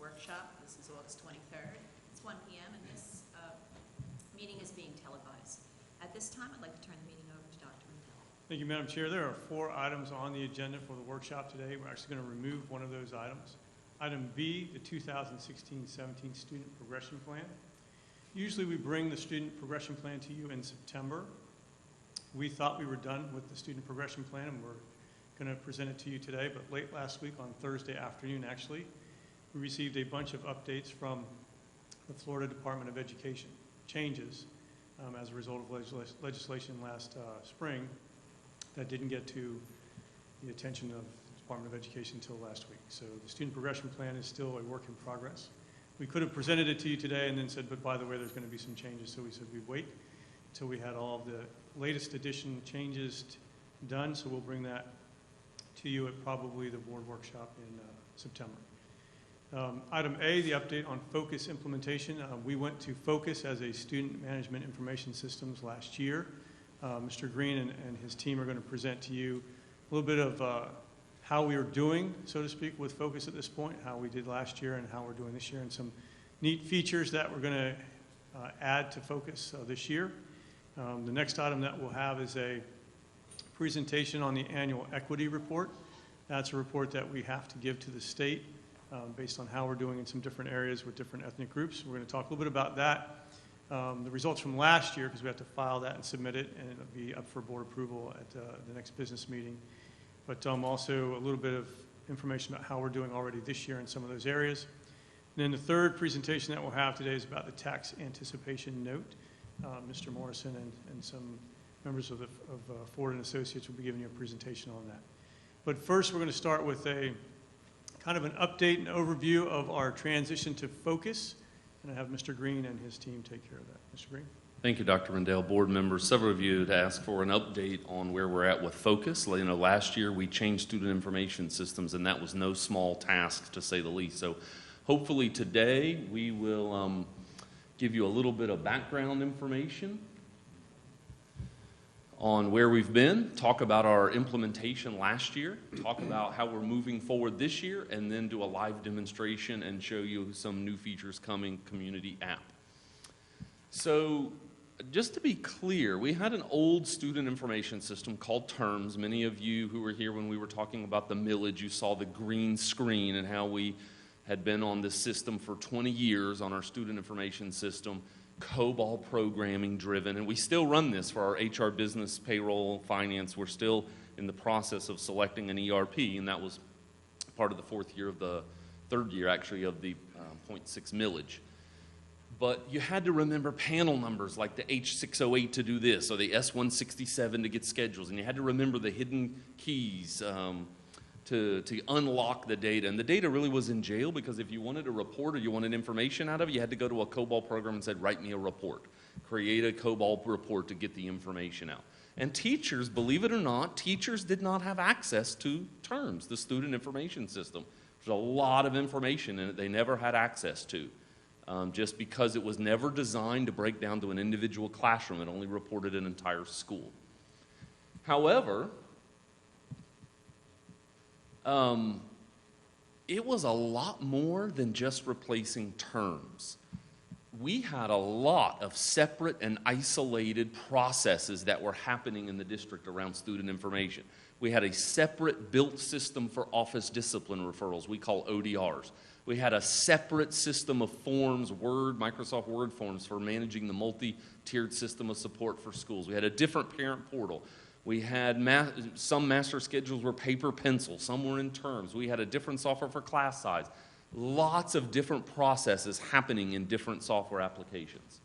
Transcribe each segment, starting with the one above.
workshop. This is August 23rd. It's 1 p.m. and this meeting is being televised. At this time, I'd like to turn the meeting over to Dr. Rendell. Thank you, Madam Chair. There are 4 items on the agenda for the workshop today. We're actually going to remove one of those items. Item B, the 2016-17 Student Progression Plan. Usually we bring the Student Progression Plan to you in September. We thought we were done with the Student Progression Plan and we're going to present it to you today, but late last week on Thursday afternoon actually, we received a bunch of updates from the Florida Department of Education, changes as a result of legislation last spring that didn't get to the attention of the Department of Education until last week. So the Student Progression Plan is still a work in progress. We could have presented it to you today and then said, but by the way, there's going to be some changes. So we said we'd wait until we had all of the latest edition changes done. So we'll bring that to you at probably the board workshop in September. Item A, the update on Focus implementation. We went to Focus as a student management information systems last year. Mr. Green and his team are going to present to you a little bit of how we are doing, so to speak, with Focus at this point, how we did last year and how we're doing this year, and some neat features that we're going to add to Focus this year. The next item that we'll have is a presentation on the annual equity report. That's a report that we have to give to the state based on how we're doing in some different areas with different ethnic groups. We're going to talk a little bit about that. The results from last year, because we have to file that and submit it, and it'll be up for board approval at the next business meeting. But also a little bit of information about how we're doing already this year in some of those areas. And then the third presentation that we'll have today is about the tax anticipation note. Mr. Morrison and some members of Ford and Associates will be giving you a presentation on that. But first, we're going to start with a kind of an update and overview of our transition to Focus. And I have Mr. Green and his team take care of that. Mr. Green. Thank you, Dr. Rendell. Board members, several of you had asked for an update on where we're at with Focus. You know, last year we changed student information systems, and that was no small task, to say the least. So hopefully today we will give you a little bit of background information on where we've been, talk about our implementation last year, talk about how we're moving forward this year, and then do a live demonstration and show you some new features coming, community app. So just to be clear, we had an old student information system called Terms. Many of you who were here when we were talking about the millage, you saw the green screen and how we had been on this system for 20 years on our student information system, COBOL programming driven, and we still run this for our HR, business, payroll, finance. We're still in the process of selecting an ERP, and that was part of the third year actually of the 0.6 millage. But you had to remember panel numbers like the H608 to do this, or the S167 to get schedules, and you had to remember the hidden keys to unlock the data. And the data really was in jail, because if you wanted a report or you wanted information out of it, you had to go to a COBOL program and said, write me a report. Create a COBOL report to get the information out. And teachers, believe it or not, teachers did not have access to Terms, the student information system. There's a lot of information in it they never had access to, just because it was never designed to break down to an individual classroom. It only reported an entire school. However, it was a lot more than just replacing Terms. We had a lot of separate and isolated processes that were happening in the district around student information. We had a separate built system for office discipline referrals we call ODRs. We had a separate system of forms, Microsoft Word forms, for managing the multi-tiered system of support for schools. We had a different parent portal. We had some master schedules were paper pencil, some were in Terms. We had a different software for class size. Lots of different processes happening in different software applications.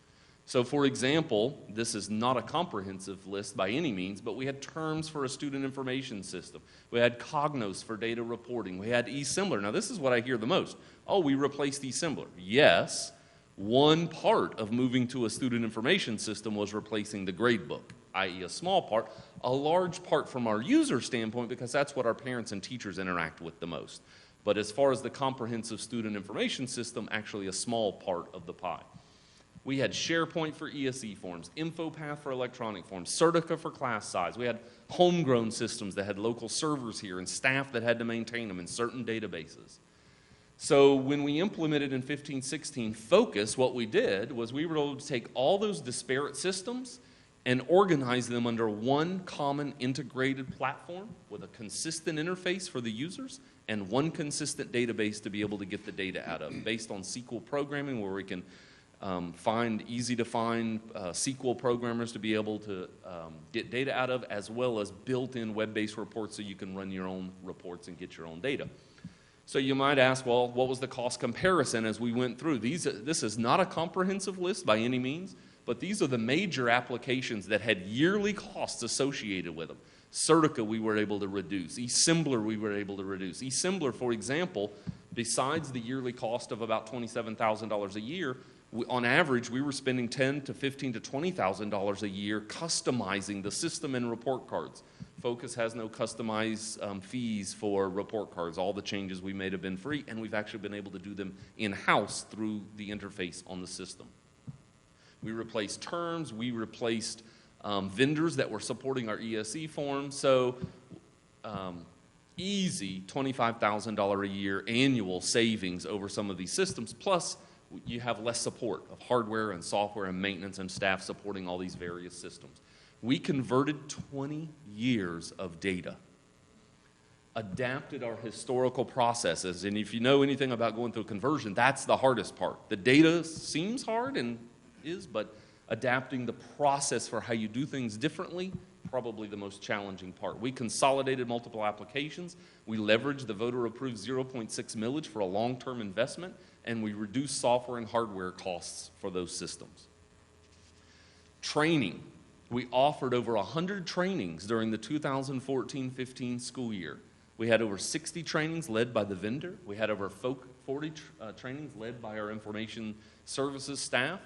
So for example, this is not a comprehensive list by any means, but we had Terms for a student information system. We had Cognos for data reporting. We had eSimilar. Now this is what I hear the most. Oh, we replaced eSimilar. Yes, one part of moving to a student information system was replacing the gradebook, i.e. a small part, a large part from our user standpoint, because that's what our parents and teachers interact with the most. But as far as the comprehensive student information system, actually a small part of the pie. We had SharePoint for ESE forms, InfoPath for electronic forms, Certica for class size. We had homegrown systems that had local servers here and staff that had to maintain them in certain databases. So when we implemented in 15-16 Focus, what we did was we were able to take all those disparate systems and organize them under one common integrated platform with a consistent interface for the users and one consistent database to be able to get the data out of, based on SQL programming, where we can find easy-to-find SQL programmers to be able to get data out of, as well as built-in web-based reports so you can run your own reports and get your own data. So you might ask, well, what was the cost comparison as we went through? This is not a comprehensive list by any means, but these are the major applications that had yearly costs associated with them. Certica we were able to reduce. eSimbler we were able to reduce. eSimbler, for example, besides the yearly cost of about $27,000 a year, on average, we were spending $10,000 to $15,000 to $20,000 a year customizing the system and report cards. Focus has no customized fees for report cards. All the changes we made have been free, and we've actually been able to do them in-house through the interface on the system. We replaced terms. We replaced vendors that were supporting our ESE forms. So easy $25,000 a year annual savings over some of these systems, plus you have less support of hardware and software and maintenance and staff supporting all these various systems. We converted 20 years of data, adapted our historical processes, and if you know anything about going through conversion, that's the hardest part. The data seems hard and is, but adapting the process for how you do things differently, probably the most challenging part. We consolidated multiple applications. We leveraged the voter-approved 0.6 millage for a long-term investment, and we reduced software and hardware costs for those systems. Training. We offered over 100 trainings during the 2014-15 school year. We had over 60 trainings led by the vendor. We had over 40 trainings led by our information services staff.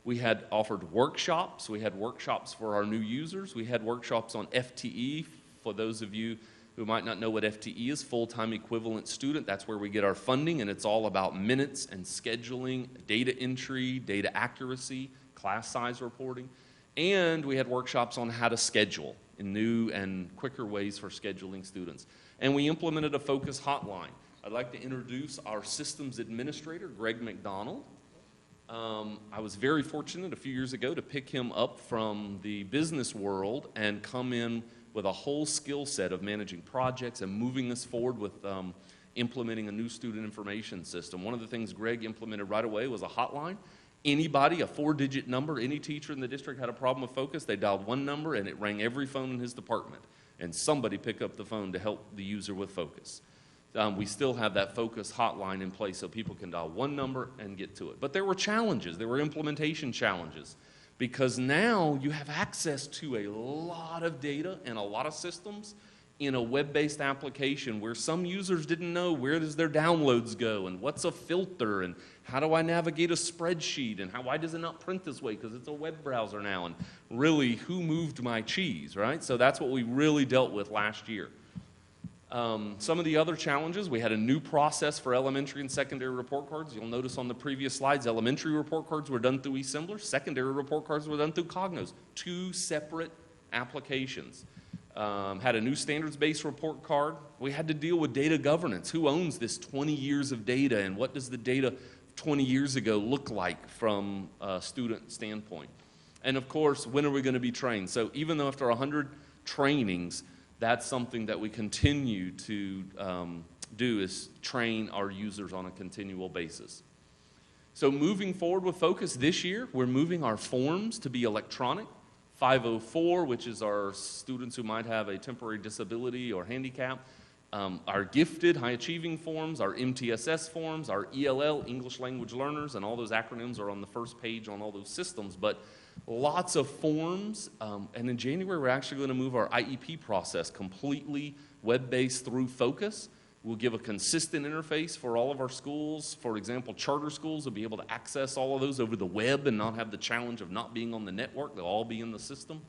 We had offered workshops. We had workshops for our new users. We had workshops on FTE. For those of you who might not know what FTE is, full-time equivalent student, that's where we get our funding, and it's all about minutes and scheduling, data entry, data accuracy, class size reporting. And we had workshops on how to schedule in new and quicker ways for scheduling students. And we implemented a Focus hotline. I'd like to introduce our systems administrator, Greg McDonald. I was very fortunate a few years ago to pick him up from the business world and come in with a whole skill set of managing projects and moving us forward with implementing a new student information system. One of the things Greg implemented right away was a hotline. Anybody, a 4-digit number, any teacher in the district had a problem with Focus, they dialed one number and it rang every phone in his department. And somebody picked up the phone to help the user with Focus. We still have that Focus hotline in place so people can dial one number and get to it. But there were challenges. There were implementation challenges. Because now you have access to a lot of data and a lot of systems in a web-based application where some users didn't know where does their downloads go and what's a filter and how do I navigate a spreadsheet and why does it not print this way because it's a web browser now, and really who moved my cheese, right? So that's what we really dealt with last year. Some of the other challenges, we had a new process for elementary and secondary report cards. You'll notice on the previous slides, elementary report cards were done through eSimbler. Secondary report cards were done through Cognos. 2 separate applications. Had a new standards-based report card. We had to deal with data governance. Who owns this 20 years of data, and what does the data 20 years ago look like from a student standpoint? And of course, when are we going to be trained? So even though after 100 trainings, that's something that we continue to do, is train our users on a continual basis. So moving forward with Focus this year, we're moving our forms to be electronic. 504, which is our students who might have a temporary disability or handicap, our gifted, high-achieving forms, our MTSS forms, our ELL, English Language Learners, and all those acronyms are on the first page on all those systems. But lots of forms, and in January we're actually going to move our IEP process completely web-based through Focus. We'll give a consistent interface for all of our schools. For example, charter schools will be able to access all of those over the web and not have the challenge of not being on the network. They'll all be in the system.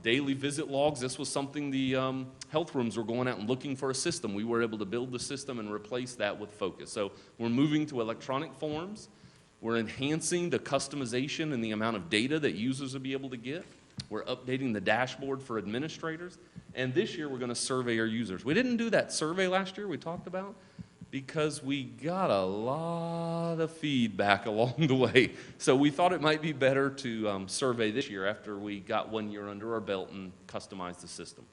Daily visit logs, this was something the health rooms were going out and looking for a system. We were able to build the system and replace that with Focus. So we're moving to electronic forms. We're enhancing the customization and the amount of data that users will be able to get. We're updating the dashboard for administrators. And this year we're going to survey our users. We didn't do that survey last year we talked about because we got a lot of feedback along the way. So we thought it might be better to survey this year after we got 1 year under our belt and customized the system.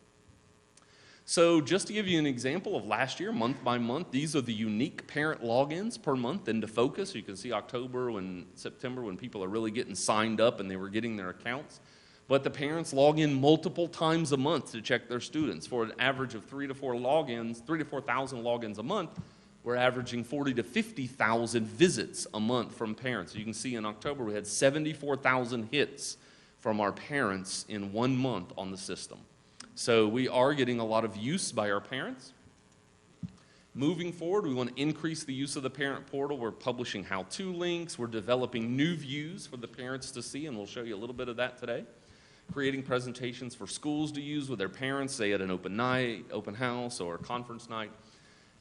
So just to give you an example of last year, month by month, these are the unique parent logins per month into Focus. You can see October and September when people are really getting signed up and they were getting their accounts. But the parents log in multiple times a month to check their students. For an average of 3,000 to 4,000 logins a month, we're averaging 40,000 to 50,000 visits a month from parents. You can see in October we had 74,000 hits from our parents in 1 month on the system. So we are getting a lot of use by our parents. Moving forward, we want to increase the use of the parent portal. We're publishing how-to links. We're developing new views for the parents to see, and we'll show you a little bit of that today. Creating presentations for schools to use with their parents, say at an open night, open house, or conference night.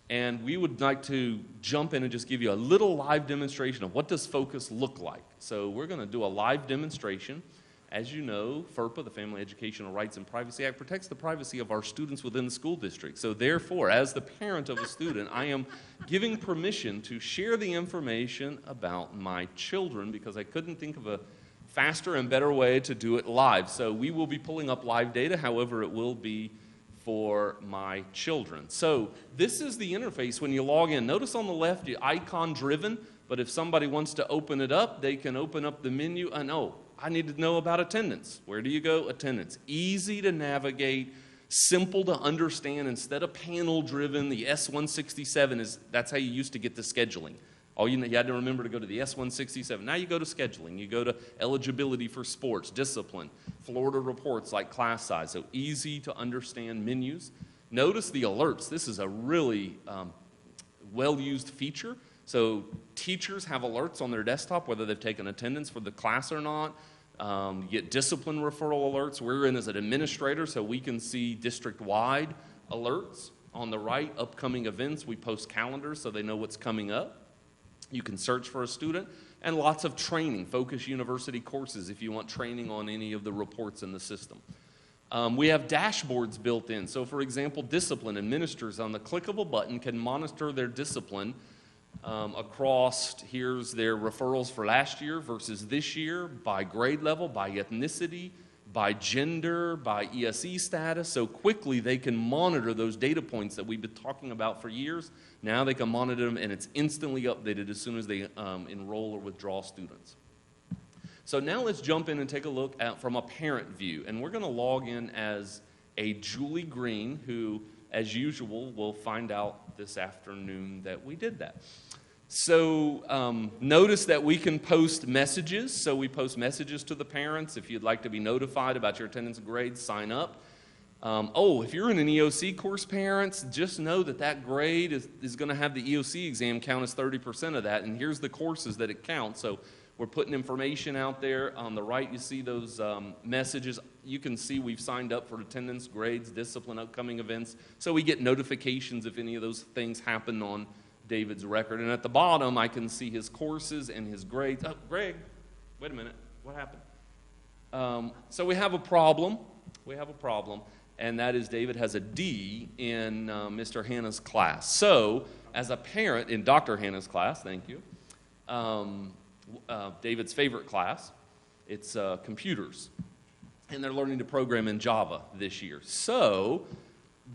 And we would like to jump in and just give you a little live demonstration of what does Focus look like. So we're going to do a live demonstration. As you know, FERPA, the Family Educational Rights and Privacy Act, protects the privacy of our students within the school district. So therefore, as the parent of a student, I am giving permission to share the information about my children because I couldn't think of a faster and better way to do it live. So we will be pulling up live data, however, it will be for my children. So this is the interface when you log in. Notice on the left, you're icon driven, but if somebody wants to open it up, they can open up the menu and I need to know about attendance. Where do you go? Attendance. Easy to navigate, simple to understand. Instead of panel-driven, the S167 that's how you used to get the scheduling. You had to remember to go to the S167. Now you go to scheduling. You go to eligibility for sports, discipline, Florida reports like class size. So easy to understand menus. Notice the alerts. This is a really well-used feature. So teachers have alerts on their desktop, whether they've taken attendance for the class or not. You get discipline referral alerts. We're in as an administrator, so we can see district-wide alerts. On the right, upcoming events. We post calendars so they know what's coming up. You can search for a student. And lots of training, Focus University courses if you want training on any of the reports in the system. We have dashboards built in. So for example, discipline administrators on the click of a button can monitor their discipline across, here's their referrals for last year versus this year, by grade level, by ethnicity, by gender, by ESE status. So quickly they can monitor those data points that we've been talking about for years. Now they can monitor them and it's instantly updated as soon as they enroll or withdraw students. So now let's jump in and take a look at from a parent view. And we're going to log in as a Julie Green, who, as usual, we'll find out this afternoon that we did that. So notice that we can post messages. So we post messages to the parents. If you'd like to be notified about your attendance and grades, sign up. If you're in an EOC course, parents, just know that that grade is going to have the EOC exam count as 30% of that. And here's the courses that it counts. So we're putting information out there. On the right, you see those messages. You can see we've signed up for attendance, grades, discipline, upcoming events. So we get notifications if any of those things happen on David's record. And at the bottom, I can see his courses and his grades. Oh, Greg, wait a minute. What happened? So we have a problem. And that is David has a D in Mr. Hanna's class. So as a parent in Dr. Hanna's class, thank you, David's favorite class, it's computers. And they're learning to program in Java this year. So,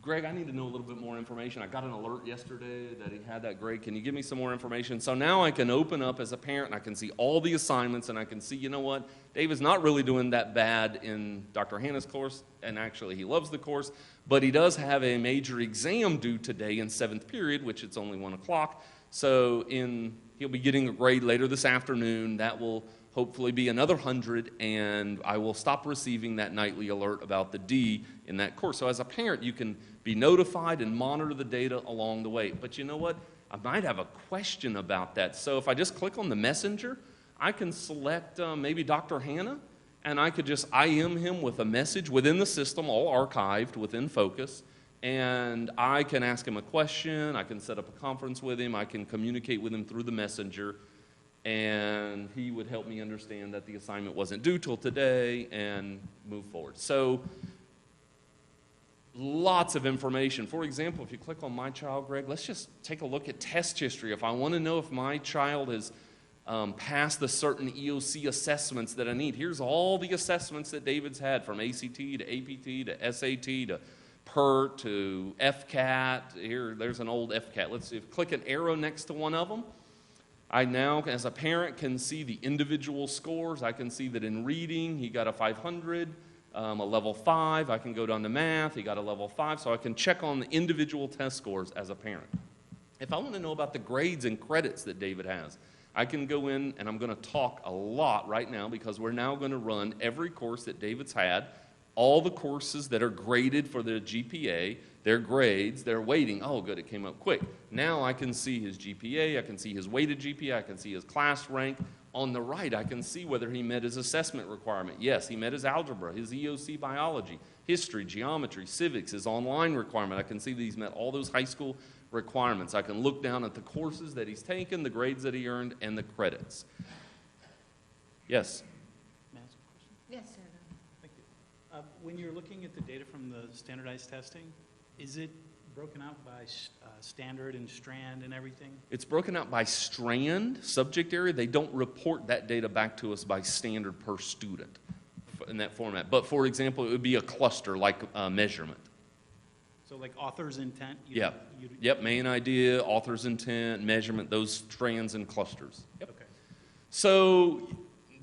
Greg, I need to know a little bit more information. I got an alert yesterday that he had that grade. Can you give me some more information? So now I can open up as a parent and I can see all the assignments and I can see, you know what, David's not really doing that bad in Dr. Hanna's course, and actually he loves the course, but he does have a major exam due today in 7th period, which it's only 1 o'clock. So he'll be getting a grade later this afternoon. That will hopefully be another 100, and I will stop receiving that nightly alert about the D in that course. So as a parent, you can be notified and monitor the data along the way. But you know what? I might have a question about that. So if I just click on the messenger, I can select maybe Dr. Hanna, and I could just IM him with a message within the system, all archived within Focus, and I can ask him a question, I can set up a conference with him, I can communicate with him through the messenger, and he would help me understand that the assignment wasn't due till today and move forward. So lots of information. For example, if you click on My Child, Greg, let's just take a look at test history. If I want to know if my child has passed the certain EOC assessments that I need, here's all the assessments that David's had, from ACT to APT to SAT to PERT to FCAT. There's an old FCAT. Let's see, if click an arrow next to one of them, I now, as a parent, can see the individual scores. I can see that in reading, he got a 500, a level 5. I can go down to math, he got a level 5. So I can check on the individual test scores as a parent. If I want to know about the grades and credits that David has, I can go in, and I'm going to talk a lot right now because we're now going to run every course that David's had, all the courses that are graded for their GPA, their grades, their weighting. Oh, good, it came up quick. Now I can see his GPA, I can see his weighted GPA, I can see his class rank. On the right, I can see whether he met his assessment requirement. Yes, he met his algebra, his EOC biology, history, geometry, civics, his online requirement. I can see that he's met all those high school requirements. I can look down at the courses that he's taken, the grades that he earned, and the credits. Yes? May I ask a question? Yes, sir. Thank you. When you're looking at the data from the standardized testing, is it broken out by standard and strand and everything? It's broken out by strand, subject area. They don't report that data back to us by standard per student in that format. But for example, it would be a cluster like measurement. So like author's intent? Yeah. Yep, main idea, author's intent, measurement, those strands and clusters. Yep. Okay. So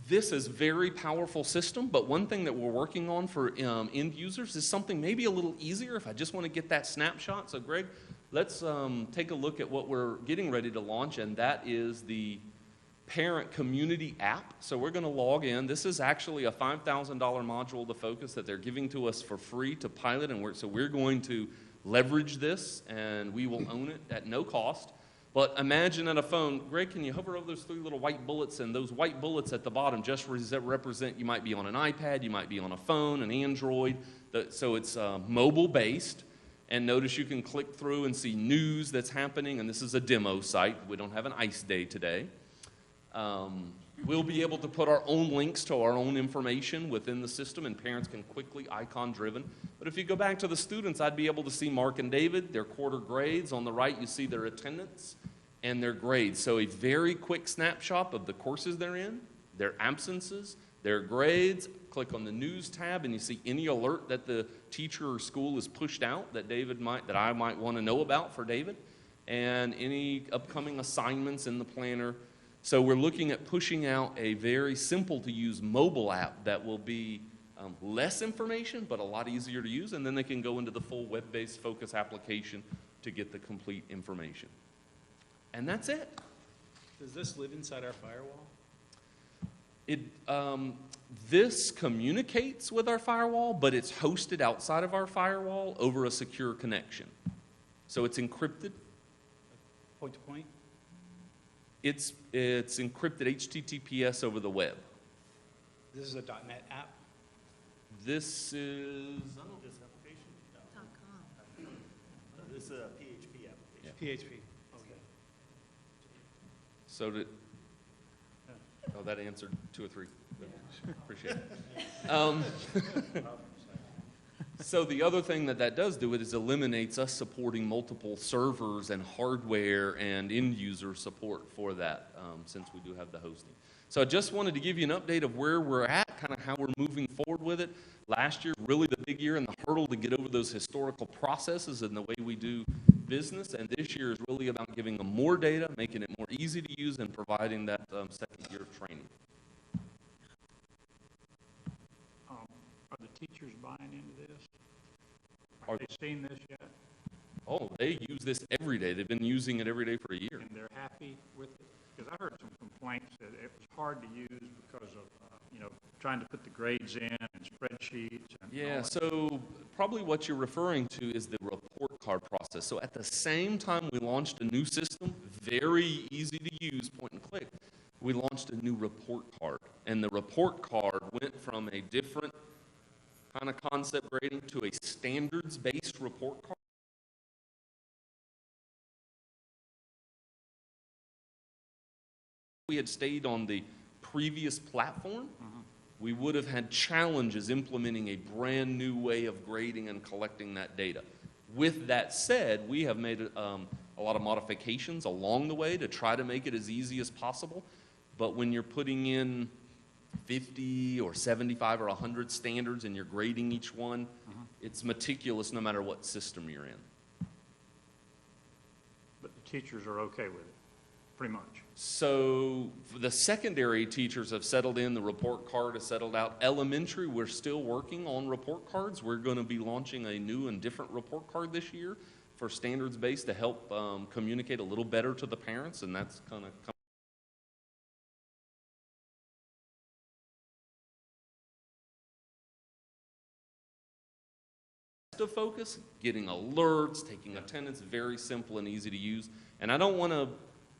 this is a very powerful system, but one thing that we're working on for end users is something maybe a little easier if I just want to get that snapshot. So Greg, let's take a look at what we're getting ready to launch, and that is the parent community app. So we're going to log in. This is actually a $5,000 module, the Focus, that they're giving to us for free to pilot, and so we're going to leverage this, and we will own it at no cost. But imagine at a phone, Greg, can you hover over those 3 little white bullets, and those white bullets at the bottom just represent, you might be on an iPad, you might be on a phone, an Android, so it's mobile-based. And notice you can click through and see news that's happening, and this is a demo site. We don't have an ICE day today. We'll be able to put our own links to our own information within the system, and parents can quickly icon-driven. But if you go back to the students, I'd be able to see Mark and David, their quarter grades. On the right, you see their attendance and their grades. So a very quick snapshot of the courses they're in, their absences, their grades. Click on the news tab, and you see any alert that the teacher or school has pushed out that I might want to know about for David, and any upcoming assignments in the planner. So we're looking at pushing out a very simple to use mobile app that will be less information, but a lot easier to use, and then they can go into the full web-based Focus application to get the complete information. And that's it. Does this live inside our firewall? This communicates with our firewall, but it's hosted outside of our firewall over a secure connection. So it's encrypted. Point to point? It's encrypted HTTPS over the web. This is a .NET app? This is, This application? No. .com. This is a PHP application. PHP. Okay. so that, oh, that answered 2 or 3. Appreciate it. So the other thing that does do it is eliminates us supporting multiple servers and hardware and end user support for that, since we do have the hosting. So I just wanted to give you an update of where we're at, kind of how we're moving forward with it. Last year, really the big year and the hurdle to get over those historical processes and the way we do business, and this year is really about giving them more data, making it more easy to use, and providing that second year of training. Are the teachers buying into this? Are- Have they seen this yet? Oh, they use this every day. They've been using it every day for a year. And they're happy with it? Because I heard some complaints that it was hard to use because of, trying to put the grades in and spreadsheets and all Yeah, that. so probably what you're referring to is the report card process. So at the same time we launched a new system, very easy to use, point and click, we launched a new report card. And the report card went from a different kind of concept grading to a standards-based report card. We had stayed on the previous platform, we would have had challenges implementing a brand new way of grading and collecting that data. With that said, we have made a lot of modifications along the way to try to make it as easy as possible. But when you're putting in 50 or 75 or 100 standards and you're grading each one, it's meticulous no matter what system you're in. But the teachers are okay with it, pretty much. So the secondary teachers have settled in, the report card has settled out. Elementary, we're still working on report cards. We're going to be launching a new and different report card this year for standards-based to help communicate a little better to the parents, and that's kind of of focus, getting alerts, taking attendance, very simple and easy to use. And I don't want to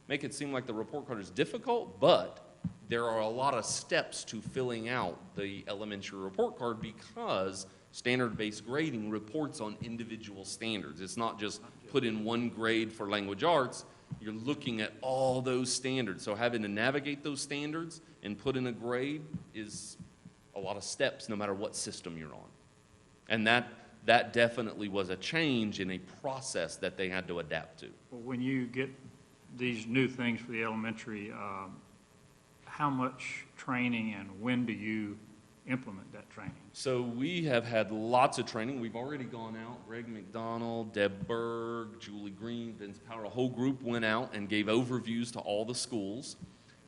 make it seem like the report card is difficult, but there are a lot of steps to filling out the elementary report card because standard-based grading reports on individual standards. It's not just put in one grade for language arts. You're looking at all those standards. So having to navigate those standards and put in a grade is a lot of steps no matter what system you're on. And that definitely was a change in a process that they had to adapt to. Well, when you get these new things for the elementary, how much training and when do you implement that training? So we have had lots of training. We've already gone out. Greg McDonald, Deb Berg, Julie Green, Vince Power, a whole group went out and gave overviews to all the schools.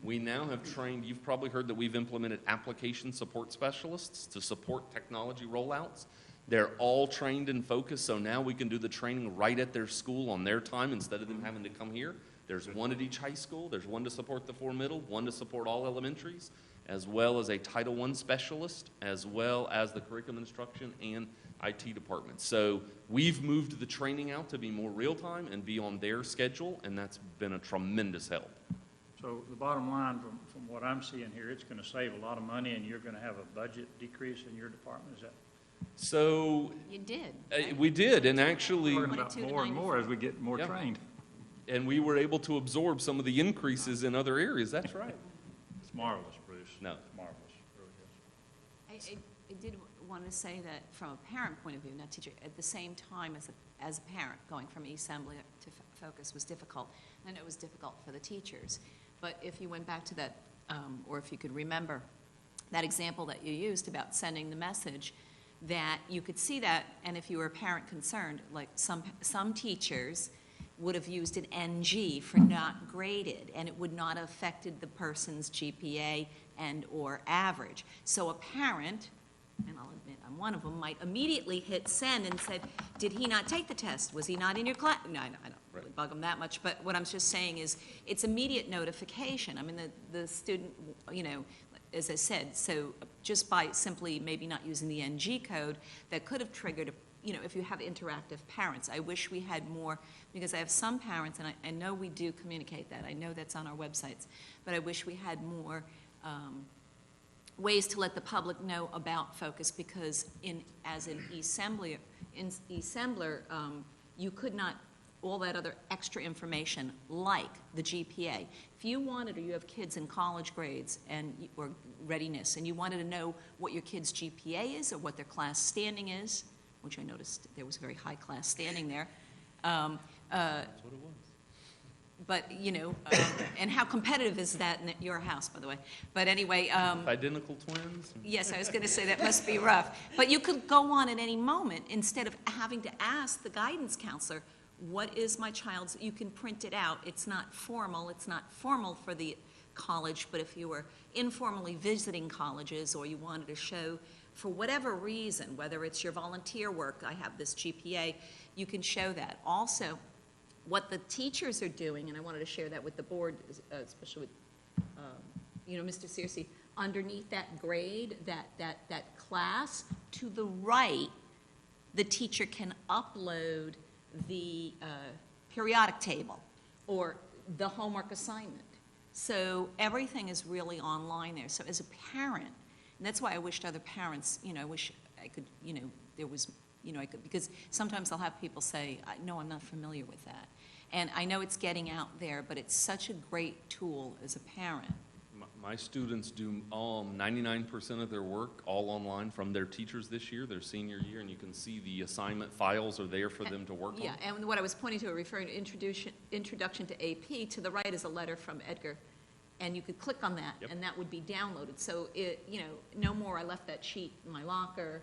We now have trained, you've probably heard that we've implemented application support specialists to support technology rollouts. They're all trained and focused, so now we can do the training right at their school on their time instead of them having to come here. There's one at each high school. There's one to support the 4 middle, one to support all elementaries, as well as a Title I specialist, as well as the curriculum instruction and IT department. So we've moved the training out to be more real-time and be on their schedule, and that's been a tremendous help. So the bottom line from what I'm seeing here, it's going to save a lot of money and you're going to have a budget decrease in your department, is that? So You did. we did, and actually, Talking about 22 to more and more 94. as we get more Yeah. trained. and we were able to absorb some of the increases in other areas. That's right. It's marvelous, Bruce. No. It's marvelous, it really is. I did want to say that from a parent point of view, not teacher, at the same time as a parent, going from assembly to focus was difficult. I know it was difficult for the teachers. But if you went back to that, or if you could remember that example that you used about sending the message, that you could see that, and if you were a parent concerned, like some teachers would have used an NG for not graded, and it would not have affected the person's GPA and or average. So a parent, and I'll admit I'm one of them, might immediately hit send and said, did he not take the test? Was he not in your class? No, I don't really bug them that much, but what I'm just saying is it's immediate notification. I mean, the student, you know, as I said, so just by simply maybe not using the NG code, that could have triggered, you know, if you have interactive parents. I wish we had more, because I have some parents, and I know we do communicate that. I know that's on our websites, but I wish we had more ways to let the public know about focus, because as an assembler, you could not, all that other extra information like the GPA. If you wanted, or you have kids in college grades or readiness, and you wanted to know what your kid's GPA is or what their class standing is, which I noticed there was a very high class standing there. That's what it was. But, you know, and how competitive is that in your house, by the way? But anyway. Identical twins? Yes, I was going to say that must be rough. But you could go on at any moment instead of having to ask the guidance counselor, what is my child's, you can print it out. It's not formal for the college, but if you were informally visiting colleges or you wanted to show for whatever reason, whether it's your volunteer work, I have this GPA, you can show that. Also, what the teachers are doing, and I wanted to share that with the board, especially with, you know, Mr. Searcy, underneath that grade, that class, to the right, the teacher can upload the periodic table or the homework assignment. So everything is really online there. So as a parent, and that's why I wished other parents, you know, I wish I could, you know, there was, you know, I could, because sometimes I'll have people say, no, I'm not familiar with that. And I know it's getting out there, but it's such a great tool as a parent. My students do 99% of their work all online from their teachers this year, their senior year, and you can see the assignment files are there for them to work on. Yeah, and what I was pointing to, referring to introduction to AP, to the right is a letter from Edgar, and you could click on that, Yep. and that would be downloaded. So no more I left that sheet in my locker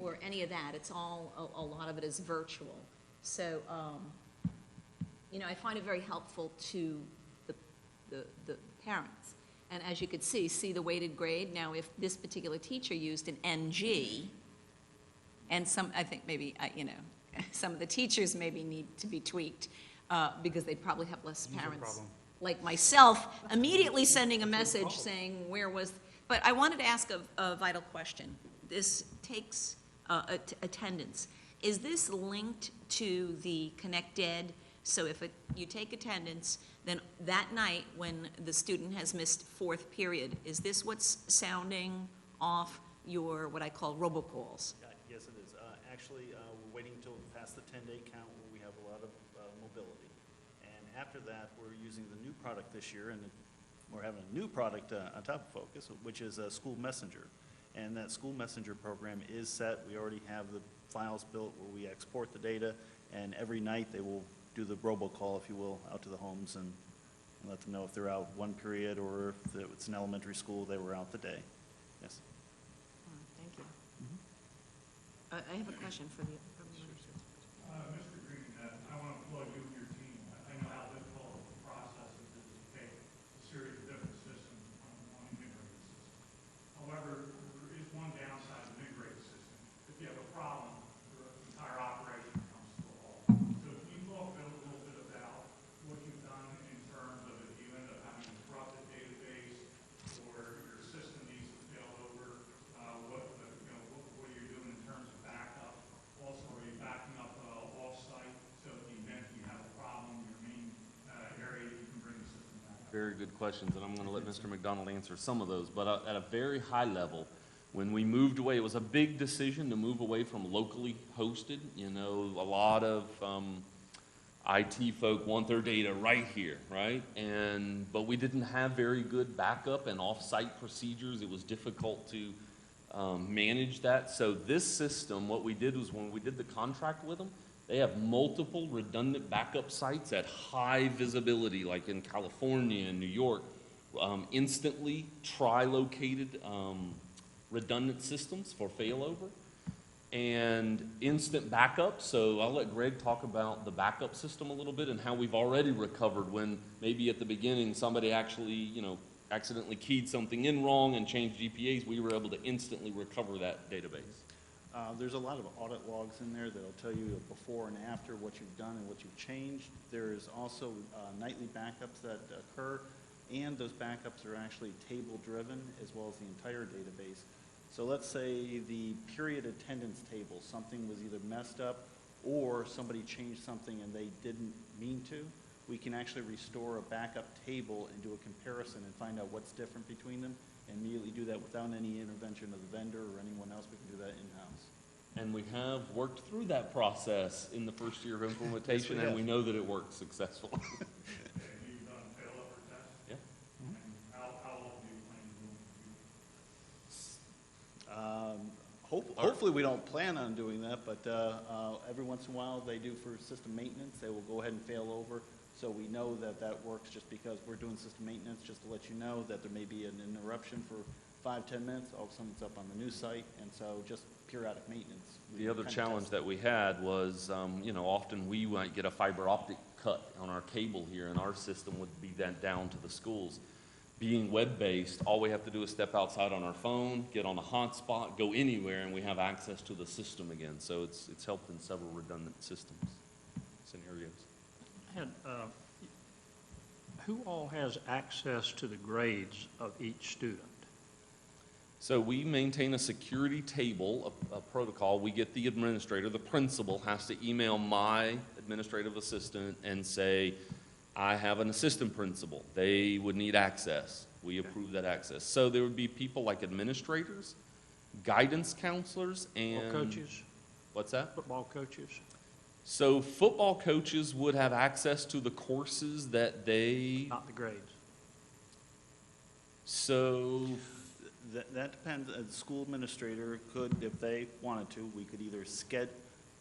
or any of that. It's all, a lot of it is virtual. So, I find it very helpful to the parents. And as you could see the weighted grade. Now, if this particular teacher used an NG, and I think maybe, some of the teachers maybe need to be tweaked, because they probably have less User parents, problem. like myself, immediately sending a message saying, but I wanted to ask a vital question. This takes attendance. Is this linked to the Connect Ed? So if you take attendance, then that night when the student has missed fourth period, is this what's sounding off your, what I call robocalls? Yes, it is. Actually, we're waiting until past the 10-day count where we have a lot of mobility. And after that, we're using the new product this year, and we're having a new product on top of Focus, which is a School Messenger. And that School Messenger program is set. We already have the files built where we export the data, and every night they will do the robocall, if you will, out to the homes and let them know if they're out one period or if it's an elementary school, they were out the day. Yes. Thank you. I have a question from the Mr. Green, I want to applaud you and your team. I know how difficult the process is to take a series of different systems on an integrated system. However, there is one downside of an integrated system. If you have a problem, the entire operation comes to a halt. So can you talk a little bit about what you've done in terms of if you end up having a corrupted database or your system needs to fail over, what you're doing in terms of backup? Also, are you backing up off-site, so if the event you have a problem, your main area, you can bring the system back up? Very good questions, and I'm going to let Mr. McDonald answer some of those. But at a very high level, when we moved away, it was a big decision to move away from locally hosted. A lot of IT folk want their data right here, right? But we didn't have very good backup and off-site procedures. It was difficult to manage that. So this system, what we did was when we did the contract with them, they have multiple redundant backup sites at high visibility, like in California and New York, instantly tri-located redundant systems for failover and instant backup. So I'll let Greg talk about the backup system a little bit and how we've already recovered when maybe at the beginning somebody actually, accidentally keyed something in wrong and changed GPAs. We were able to instantly recover that database. There's a lot of audit logs in there that'll tell you before and after what you've done and what you've changed. There's also nightly backups that occur, and those backups are actually table-driven as well as the entire database. So let's say the period attendance table, something was either messed up or somebody changed something and they didn't mean to. We can actually restore a backup table and do a comparison and find out what's different between them, and immediately do that without any intervention of the vendor or anyone else. We can do that in-house. And we have worked through that process in the first year of implementation, Yes, we and have. we know that it worked successfully. And you've done failover tests? Yeah. And how often do you plan to do them? Hopefully we don't plan on doing that, but every once in a while they do for system maintenance. They will go ahead and fail over. So we know that that works just because we're doing system maintenance, just to let you know that there may be an interruption for 5-10 minutes. All of a sudden it's up on the new site, and so just periodic maintenance. The other challenge that we had was, often we might get a fiber optic cut on our cable here, and our system would be then down to the schools. Being web-based, all we have to do is step outside on our phone, get on a hotspot, go anywhere, and we have access to the system again. So it's helped in several redundant systems scenarios. Who all has access to the grades of each student? So we maintain a security table, a protocol. We get the administrator, the principal has to email my administrative assistant and say, I have an assistant principal. They would need access. We approve that access. So there would be people like administrators, guidance counselors, and... Or coaches, What's that? football coaches? So football coaches would have access to the courses that they... Not the grades. So, That depends. The school administrator could, if they wanted to, we could either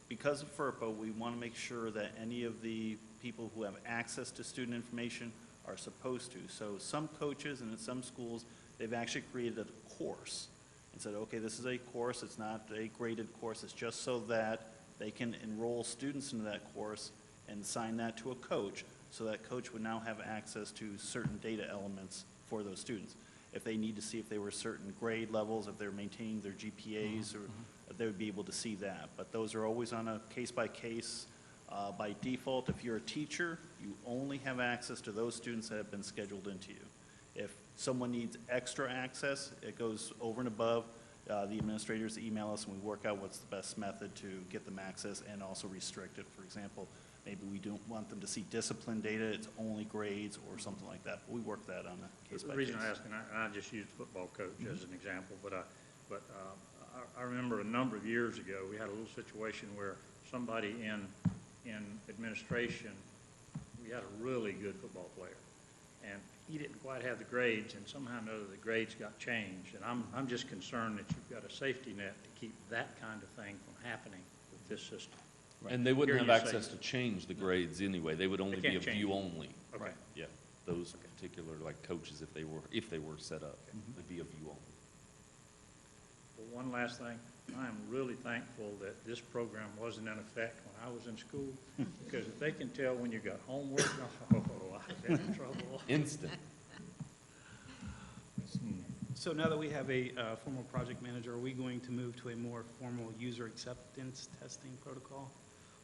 because of FERPA, we want to make sure that any of the people who have access to student information are supposed to. So some coaches and in some schools, they've actually created a course and said, okay, this is a course, it's not a graded course, it's just so that they can enroll students into that course and assign that to a coach, so that coach would now have access to certain data elements for those students. If they need to see if they were certain grade levels, if they're maintaining their GPAs, or they would be able to see that. But those are always on a case-by-case. By default, if you're a teacher, you only have access to those students that have been scheduled into you. If someone needs extra access, it goes over and above. The administrators email us and we work out what's the best method to get them access and also restrict it. For example, maybe we don't want them to see discipline data, it's only grades or something like that. But we work that on a case by case. The reason I ask, and I just used football coach as an example, but I remember a number of years ago, we had a little situation where somebody in administration, we had a really good football player, and he didn't quite have the grades, and somehow or another the grades got changed, and I'm just concerned that you've got a safety net to keep that kind of thing from happening with this system. and they wouldn't Here have you say- access to change the grades anyway. They would only be a can't change view it. only. Okay. Yeah, those particular, like coaches, if they were set up, they'd be a view only. Well, one last thing, I am really thankful that this program wasn't in effect when I was in school, because if they can tell when you got homework, oh, I've been in trouble. Instant. So now that we have a formal project manager, are we going to move to a more formal user acceptance testing protocol?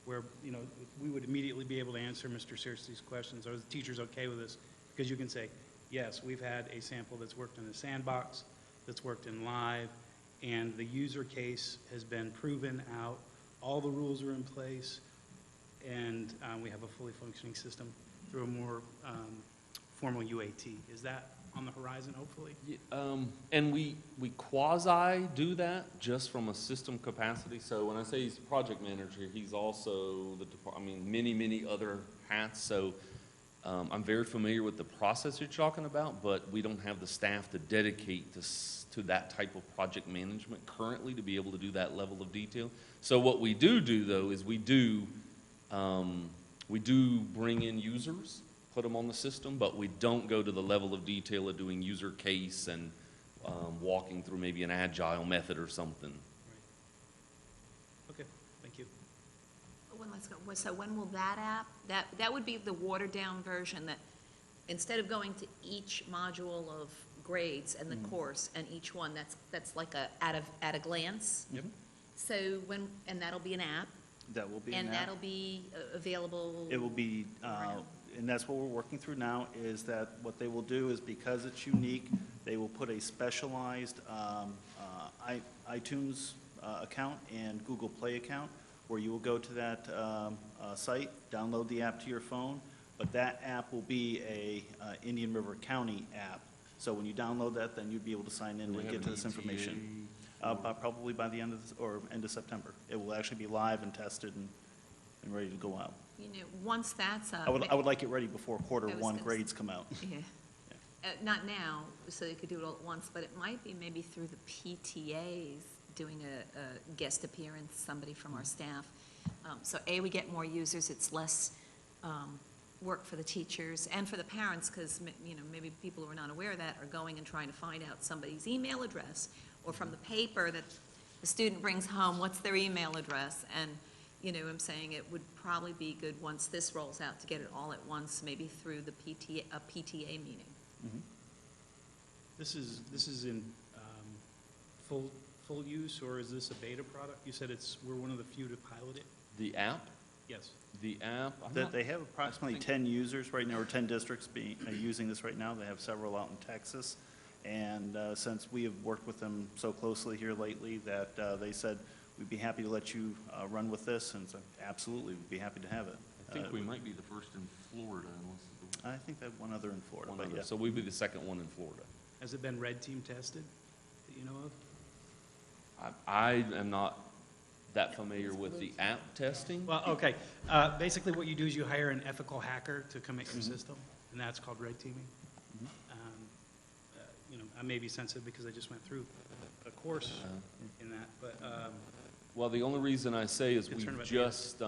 Where, you know, we would immediately be able to answer Mr. Searcy's questions. Are the teachers okay with this? Because you can say, yes, we've had a sample that's worked in the sandbox, that's worked in live, and the user case has been proven out, all the rules are in place, and we have a fully functioning system through a more formal UAT. Is that on the horizon, hopefully? And we quasi do that just from a system capacity. So when I say he's project manager, he's also many other hats. So I'm very familiar with the process you're talking about, but we don't have the staff to dedicate to that type of project management currently to be able to do that level of detail. So what we do though is we do bring in users, put them on the system, but we don't go to the level of detail of doing user case and walking through maybe an agile method or something. Right. Okay, thank you. Let's go. So when will that app, that would be the watered down version that instead of going to each module of grades and the course and each one, that's like at a glance. Yep. So and that'll be an app. That will be an And app. that'll be available. It will be, and that's what we're working through now, is that what they will do is, because it's unique, they will put a specialized iTunes account and Google Play account, where you will go to that site, download the app to your phone, but that app will be a Indian River County app. So when you download that, then you'd be able to sign in and get to this information. Probably by the end of September. It will actually be live and tested and ready to go out. You know, once that's up. I would like it ready before quarter I was one gonna grades come out. Yeah. Not now, so they could do it all at once, but it might be maybe through the PTAs doing a guest appearance, somebody from our staff. So we get more users, it's less work for the teachers and for the parents, because, you know, maybe people who are not aware of that are going and trying to find out somebody's email address, or from the paper that the student brings home, what's their email address? And, you know, I'm saying it would probably be good once this rolls out to get it all at once, maybe through the PTA meeting. Mhm. This is in full use, or is this a beta product? You said we're one of the few to pilot it? The app, Yes. They have approximately 10 users right now, or 10 districts using this right now. They have several out in Texas. And since we have worked with them so closely here lately, that they said, we'd be happy to let you run with this. And so, absolutely, we'd be happy to have it. I think we might be the first in Florida, unless I think they have one other in Florida, one but other. yeah. So we'd be the second one in Florida. Has it been red team tested that you know of? I am not that familiar with the app testing. Well, okay. Basically, what you do is you hire an ethical hacker to come at your system, and that's called red teaming. You know, I may be sensitive because I just went through a course in that, but, Well, the only reason I say is Concerned we've about the just,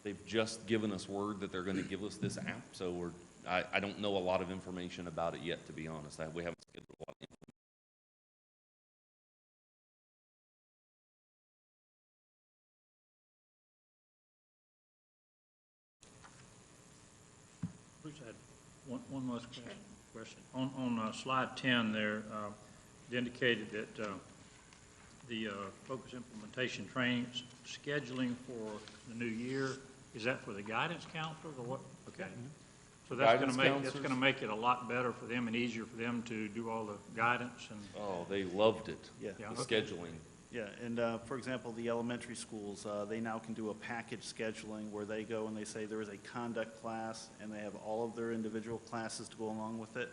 they've just given us word that they're gonna give us this app, so I don't know a lot of information about it yet, to be honest. We haven't scheduled a lot of. Bruce, I had one last question. On slide 10 there, it indicated that the focus implementation training scheduling for the new year, is that for the guidance counselors or what? Okay. So that's Guidance going to make it a lot better for them and easier for them to do all the guidance and. Oh, they loved it. Yeah. Yeah, The okay. scheduling. Yeah, and for example, the elementary schools, they now can do a package scheduling where they go and they say there is a conduct class, and they have all of their individual classes to go along with it.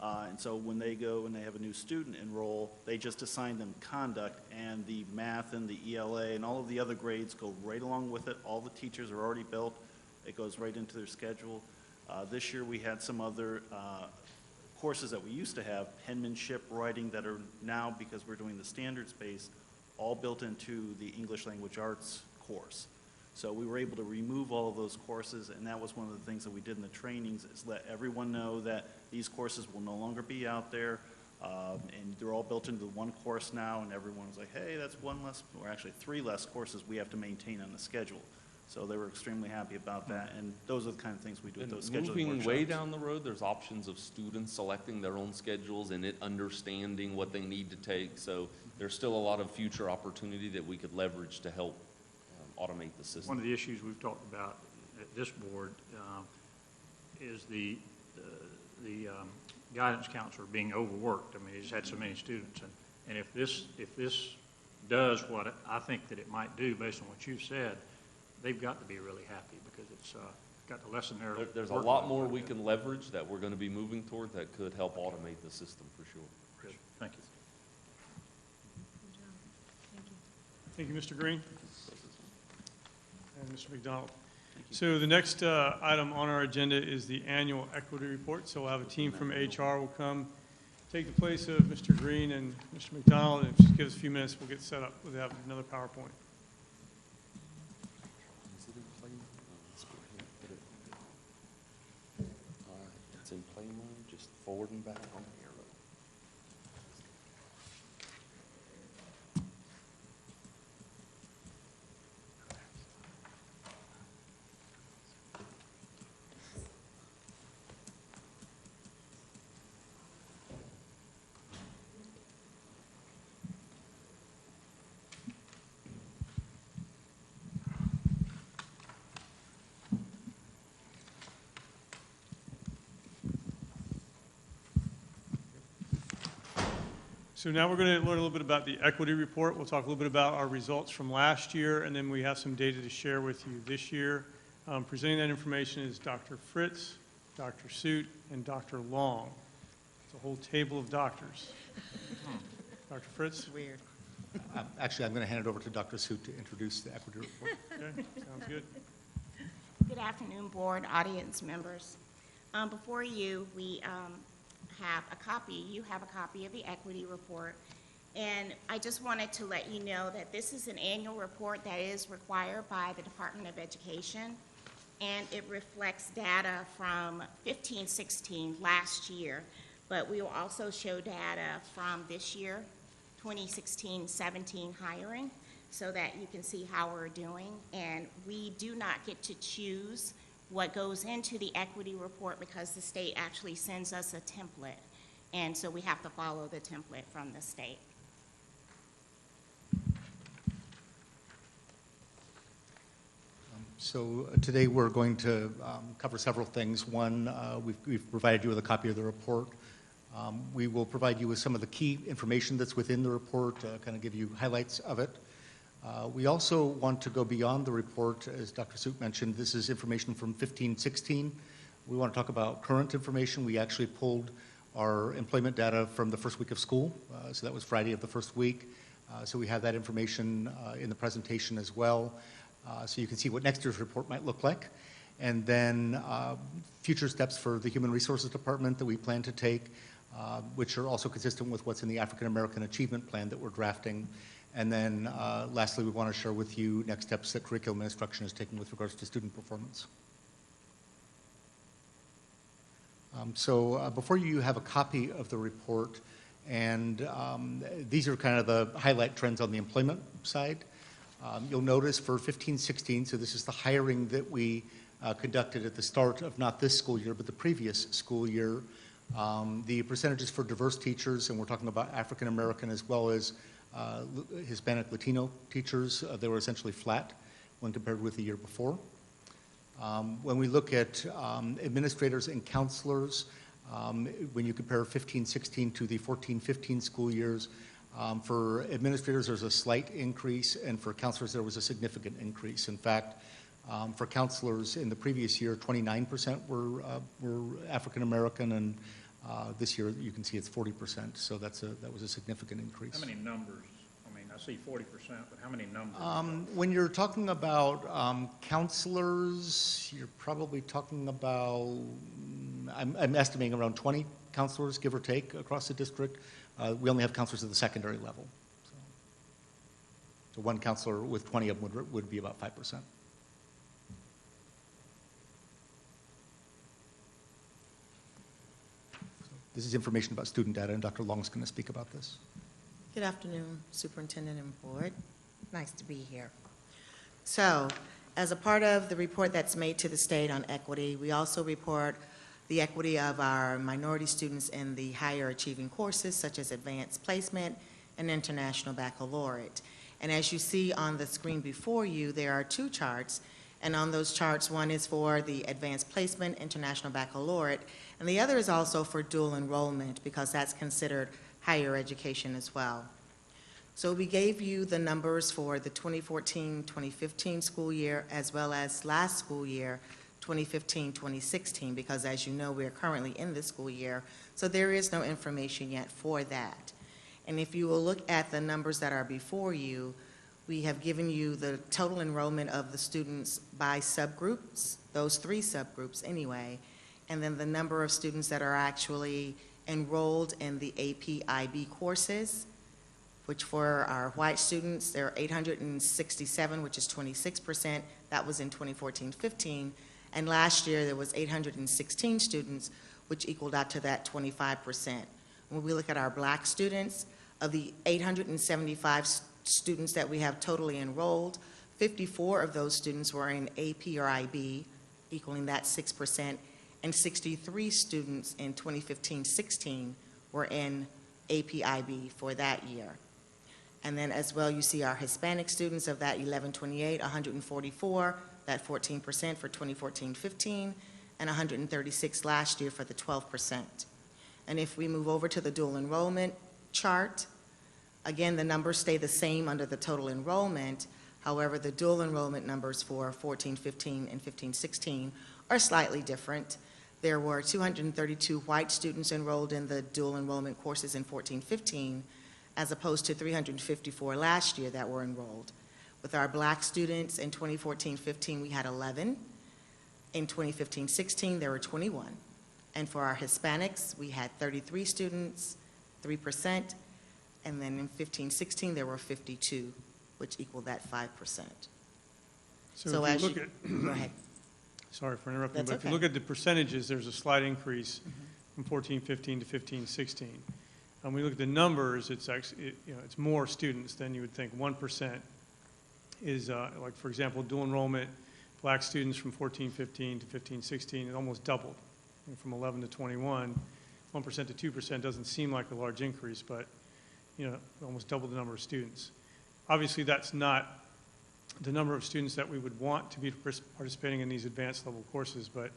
And so when they go and they have a new student enroll, they just assign them conduct, and the math and the ELA and all of the other grades go right along with it. All the teachers are already built. It goes right into their schedule. This year we had some other courses that we used to have, penmanship, writing, that are now, because we're doing the standards-based, all built into the English Language Arts course. So we were able to remove all of those courses, and that was one of the things that we did in the trainings, is let everyone know that these courses will no longer be out there, and they're all built into one course now, and everyone was like, hey, that's one less, or actually 3 less courses we have to maintain on the schedule. So they were extremely happy about that, and those are the kind of things we do at And those scheduling moving workshops. way down the road, there's options of students selecting their own schedules and it understanding what they need to take. So there's still a lot of future opportunity that we could leverage to help automate the system. One of the issues we've talked about at this board is the guidance counselor being overworked. I mean, he's had so many students, and if this does what I think that it might do based on what you've said, they've got to be really happy because it's got to lessen their. There's a lot more we can leverage that we're going to be moving toward that could help automate the system for sure. Good. Thank you. Thank you, Mr. Green and Mr. McDonald. So the next item on our agenda is the annual equity report. So we'll have a team from HR will come take the place of Mr. Green and Mr. McDonald. And just give us a few minutes, we'll get set up. We'll have another PowerPoint. Is it in play? Let's go ahead and put it. All right, it's in play mode, just forward and back on the arrow. So now we're going to learn a little bit about the equity report. We'll talk a little bit about our results from last year, and then we have some data to share with you this year. Presenting that information is Dr. Fritz, Dr. Suit, and Dr. Long. It's a whole table of doctors. Dr. Fritz? Weird. Actually, I'm going to hand it over to Dr. Suit to introduce the equity report. Okay, sounds good. Good afternoon, board, audience members. Before you, we have a copy, you have a copy of the equity report. And I just wanted to let you know that this is an annual report that is required by the Department of Education. And it reflects data from 15-16 last year. But we will also show data from this year, 2016-17 hiring, so that you can see how we're doing. And we do not get to choose what goes into the equity report because the state actually sends us a template. And so we have to follow the template from the state. So today we're going to cover several things. One, we've provided you with a copy of the report. We will provide you with some of the key information that's within the report, kind of give you highlights of it. We also want to go beyond the report. As Dr. Suit mentioned, this is information from 15-16. We want to talk about current information. We actually pulled our employment data from the first week of school, so that was Friday of the first week. So we have that information in the presentation as well, so you can see what next year's report might look like. And then future steps for the Human Resources Department that we plan to take, which are also consistent with what's in the African American Achievement Plan that we're drafting. And then lastly, we want to share with you next steps that curriculum instruction is taking with regards to student performance. So before you have a copy of the report, and these are kind of the highlight trends on the employment side. You'll notice for 15-16, so this is the hiring that we conducted at the start of not this school year, but the previous school year. The percentages for diverse teachers, and we're talking about African American as well as Hispanic Latino teachers, they were essentially flat when compared with the year before. When we look at administrators and counselors, when you compare 15-16 to the 14-15 school years, for administrators there's a slight increase, and for counselors there was a significant increase. In fact, for counselors in the previous year, 29% were African American, and this year you can see it's 40%. So that was a significant increase. How many numbers? I mean, I see 40%, but how many numbers? When you're talking about counselors, you're probably talking about, I'm estimating around 20 counselors, give or take, across the district. We only have counselors at the secondary level. So one counselor with 20 of them would be about 5%. This is information about student data, and Dr. Long's going to speak about this. Good afternoon, Superintendent and Board. Nice to be here. So, as a part of the report that's made to the state on equity, we also report the equity of our minority students in the higher achieving courses, such as advanced placement and international baccalaureate. And as you see on the screen before you, there are two charts. And on those charts, one is for the advanced placement, international baccalaureate, and the other is also for dual enrollment, because that's considered higher education as well. So we gave you the numbers for the 2014-2015 school year, as well as last school year, 2015-2016, because as you know, we're currently in this school year, so there is no information yet for that. And if you will look at the numbers that are before you, we have given you the total enrollment of the students by subgroups, those three subgroups anyway, and then the number of students that are actually enrolled in the AP/IB courses, which for our white students, there are 867, which is 26%. That was in 2014-15. And last year, there was 816 students, which equaled out to that 25%. When we look at our black students, of the 875 students that we have totally enrolled, 54 of those students were in AP or IB, equaling that 6%, and 63 students in 2015-16 were in AP/IB for that year. And then as well, you see our Hispanic students of that 1128, 144, that 14% for 2014-15, and 136 last year for the 12%. And if we move over to the dual enrollment chart, again, the numbers stay the same under the total enrollment. However, the dual enrollment numbers for 14-15 and 15-16 are slightly different. There were 232 white students enrolled in the dual enrollment courses in 14-15, as opposed to 354 last year that were enrolled. With our black students in 2014-15, we had 11. In 2015-16, there were 21. And for our Hispanics, we had 33 students, 3%. And then in 15-16, there were 52, which equaled that 5%. So if as you look at, go ahead. sorry for interrupting, That's but if you okay. look at the percentages, there's a slight increase from 14-15 to 15-16. And we look at the numbers, it's actually, it's more students than you would think. 1% is, like for example, dual enrollment, black students from 14-15 to 15-16, it almost doubled. From 11 to 21, 1% to 2% doesn't seem like a large increase, but almost double the number of students. Obviously, that's not the number of students that we would want to be participating in these advanced level courses, but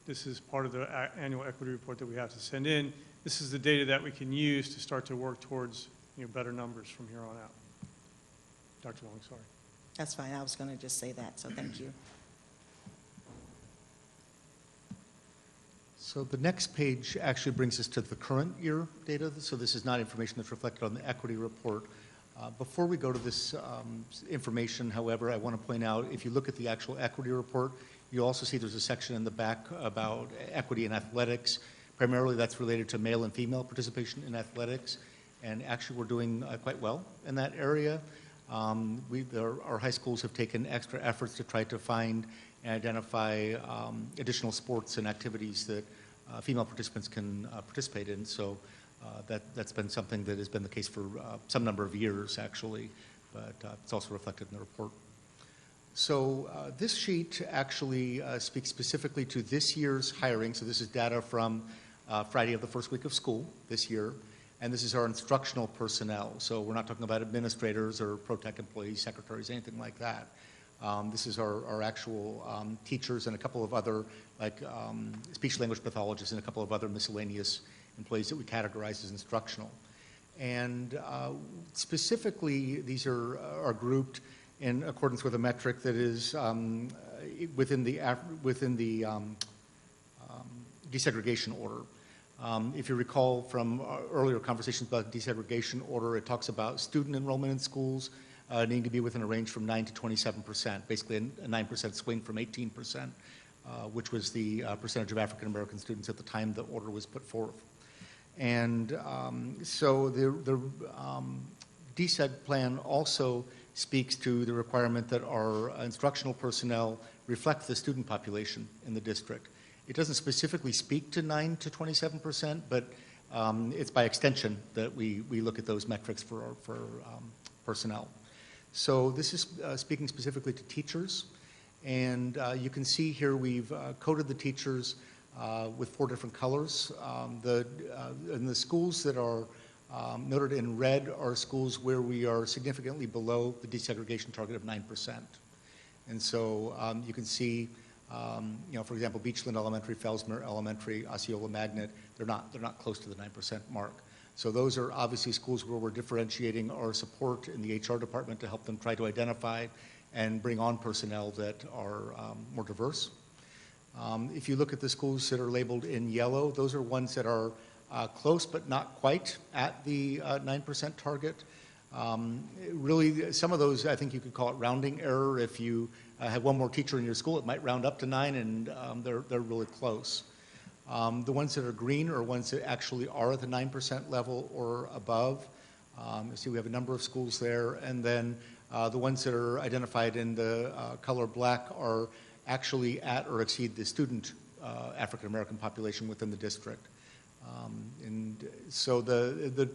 this is part of the annual equity report that we have to send in. This is the data that we can use to start to work towards better numbers from here on out. Dr. Long, sorry. That's fine. I was going to just say that, so thank you. So the next page actually brings us to the current year data. So this is not information that's reflected on the equity report. Before we go to this information, however, I want to point out, if you look at the actual equity report, you also see there's a section in the back about equity in athletics, Primarily, that's related to male and female participation in athletics, and actually, we're doing quite well in that area. Our high schools have taken extra efforts to try to find and identify additional sports and activities that female participants can participate in. So that's been something that has been the case for some number of years, actually, but it's also reflected in the report. So this sheet actually speaks specifically to this year's hiring. So this is data from Friday of the first week of school this year. And this is our instructional personnel. So we're not talking about administrators or pro-tech employees, secretaries, anything like that. This is our actual teachers and a couple of other, like speech language pathologists and a couple of other miscellaneous employees that we categorize as instructional. And specifically, these are grouped in accordance with a metric that is within the desegregation order. If you recall from earlier conversations about desegregation order, it talks about student enrollment in schools needing to be within a range from 9 to 27%, basically a 9% swing from 18%, which was the percentage of African American students at the time the order was put forth. And so the DSEG plan also speaks to the requirement that our instructional personnel reflect the student population in the district. It doesn't specifically speak to 9 to 27%, but it's by extension that we look at those metrics for personnel. So this is speaking specifically to teachers, and you can see here we've coded the teachers with 4 different colors. In the schools that are noted in red are schools where we are significantly below the desegregation target of 9%. And so you can see for example, Beachland Elementary, Fellsmere Elementary, Osceola Magnet, they're not close to the 9% mark. So those are obviously schools where we're differentiating our support in the HR department to help them try to identify and bring on personnel that are more diverse. If you look at the schools that are labeled in yellow, those are ones that are close but not quite at the 9% target. Really, some of those, I think you could call it rounding error. If you have one more teacher in your school, it might round up to 9, and they're really close. The ones that are green are ones that actually are at the 9% level or above. You see we have a number of schools there. And then the ones that are identified in the color black are actually at or exceed the student African-American population within the district. And so the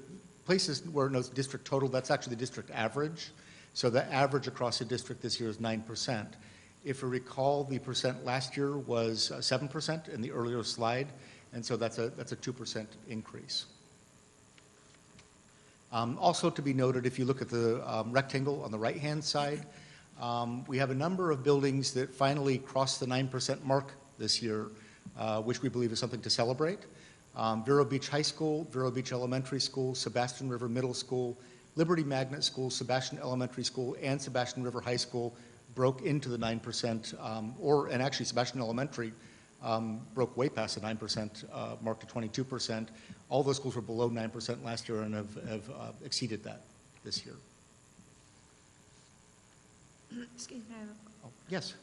places where it notes district total, that's actually the district average. So the average across the district this year is 9%. If you recall, the percent last year was 7% in the earlier slide, and so that's a 2% increase. Also to be noted, if you look at the rectangle on the right-hand side, we have a number of buildings that finally crossed the 9% mark this year, which we believe is something to celebrate. Vero Beach High School, Vero Beach Elementary School, Sebastian River Middle School, Liberty Magnet School, Sebastian Elementary School, and Sebastian River High School broke into the 9%, and actually Sebastian Elementary broke way past the 9% mark to 22%. All those schools were below 9% last year and have exceeded that this year. Excuse me, I have Oh, yes.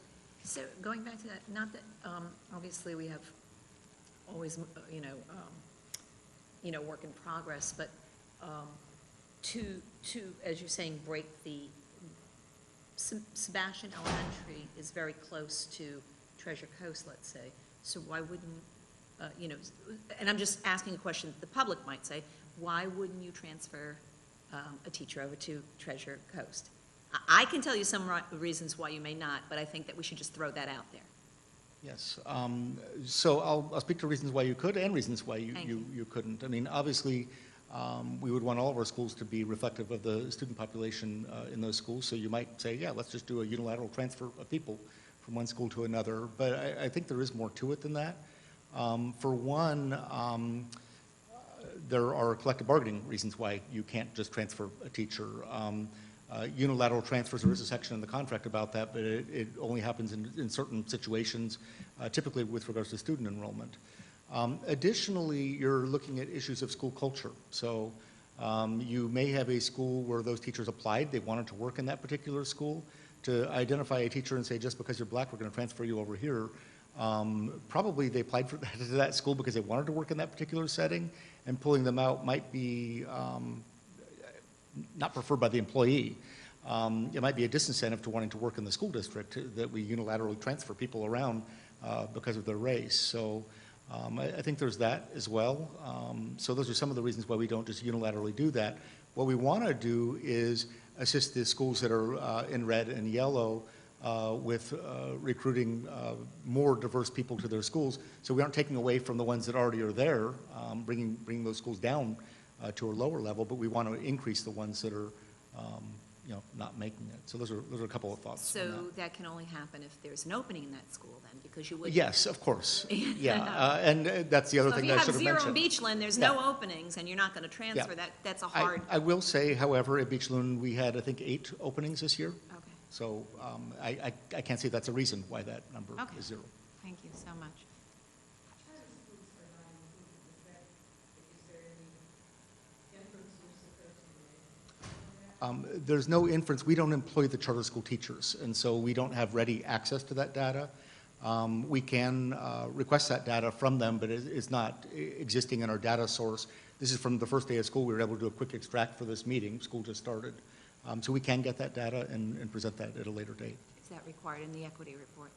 So going back to that, not that, obviously we have always, work in progress, but to, as you're saying, break the, Sebastian Elementary is very close to Treasure Coast, let's say. So why wouldn't, and I'm just asking a question the public might say, why wouldn't you transfer a teacher over to Treasure Coast? I can tell you some reasons why you may not, but I think that we should just throw that out there. Yes. So I'll speak to reasons why you could and reasons why you couldn't. I mean, obviously, we would want all of our schools to be reflective of the student population in those schools. So you might say, yeah, let's just do a unilateral transfer of people from one school to another. But I think there is more to it than that. For one, there are collective bargaining reasons why you can't just transfer a teacher. Unilateral transfers, there is a section in the contract about that, but it only happens in certain situations, typically with regards to student enrollment. Additionally, you're looking at issues of school culture. So you may have a school where those teachers applied, they wanted to work in that particular school. To identify a teacher and say, just because you're black, we're going to transfer you over here, Probably they applied for to that school because they wanted to work in that particular setting, and pulling them out might be not preferred by the employee. It might be a disincentive to wanting to work in the school district that we unilaterally transfer people around because of their race. So I think there's that as well. So those are some of the reasons why we don't just unilaterally do that. What we want to do is assist the schools that are in red and yellow with recruiting more diverse people to their schools, so we aren't taking away from the ones that already are there, bringing those schools down to a lower level, but we want to increase the ones that are not making it. So those are a couple of thoughts. So that can only happen if there's an opening in that school then, because you would. Yes, of course. Yeah, and that's the other So thing if that I you should have have zero in mentioned. Beachland, there's Yeah. no openings, and you're not going to transfer, Yeah. that's a hard. I will say, however, at Beachland, we had, I think, 8 openings this year. Okay, So I can't say that's a reason why that number Okay. is 0. thank you so much. There's no inference. We don't employ the charter school teachers, and so we don't have ready access to that data. We can request that data from them, but it's not existing in our data source. This is from the first day of school. We were able to do a quick extract for this meeting. School just started. So we can get that data and present that at a later date. Is that required in the equity report?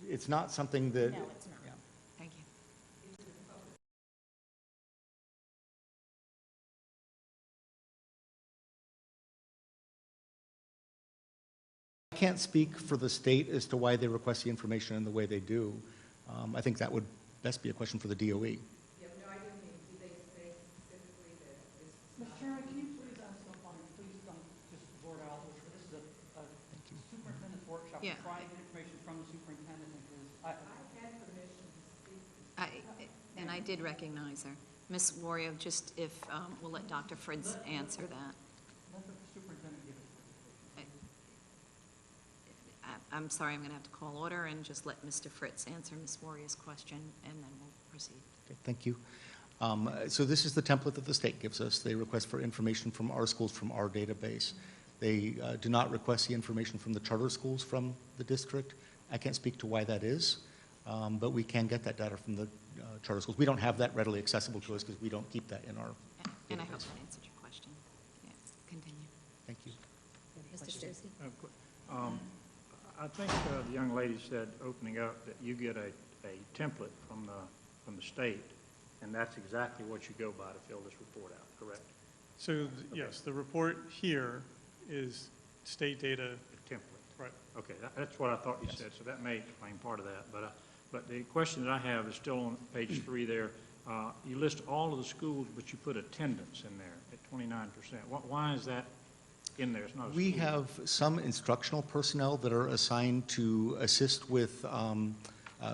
It's not something that... No, it's not. Yeah. Thank you. I can't speak for the state as to why they request the information in the way they do. I think that would best be a question for the DOE. Mr. Chairman, can you please ask somebody, please don't just blurt out, this is a superintendent's workshop. Yeah. Try to get information from the superintendent, because And I did recognize her. Ms. Wario, just if, we'll let Dr. Fritz answer that. let the superintendent give it. I'm sorry, I'm going to have to call order and just let Mr. Fritz answer Ms. Wario's question, and then we'll proceed. Okay, thank you. So this is the template that the state gives us. They request for information from our schools from our database. They do not request the information from the charter schools from the district. I can't speak to why that is, but we can get that data from the charter schools. We don't have that readily accessible to us because we don't keep that in our And I database. hope that answered your question. Yeah, continue. Thank you. Mr. Stacy? I think the young lady said, opening up, that you get a template from the state, and that's exactly what you go by to fill this report out, correct? So, yes, the report here is state data. The template. Right. Okay, that's what I thought you said, so that may explain part of that. But the question that I have is still on page 3 there. You list all of the schools, but you put attendance in there at 29%. Why is that in there? It's not a We school. have some instructional personnel that are assigned to assist with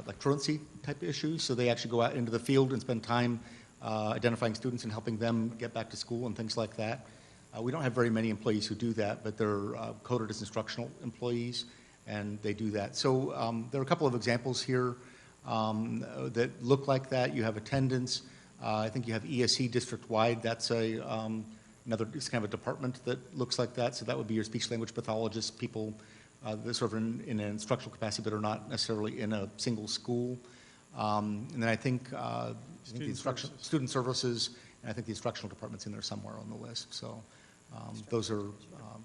like truancy type issues. So they actually go out into the field and spend time identifying students and helping them get back to school and things like that. We don't have very many employees who do that, but they're coded as instructional employees, and they do that. So there are a couple of examples here that look like that. You have attendance. I think you have ESE district-wide. That's it's kind of a department that looks like that. So that would be your speech-language pathologists, people that serve in an instructional capacity but are not necessarily in a single school. And then I think the student services, and I think the instructional department's in there somewhere on the list. So those are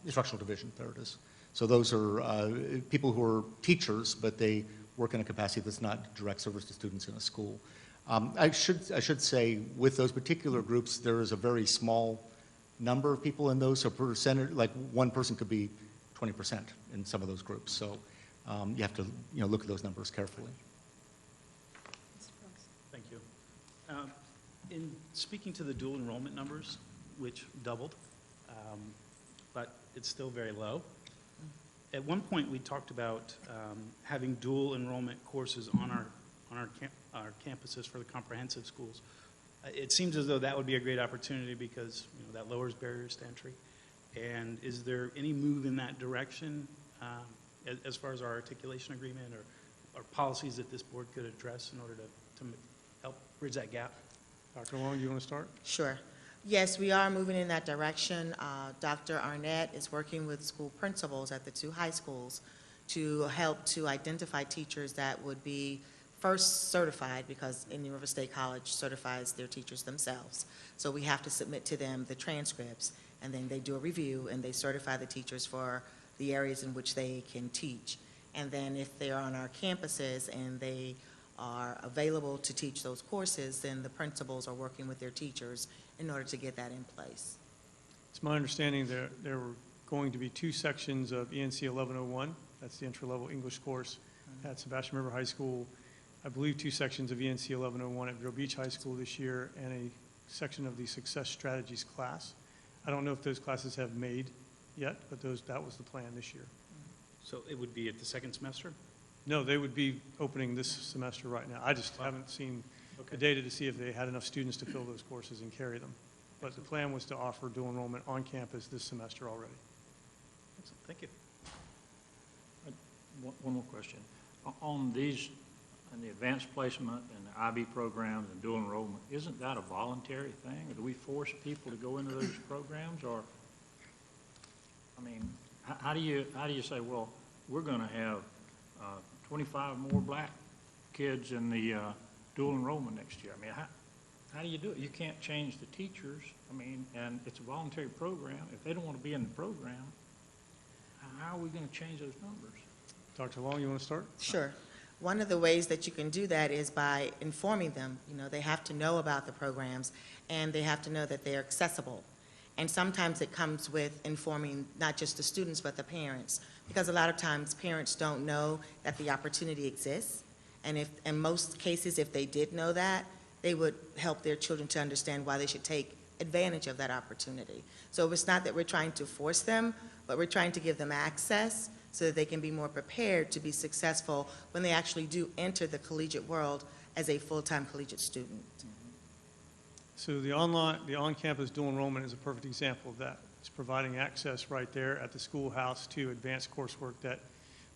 instructional division, there it is. So those are people who are teachers, but they work in a capacity that's not direct service to students in a school. I should say, with those particular groups, there is a very small number of people in those. So percentage, like one person could be 20% in some of those groups. So you have to look at those numbers carefully. Thank you. In speaking to the dual enrollment numbers, which doubled, but it's still very low. At one point, we talked about having dual enrollment courses on our campuses for the comprehensive schools. It seems as though that would be a great opportunity because that lowers barriers to entry. And is there any move in that direction as far as our articulation agreement or policies that this board could address in order to help bridge that gap? Dr. Long, you want to start? Sure. Yes, we are moving in that direction. Dr. Arnett is working with school principals at the 2 high schools to help to identify teachers that would be first certified, because Indian River State College certifies their teachers themselves. So we have to submit to them the transcripts, and then they do a review, and they certify the teachers for the areas in which they can teach. And then if they're on our campuses and they are available to teach those courses, then the principals are working with their teachers in order to get that in place. It's my understanding there were going to be 2 sections of ENC 1101. That's the entry-level English course at Sebastian River High School. I believe 2 sections of ENC 1101 at Vero Beach High School this year, and a section of the Success Strategies class. I don't know if those classes have made yet, but that was the plan this year. So it would be at the second semester? No, they would be opening this semester right now. I just haven't seen the data to see if they had enough students to fill those courses and carry them. But the plan was to offer dual enrollment on campus this semester already. Excellent, thank you. One more question. On these, on the advanced placement and the IB programs and dual enrollment, isn't that a voluntary thing? Or do we force people to go into those programs? Or, I mean, how do you say, well, we're going to have 25 more black kids in the dual enrollment next year? I mean, how do you do it? You can't change the teachers. I mean, and it's a voluntary program. If they don't want to be in the program, how are we going to change those numbers? Dr. Long, you want to start? Sure. One of the ways that you can do that is by informing them. You know, they have to know about the programs, and they have to know that they're accessible. And sometimes it comes with informing not just the students, but the parents, because a lot of times parents don't know that the opportunity exists. And if, in most cases, if they did know that, they would help their children to understand why they should take advantage of that opportunity. So it's not that we're trying to force them, but we're trying to give them access so that they can be more prepared to be successful when they actually do enter the collegiate world as a full-time collegiate student. So the on-campus dual enrollment is a perfect example of that. It's providing access right there at the schoolhouse to advanced coursework that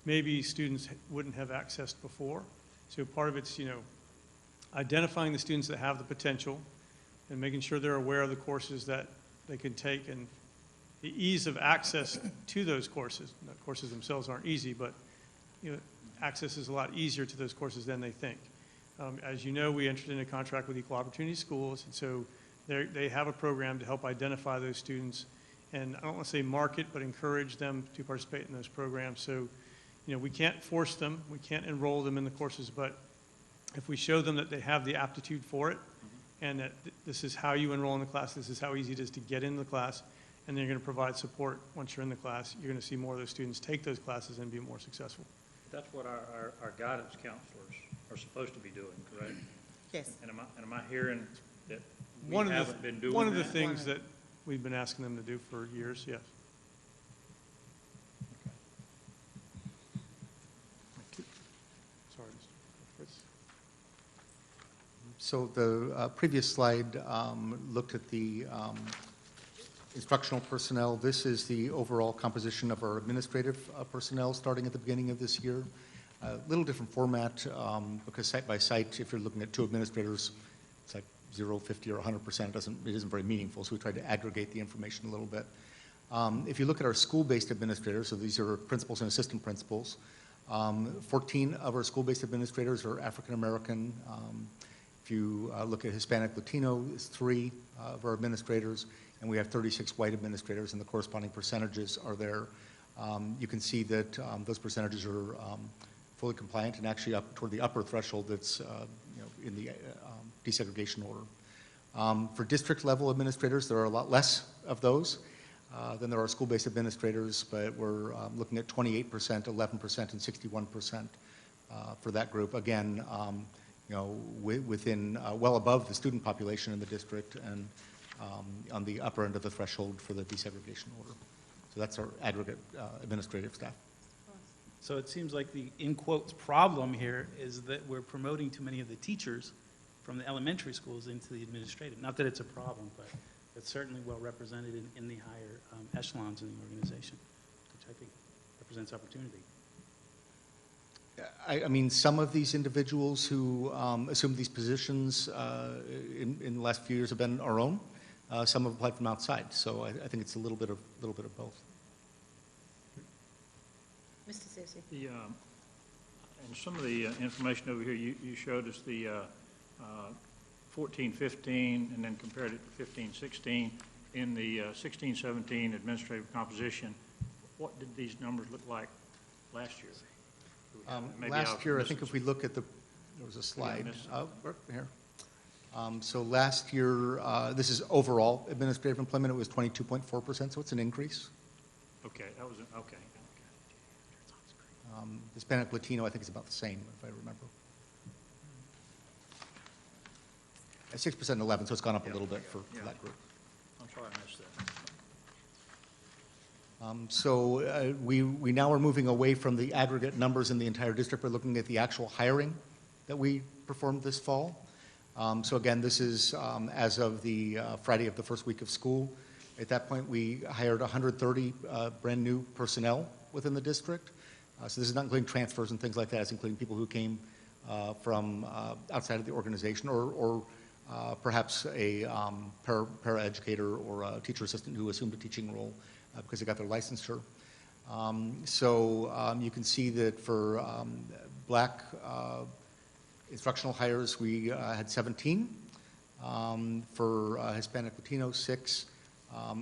maybe students wouldn't have accessed before. So part of it's, identifying the students that have the potential and making sure they're aware of the courses that they can take, and the ease of access to those courses. The courses themselves aren't easy, but access is a lot easier to those courses than they think. As you know, we entered into a contract with Equal Opportunity Schools, and so they have a program to help identify those students, and I don't want to say market, but encourage them to participate in those programs. So, we can't force them, we can't enroll them in the courses, but if we show them that they have the aptitude for it, and that this is how you enroll in the class, this is how easy it is to get into the class, and then you're going to provide support once you're in the class, you're going to see more of those students take those classes and be more successful. That's what our guidance counselors are supposed to be doing, correct? Yes. And am I hearing that we One haven't been doing that? One of the things that we've been asking them to do for years, yes. Sorry, Mr. Fritz. So the previous slide looked at the instructional personnel. This is the overall composition of our administrative personnel starting at the beginning of this year. A little different format because site by site, if you're looking at 2 administrators, it's like 0, 50, or 100%. It isn't very meaningful, so we tried to aggregate the information a little bit. If you look at our school-based administrators, so these are principals and assistant principals, 14 of our school-based administrators are African American. If you look at Hispanic Latino, it's 3 of our administrators, and we have 36 white administrators, and the corresponding percentages are there. You can see that those percentages are fully compliant and actually up toward the upper threshold that's in the desegregation order. For district level administrators, there are a lot less of those than there are school-based administrators, but we're looking at 28%, 11%, and 61% for that group. Again, within well above the student population in the district and on the upper end of the threshold for the desegregation order. So that's our aggregate administrative staff. So it seems like the, in quotes, problem here is that we're promoting too many of the teachers from the elementary schools into the administrative. Not that it's a problem, but it's certainly well represented in the higher echelons in the organization, which I think represents opportunity. I mean, some of these individuals who assumed these positions in the last few years have been our own. Some have applied from outside, so I think it's a little bit of both. Mr. Searcy. And some of the information over here, you showed us the 14-15 and then compared it to 15-16. In the 16-17 administrative composition, what did these numbers look like last year? Last year, I think if we look at there was a slide. Right here. So last year, this is overall administrative employment, it was 22.4%, so it's an increase. Okay, that was, okay. Hispanic Latino, I think is about the same, if I remember. 6% and 11, so it's gone up a little bit for that group. I'm sorry I missed that. So we now are moving away from the aggregate numbers in the entire district. We're looking at the actual hiring that we performed this fall. So again, this is as of the Friday of the first week of school. At that point, we hired 130 brand new personnel within the district. So this is not including transfers and things like that. It's including people who came from outside of the organization or perhaps a para-educator or a teacher assistant who assumed a teaching role because they got their licensure. So you can see that for black instructional hires, we had 17. For Hispanic Latino, 6.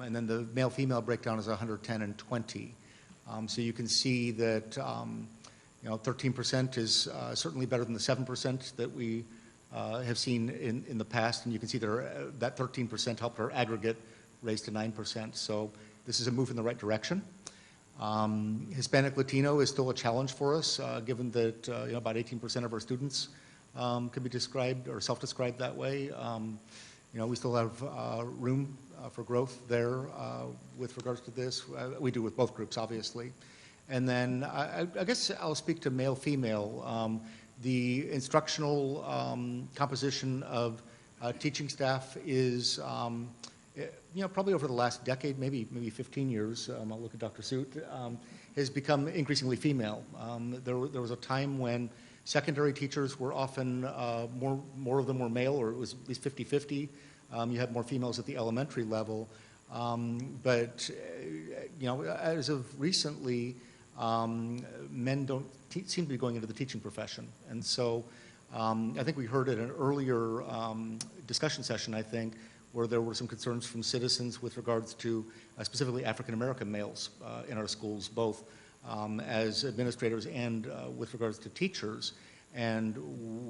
And then the male-female breakdown is 110 and 20. So you can see that 13% is certainly better than the 7% that we have seen in the past, and you can see that 13% helped our aggregate raise to 9%. So this is a move in the right direction. Hispanic Latino is still a challenge for us, given that about 18% of our students can be described or self-described that way. We still have room for growth there with regards to this. We do with both groups, obviously. And then I guess I'll speak to male-female. The instructional composition of teaching staff is, probably over the last decade, maybe 15 years, I'll look at Dr. Soot, has become increasingly female. There was a time when secondary teachers were often, more of them were male, or it was at least 50-50. You had more females at the elementary level. But as of recently, men don't seem to be going into the teaching profession. And so I think we heard at an earlier discussion session, I think, where there were some concerns from citizens with regards to specifically African-American males in our schools, both as administrators and with regards to teachers, and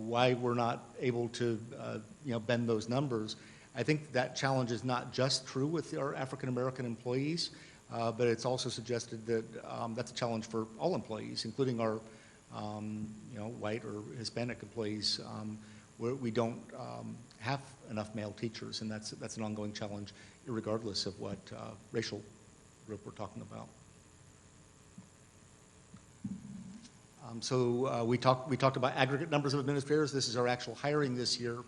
why we're not able to bend those numbers. I think that challenge is not just true with our African-American employees, but it's also suggested that that's a challenge for all employees, including our white or Hispanic employees, where we don't have enough male teachers, and that's an ongoing challenge, regardless of what racial group we're talking about. So we talked about aggregate numbers of administrators. This is our actual hiring this year.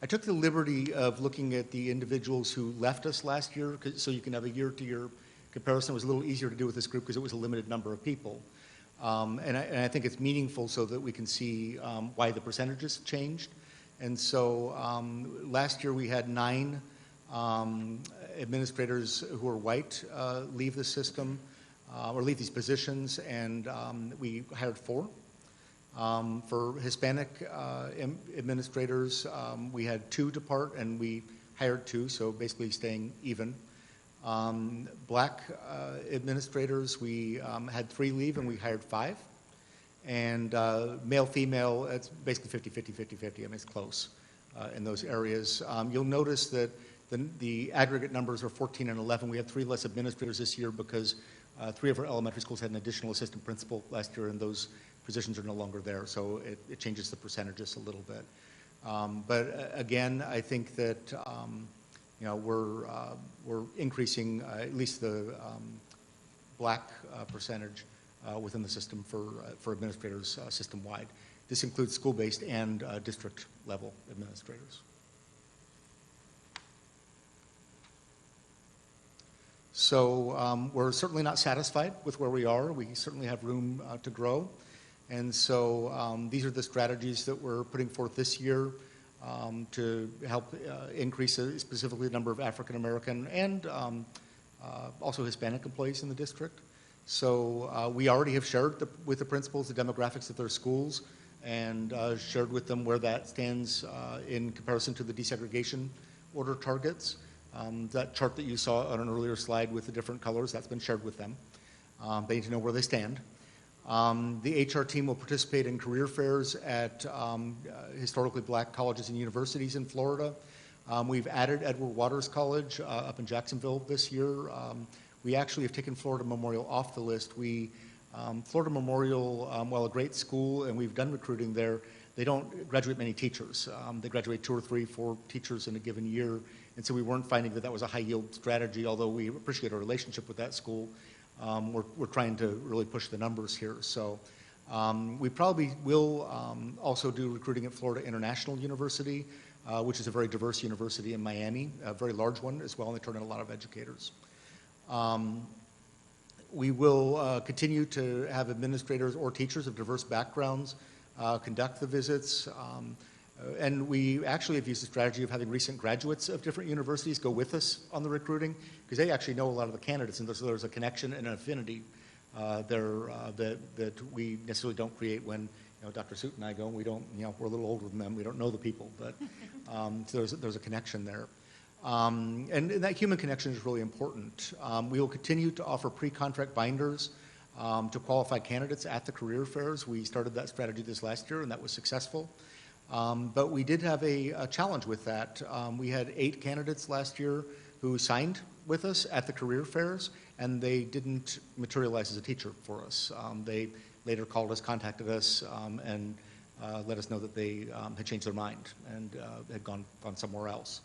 I took the liberty of looking at the individuals who left us last year, so you can have a year-to-year comparison. It was a little easier to do with this group because it was a limited number of people. And I think it's meaningful so that we can see why the percentages changed. And so last year we had 9 administrators who are white leave the system or leave these positions, and we hired 4. For Hispanic administrators, we had 2 depart, and we hired 2, so basically staying even. Black administrators, we had 3 leave, and we hired 5. And male-female, it's basically 50-50-50-50. I mean, it's close in those areas. You'll notice that the aggregate numbers are 14 and 11. We had 3 less administrators this year because 3 of our elementary schools had an additional assistant principal last year, and those positions are no longer there, so it changes the percentages a little bit. But again, I think that we're increasing at least the black percentage within the system for administrators system-wide. This includes school-based and district-level administrators. So we're certainly not satisfied with where we are. We certainly have room to grow. And so these are the strategies that we're putting forth this year to help increase specifically the number of African American and also Hispanic employees in the district. So we already have shared with the principals the demographics of their schools and shared with them where that stands in comparison to the desegregation order targets. That chart that you saw on an earlier slide with the different colors, that's been shared with them. They need to know where they stand. The HR team will participate in career fairs at historically black colleges and universities in Florida. We've added Edward Waters College up in Jacksonville this year. We actually have taken Florida Memorial off the list. Florida Memorial, while a great school, and we've done recruiting there, they don't graduate many teachers. They graduate 2 or 3, 4 teachers in a given year, and so we weren't finding that that was a high-yield strategy, although we appreciate our relationship with that school. We're trying to really push the numbers here. So we probably will also do recruiting at Florida International University, which is a very diverse university in Miami, a very large one as well, and they turn in a lot of educators. We will continue to have administrators or teachers of diverse backgrounds conduct the visits. And we actually have used the strategy of having recent graduates of different universities go with us on the recruiting, because they actually know a lot of the candidates, and so there's a connection and an affinity there that we necessarily don't create when Dr. Soot and I go, and we don't, we're a little older than them, we don't know the people, but so there's a connection there. And that human connection is really important. We will continue to offer pre-contract binders to qualified candidates at the career fairs. We started that strategy this last year, and that was successful. But we did have a challenge with that. We had 8 candidates last year who signed with us at the career fairs, and they didn't materialize as a teacher for us. They later called us, contacted us, and let us know that they had changed their mind and had gone somewhere else.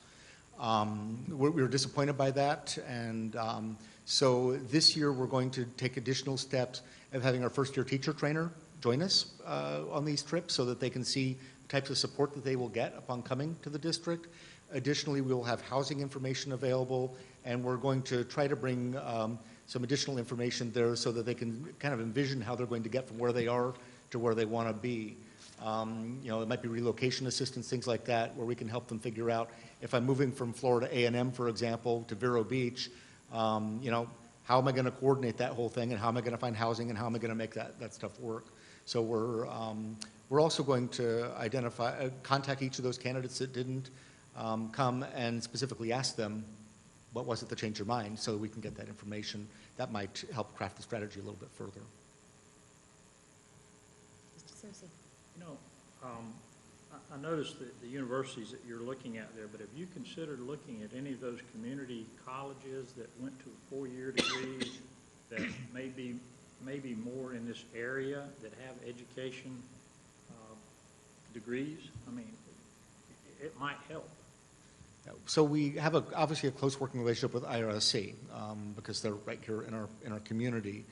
We were disappointed by that, and so this year we're going to take additional steps of having our first-year teacher trainer join us on these trips so that they can see the types of support that they will get upon coming to the district. Additionally, we will have housing information available, and we're going to try to bring some additional information there so that they can kind of envision how they're going to get from where they are to where they want to be. It might be relocation assistance, things like that, where we can help them figure out if I'm moving from Florida A&M, for example, to Vero Beach, how am I going to coordinate that whole thing, and how am I going to find housing, and how am I going to make that stuff work? So we're also going to contact each of those candidates that didn't come and specifically ask them what was it that changed your mind, so we can get that information. That might help craft the strategy a little bit further. Mr. Susi. I noticed the universities that you're looking at there, but have you considered looking at any of those community colleges that went to 4-year degrees that may be more in this area that have education degrees? I mean, it might help. So we have obviously a close working relationship with IRSC because they're right here in our community.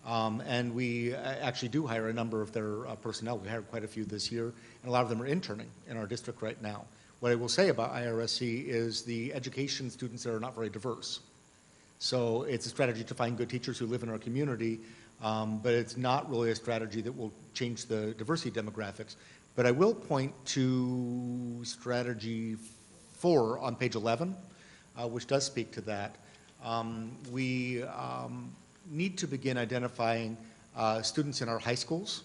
And we actually do hire a number of their personnel. We hired quite a few this year, and a lot of them are interning in our district right now. What I will say about IRSC is the education students there are not very diverse. So it's a strategy to find good teachers who live in our community, but it's not really a strategy that will change the diversity demographics. But I will point to strategy 4 on page 11, which does speak to that. We need to begin identifying students in our high schools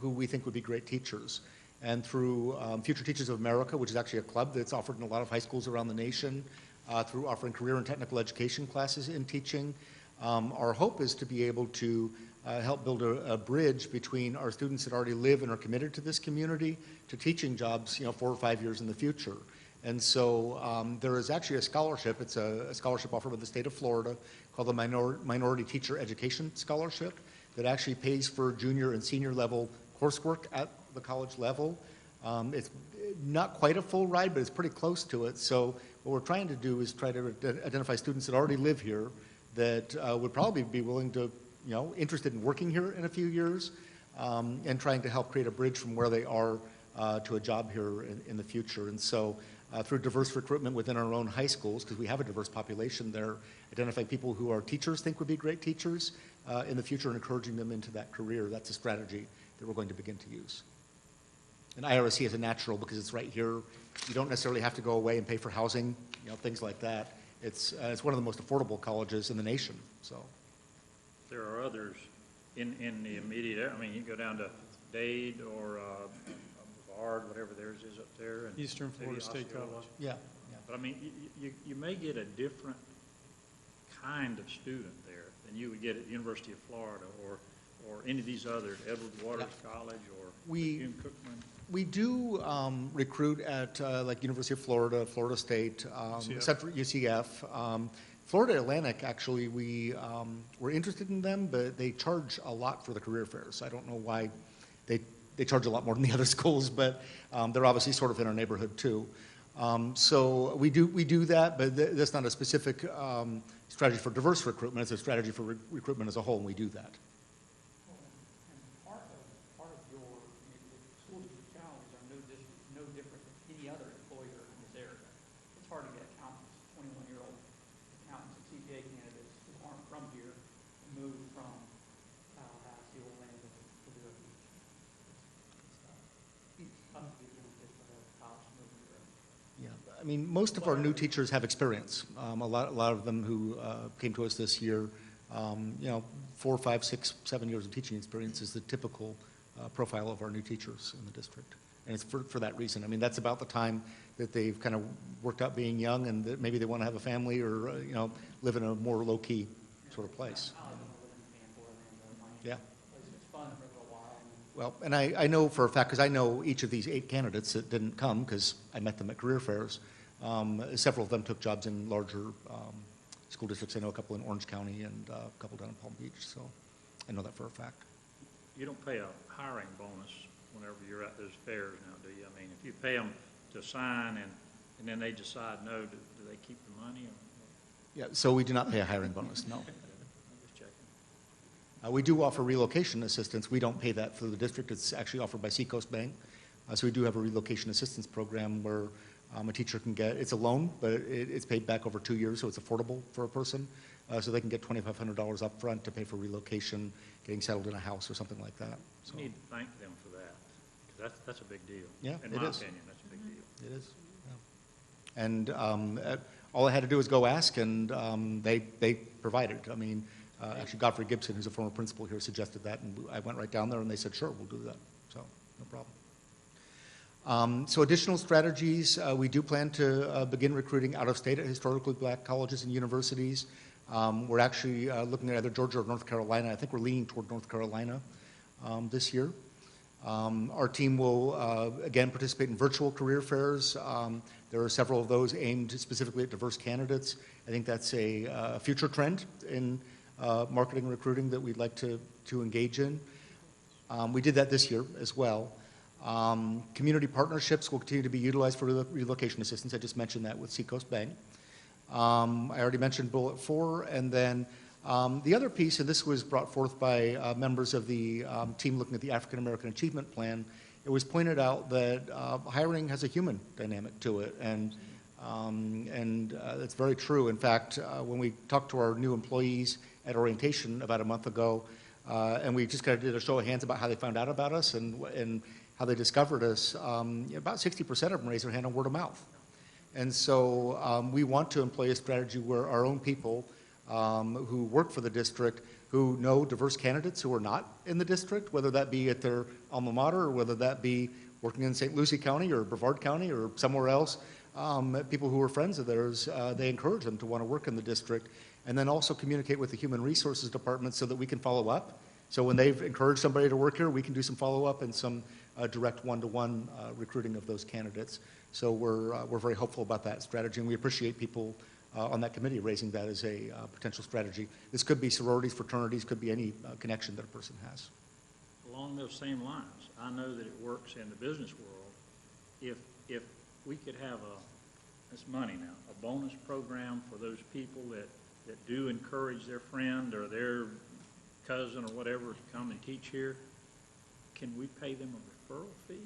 who we think would be great teachers. And through Future Teachers of America, which is actually a club that's offered in a lot of high schools around the nation, through offering career and technical education classes in teaching, our hope is to be able to help build a bridge between our students that already live and are committed to this community to teaching jobs 4 or 5 years in the future. And so there is actually a scholarship. It's a scholarship offered by the state of Florida called the Minority Teacher Education Scholarship that actually pays for junior and senior level coursework at the college level. It's not quite a full ride, but it's pretty close to it. So what we're trying to do is try to identify students that already live here that would probably be willing to, interested in working here in a few years, and trying to help create a bridge from where they are to a job here in the future. And so through diverse recruitment within our own high schools, because we have a diverse population there, identifying people who our teachers think would be great teachers in the future and encouraging them into that career. That's a strategy that we're going to begin to use. And IRSC is a natural because it's right here. You don't necessarily have to go away and pay for housing, things like that. It's one of the most affordable colleges in the nation. So, there are others in the immediate, I mean, you go down to Dade or Brevard, whatever theirs is up there. And Eastern maybe Florida State Osceola. College. Yeah. But I mean, you may get a different kind of student there than you would get at the University of Florida or any of these others, Edward Waters College or Jim Cookman. We do recruit at like University of Florida, Florida State, UCF. Central UCF. Florida Atlantic, actually, we're interested in them, but they charge a lot for the career fairs. I don't know why they charge a lot more than the other schools, but they're obviously sort of in our neighborhood too. So we do that, but that's not a specific strategy for diverse recruitment. It's a strategy for recruitment as a whole, and we do that. And part of your, the school district challenges are no different than any other employer in this area. It's hard to get accountants, 21-year-old accountants and CPA candidates who aren't from here and move from Tallahassee, Orlando to Vero Beach. It's tough to get young kids out of college to move to Vero Beach. Yeah, I mean, most of our new teachers have experience. A lot of them who came to us this year, 4, 5, 6, 7 years of teaching experience is the typical profile of our new teachers in the district. And it's for that reason. I mean, that's about the time that they've kind of worked out being young and that maybe they want to have a family or, live in a more low-key sort of place. Yeah. It's fun for a little while. Well, and I know for a fact, because I know each of these 8 candidates that didn't come, because I met them at career fairs, several of them took jobs in larger school districts. I know a couple in Orange County and a couple down in Palm Beach, so I know that for a fact. You don't pay a hiring bonus whenever you're at those fairs now, do you? I mean, if you pay them to sign and then they decide no, do they keep the money? Or? Yeah, so we do not pay a hiring bonus, no. I'm just checking. We do offer relocation assistance. We don't pay that for the district. It's actually offered by Seacoast Bank. So we do have a relocation assistance program where a teacher can get, it's a loan, but it's paid back over 2 years, so it's affordable for a person. So they can get $2,500 up front to pay for relocation, getting settled in a house or something like that. So You need to thank them for that, because that's a big deal. Yeah, In it my is. opinion, that's a big deal. It is, yeah. And all I had to do was go ask, and they provided. I mean, actually Godfrey Gibson, who's a former principal here, suggested that, and I went right down there, and they said, sure, we'll do that. So, no problem. So additional strategies, we do plan to begin recruiting out-of-state at historically black colleges and universities. We're actually looking at either Georgia or North Carolina. I think we're leaning toward North Carolina this year. Our team will, again, participate in virtual career fairs. There are several of those aimed specifically at diverse candidates. I think that's a future trend in marketing and recruiting that we'd like to engage in. We did that this year as well. Community partnerships will continue to be utilized for relocation assistance. I just mentioned that with Seacoast Bank. I already mentioned Bullet 4, and then the other piece, and this was brought forth by members of the team looking at the African American Achievement Plan, it was pointed out that hiring has a human dynamic to it, and that's very true. In fact, when we talked to our new employees at orientation about a month ago, and we just kind of did a show of hands about how they found out about us and how they discovered us, about 60% of them raised their hand on word of mouth. And so we want to employ a strategy where our own people who work for the district, who know diverse candidates who are not in the district, whether that be at their alma mater or whether that be working in St. Lucie County or Brevard County or somewhere else, people who are friends of theirs, they encourage them to want to work in the district, and then also communicate with the Human Resources Department so that we can follow up. So when they've encouraged somebody to work here, we can do some follow-up and some direct one-to-one recruiting of those candidates. So we're very hopeful about that strategy, and we appreciate people on that committee raising that as a potential strategy. This could be sororities, fraternities, could be any connection that a person has. Along those same lines, I know that it works in the business world. If we could have it's money now, a bonus program for those people that do encourage their friend or their cousin or whatever to come and teach here, can we pay them a referral fee?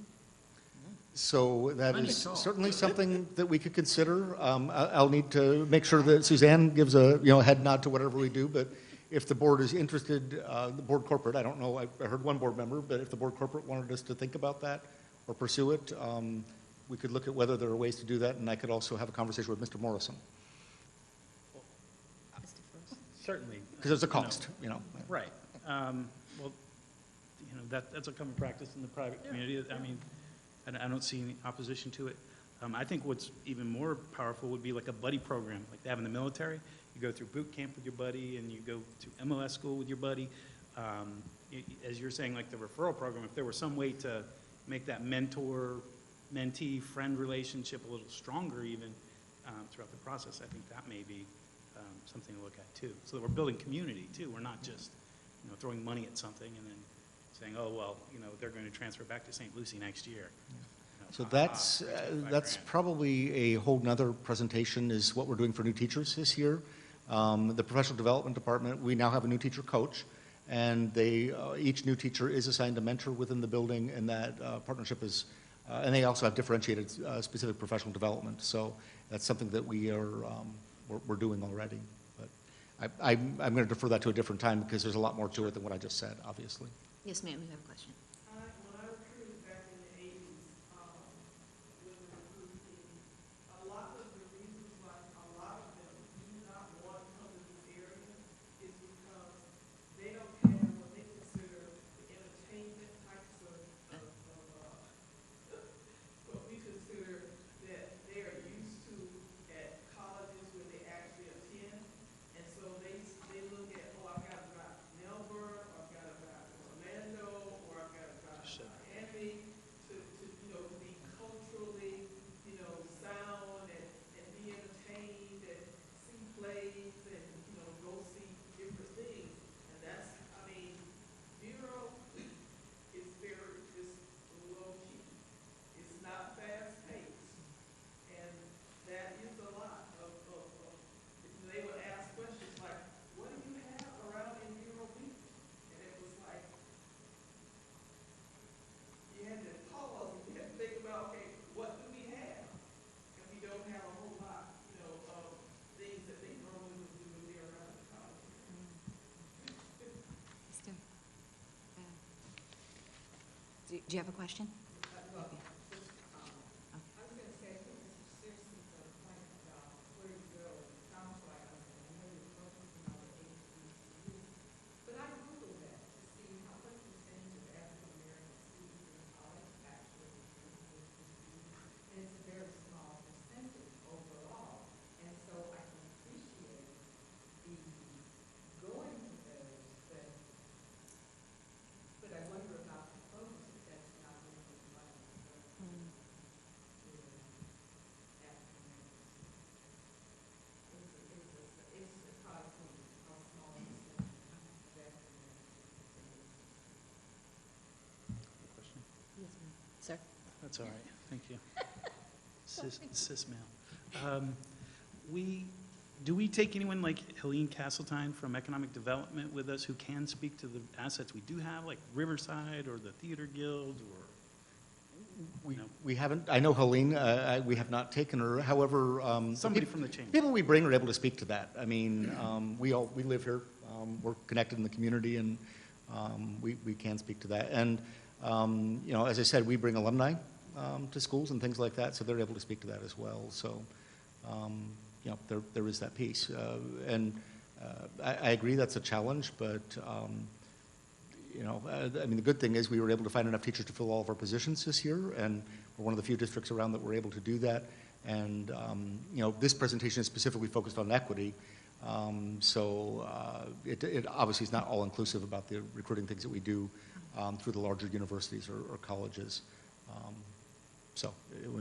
So that Money is talks. certainly something that we could consider. I'll need to make sure that Suzanne gives a head nod to whatever we do, but if the board is interested, the board corporate, I don't know, I heard one board member, but if the board corporate wanted us to think about that or pursue it, we could look at whether there are ways to do that, and I could also have a conversation with Mr. Morrison. Certainly. Because there's a you know, cost, you know. Right. Well, you know, that's a common practice in the private community. I mean, I don't see any opposition to it. I think what's even more powerful would be like a buddy program, like they have in the military. You go through boot camp with your buddy, and you go to MOS school with your buddy. As you're saying, like the referral program, if there were some way to make that mentor-mentee friend relationship a little stronger even throughout the process, I think that may be something to look at too. So that we're building community too. We're not just, you know, throwing money at something and then saying, oh, well, you know, they're going to transfer back to St. Lucie next year. You know, So that's $5,000. probably a whole nother presentation is what we're doing for new teachers this year. The professional development department, we now have a new teacher coach, and they, each new teacher is assigned a mentor within the building, and that partnership is, and they also have differentiated specific professional development. So that's something that we are, we're doing already. But I'm going to defer that to a different time because there's a lot more to it than what I just said, obviously. Yes, ma'am, you have a question. When I recruited back in the 80s, with the recruiting, a lot of the reasons why a lot of them do not want to come to this area is because they don't have what they consider the entertainment types of what we consider that they are used to at colleges where they actually attend. And so they look at, oh, I've got to drive to Melbourne, or I've got to drive to Orlando, or I've got to drive to Miami to you know, to be culturally, you know, sound and be entertained and see plays and, you know, go see different things. And that's, I mean, Bureau is very just low key. It's not fast paced. And that is a lot of they would ask questions like, what do you have around in Bureau Beach? And it was like, you had to pause and you had to think about, okay, what do we have? And we don't have a whole lot, you know, of things that they normally would do when they're around the college. Do you have a question? Well, I was going to say, I think Mr. Searson's point about where you go, it sounds like, I know you're focusing on the HBCU, but I Googled that to see how much percentage of African American students in college actually attend HBCU, and it's a very small percentage overall. And so I can appreciate the going to those, but I wonder about the focus if that's not making money. Sir? That's all right, thank you. Sis ma'am. Do we take anyone like Helene Castletine from Economic Development with us who can speak to the assets we do have, like Riverside or the Theater Guild, or? We haven't, I know Helene, we have not taken her, however. Somebody from the chamber. People we bring are able to speak to that. I mean, we live here, we're connected in the community, and we can speak to that. And, you know, as I said, we bring alumni to schools and things like that, so they're able to speak to that as well. So, you know, there is that piece. And I agree that's a challenge, but, you know, I mean, the good thing is we were able to find enough teachers to fill all of our positions this year, and we're one of the few districts around that were able to do that. And, you know, this presentation is specifically focused on equity, so it obviously is not all-inclusive about the recruiting things that we do through the larger universities or colleges. So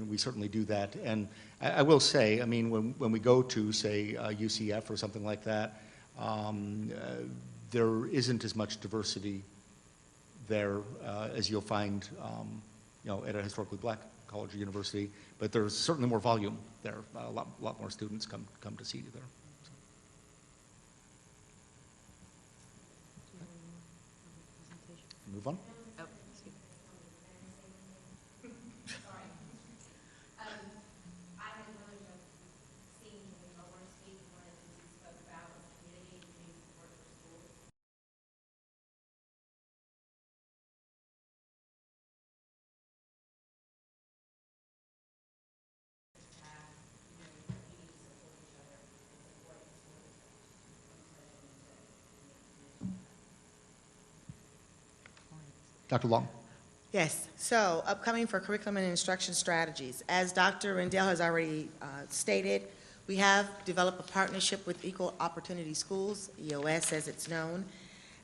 we certainly do that. And I will say, I mean, when we go to, say, UCF or something like that, there isn't as much diversity there as you'll find, you know, at a historically black college or university. But there's certainly more volume there. A lot more students come to see you there. So. Move on. Oh, excuse me. I had the privilege of seeing one speak, one of the things he spoke about was community and community support for schools. You need to support each other and support the schools. Dr. Long. Yes, so upcoming for curriculum and instruction strategies. As Dr. Rendell has already stated, we have developed a partnership with Equal Opportunity Schools, EOS as it's known,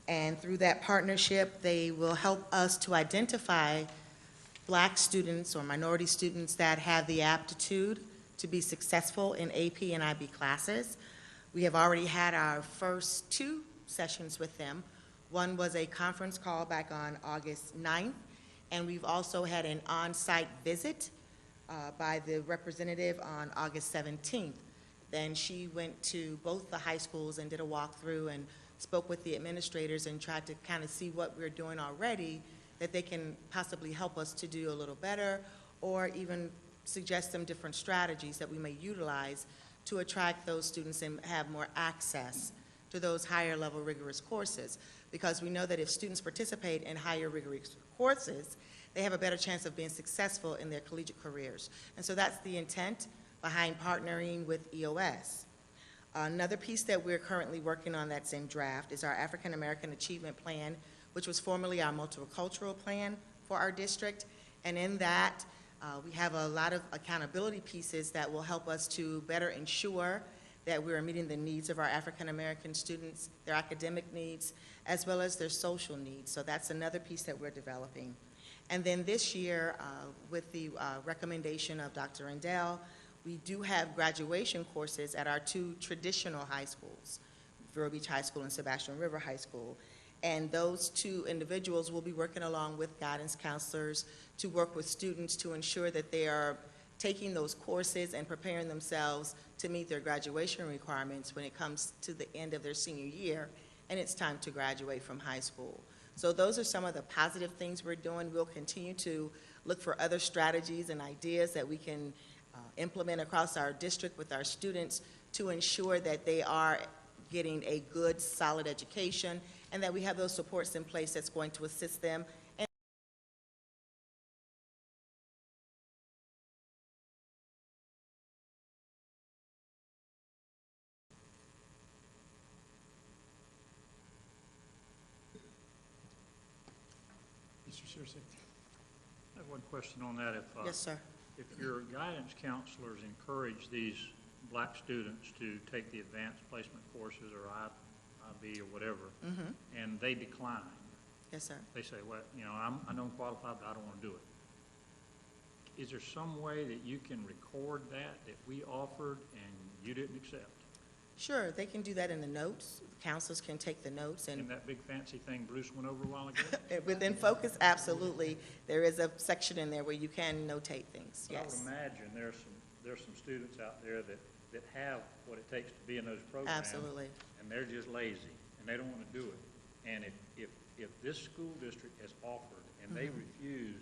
and through that partnership, they will help us to identify Black students or minority students that have the aptitude to be successful in AP and IB classes. We have already had our first 2 sessions with them. One was a conference call back on August 9th, and we've also had an on-site visit by the representative on August 17th. Then she went to both the high schools and did a walkthrough and spoke with the administrators and tried to kind of see what we're doing already that they can possibly help us to do a little better, or even suggest some different strategies that we may utilize to attract those students and have more access to those higher level rigorous courses. Because we know that if students participate in higher rigorous courses, they have a better chance of being successful in their collegiate careers. And so that's the intent behind partnering with EOS. Another piece that we're currently working on that's in draft is our African American Achievement Plan, which was formerly our multicultural plan for our district. And in that, we have a lot of accountability pieces that will help us to better ensure that we are meeting the needs of our African American students, their academic needs, as well as their social needs. So that's another piece that we're developing. And then this year, with the recommendation of Dr. Rendell, we do have graduation courses at our 2 traditional high schools, Vero Beach High School and Sebastian River High School. And those 2 individuals will be working along with guidance counselors to work with students to ensure that they are taking those courses and preparing themselves to meet their graduation requirements when it comes to the end of their senior year and it's time to graduate from high school. So those are some of the positive things we're doing. We'll continue to look for other strategies and ideas that we can implement across our district with our students to ensure that they are getting a good, solid education and that we have those supports in place that's going to assist them. Mr. Searcy. I have one question on that. Yes, sir. If your guidance counselors encourage these Black students to take the advanced placement courses or IB or whatever, and they decline, Yes, sir. they say, well, you know, I know I'm qualified, but I don't want to do it. Is there some way that you can record that we offered and you didn't accept? Sure, they can do that in the notes. Counselors can take the notes and And that big fancy thing Bruce went over a while ago? within Focus, absolutely. There is a section in there where you can notate things, But yes. I would imagine there's some students out there that have what it takes to be in those programs. Absolutely. And they're just lazy, and they don't want to do it. And if this school district has offered and they refuse,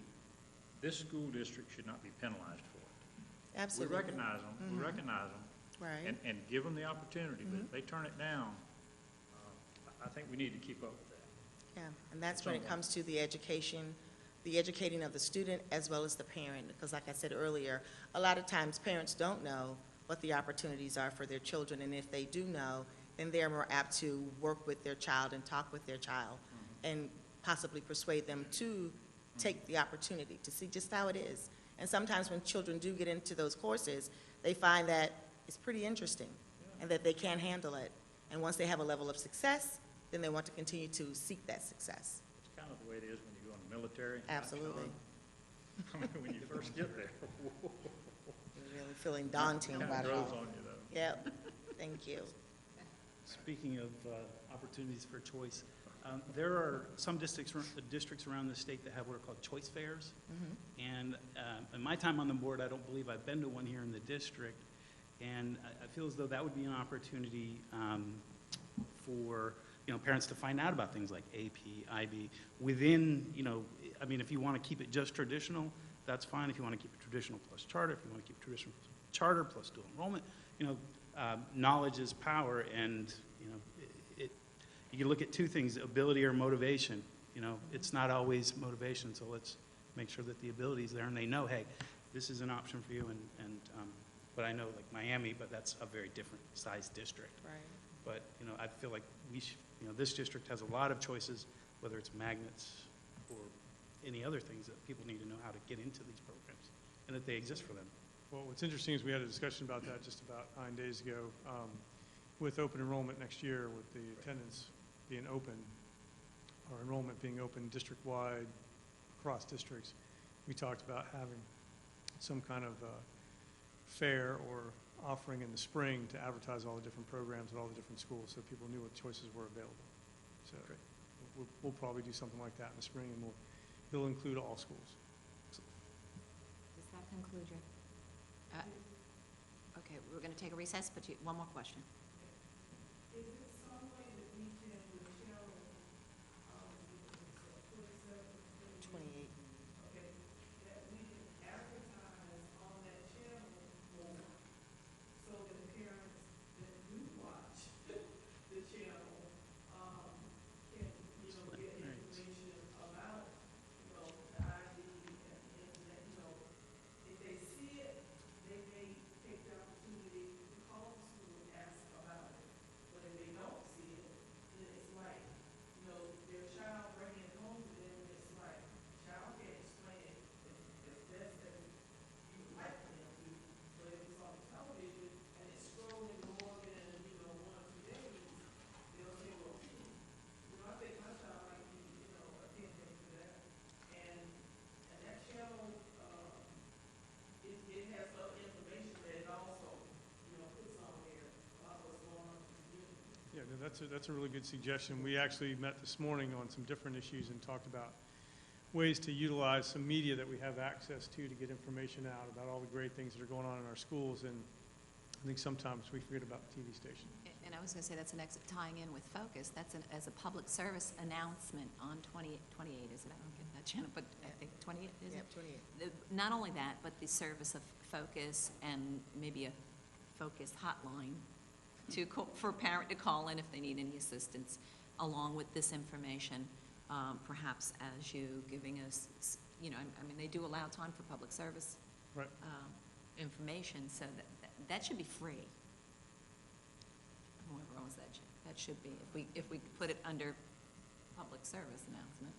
this school district should not be penalized for it. Absolutely. We recognize them, Right. and give them the opportunity, but if they turn it down, I think we need to keep up with that. Yeah, and that's when it comes to the education, the educating of the student as well as the parent, because like I said earlier, a lot of times parents don't know what the opportunities are for their children, and if they do know, then they're more apt to work with their child and talk with their child and possibly persuade them to take the opportunity to see just how it is. And sometimes when children do get into those courses, they find that it's pretty interesting and that they can handle it. And once they have a level of success, then they want to continue to seek that success. It's kind of the way it is when you go in the military. Absolutely. I mean, when you first get there. We're really feeling daunting Kind of about it grows all. on you, though. Yep, thank you. Speaking of opportunities for choice, there are some districts around the state that have what are called choice fairs. And in my time on the board, I don't believe I've been to one here in the district. And I feel as though that would be an opportunity for parents to find out about things like AP, IB within, I mean, if you want to keep it just traditional, that's fine. If you want to keep it traditional plus charter, if you want to keep traditional charter plus dual enrollment, knowledge is power, and you can look at 2 things: ability or motivation. It's not always motivation, so let's make sure that the ability is there and they know, hey, this is an option for you. But I know like Miami, but that's a very different size district. Right. But I feel like this district has a lot of choices, whether it's magnets or any other things that people need to know how to get into these programs and that they exist for them. Well, what's interesting is we had a discussion about that just about 9 days ago. With open enrollment next year, with the attendance being open, or enrollment being open district-wide, across districts, we talked about having some kind of fair or offering in the spring to advertise all the different programs at all the different schools so people knew what choices were available. So we'll probably do something like that in the spring, and it'll include all schools. Does that conclude your? Okay, we're going to take a recess, but one more question. Is it some way that we can, with channel, 28. okay, that we can advertise on that channel more so that parents that do watch the channel, can, get information about, the ID and that, if they see it, they may take the opportunity to call the school and ask about it. But if they don't see it, then it's like, their child bringing it home to them, it's like, child can't explain it as best as you would like for them to. But if it's on television and it's scrolling more than, 1 or 2 days, they'll say, well, I think my child might be, attention to that. And that channel, it has other information that it also, puts on there about what's going on in the community. Yeah, no, that's a really good suggestion. We actually met this morning on some different issues and talked about ways to utilize some media that we have access to get information out about all the great things that are going on in our schools. And I think sometimes we forget about the TV station. And I was going to say that's an exit tying in with Focus. That's as a public service announcement on 28, is it? I don't get that channel, but I think 28 is it? 28. Not only that, but the service of Focus and maybe a Focus hotline for a parent to call in if they need any assistance, along with this information, perhaps as you giving us, they do allow time for public service Right. information, so that should be free. Whoever owns that should be, if we put it under public service announcement.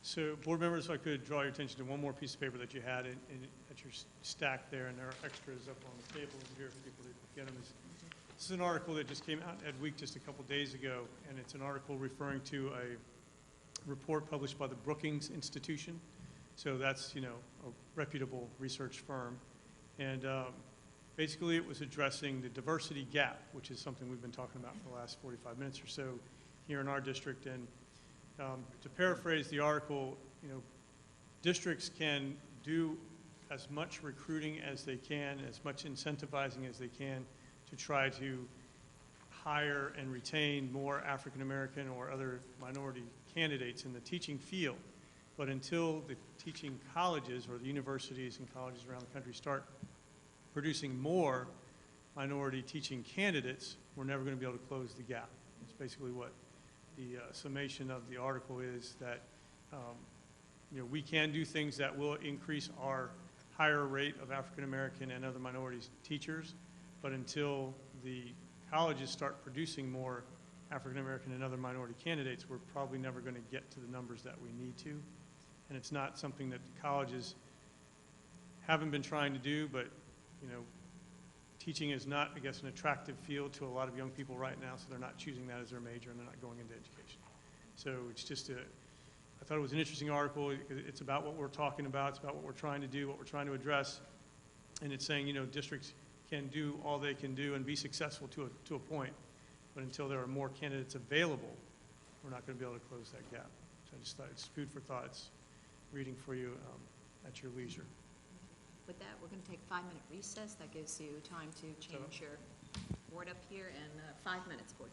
So, board members, if I could draw your attention to one more piece of paper that you had at your stack there, and there are extras up on the table here for people to get them. This is an article that just came out at Week just a couple days ago, and it's an article referring to a report published by the Brookings Institution. So that's, a reputable research firm. And basically it was addressing the diversity gap, which is something we've been talking about for the last 45 minutes or so here in our district. And to paraphrase the article, districts can do as much recruiting as they can, as much incentivizing as they can to try to hire and retain more African American or other minority candidates in the teaching field. But until the teaching colleges or the universities and colleges around the country start producing more minority teaching candidates, we're never going to be able to close the gap. It's basically what the summation of the article is, that we can do things that will increase our higher rate of African American and other minorities teachers, but until the colleges start producing more African American and other minority candidates, we're probably never going to get to the numbers that we need to. And it's not something that the colleges haven't been trying to do, but teaching is not, I guess, an attractive field to a lot of young people right now, so they're not choosing that as their major and they're not going into education. So it's just I thought it was an interesting article. It's about what we're talking about. It's about what we're trying to do, what we're trying to address. And it's saying, districts can do all they can do and be successful to a point, but until there are more candidates available, we're not going to be able to close that gap. So I just thought it's food for thought. It's reading for you at your leisure. With that, we're going to take a 5-minute recess. That gives you time to change your board up here, and 5 minutes, board.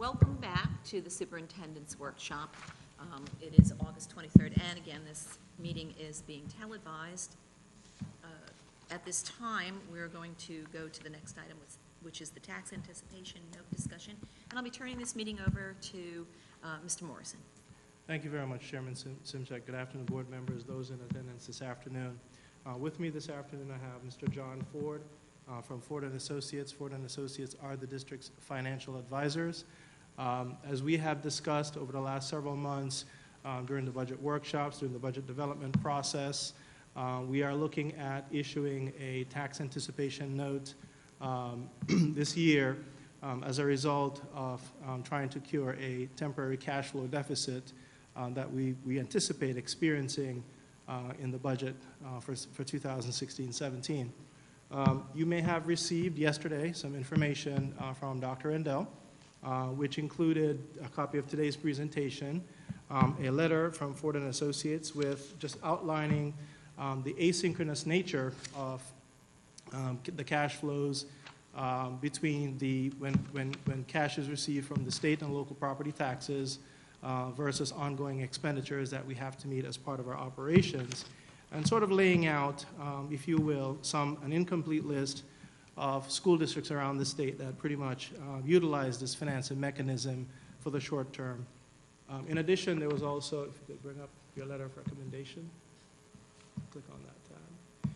Welcome back to the Superintendent's Workshop. It is August 23rd, and again, this meeting is being televised. At this time, we're going to go to the next item, which is the tax anticipation note discussion, and I'll be turning this meeting over to Mr. Morrison. Thank you very much, Chairman Simchak. Good afternoon, board members, those in attendance this afternoon. With me this afternoon, I have Mr. John Ford from Ford & Associates. Ford & Associates are the district's financial advisors. As we have discussed over the last several months during the budget workshops, during the budget development process, we are looking at issuing a tax anticipation note this year as a result of trying to cure a temporary cash flow deficit that we anticipate experiencing in the budget for 2016-17. You may have received yesterday some information from Dr. Endell, which included a copy of today's presentation, a letter from Ford & Associates with just outlining the asynchronous nature of the cash flows between when cash is received from the state and local property taxes versus ongoing expenditures that we have to meet as part of our operations, and sort of laying out, if you will, an incomplete list of school districts around the state that pretty much utilize this financing mechanism for the short term. In addition, there was also, if you could bring up your letter of recommendation, click on that tab.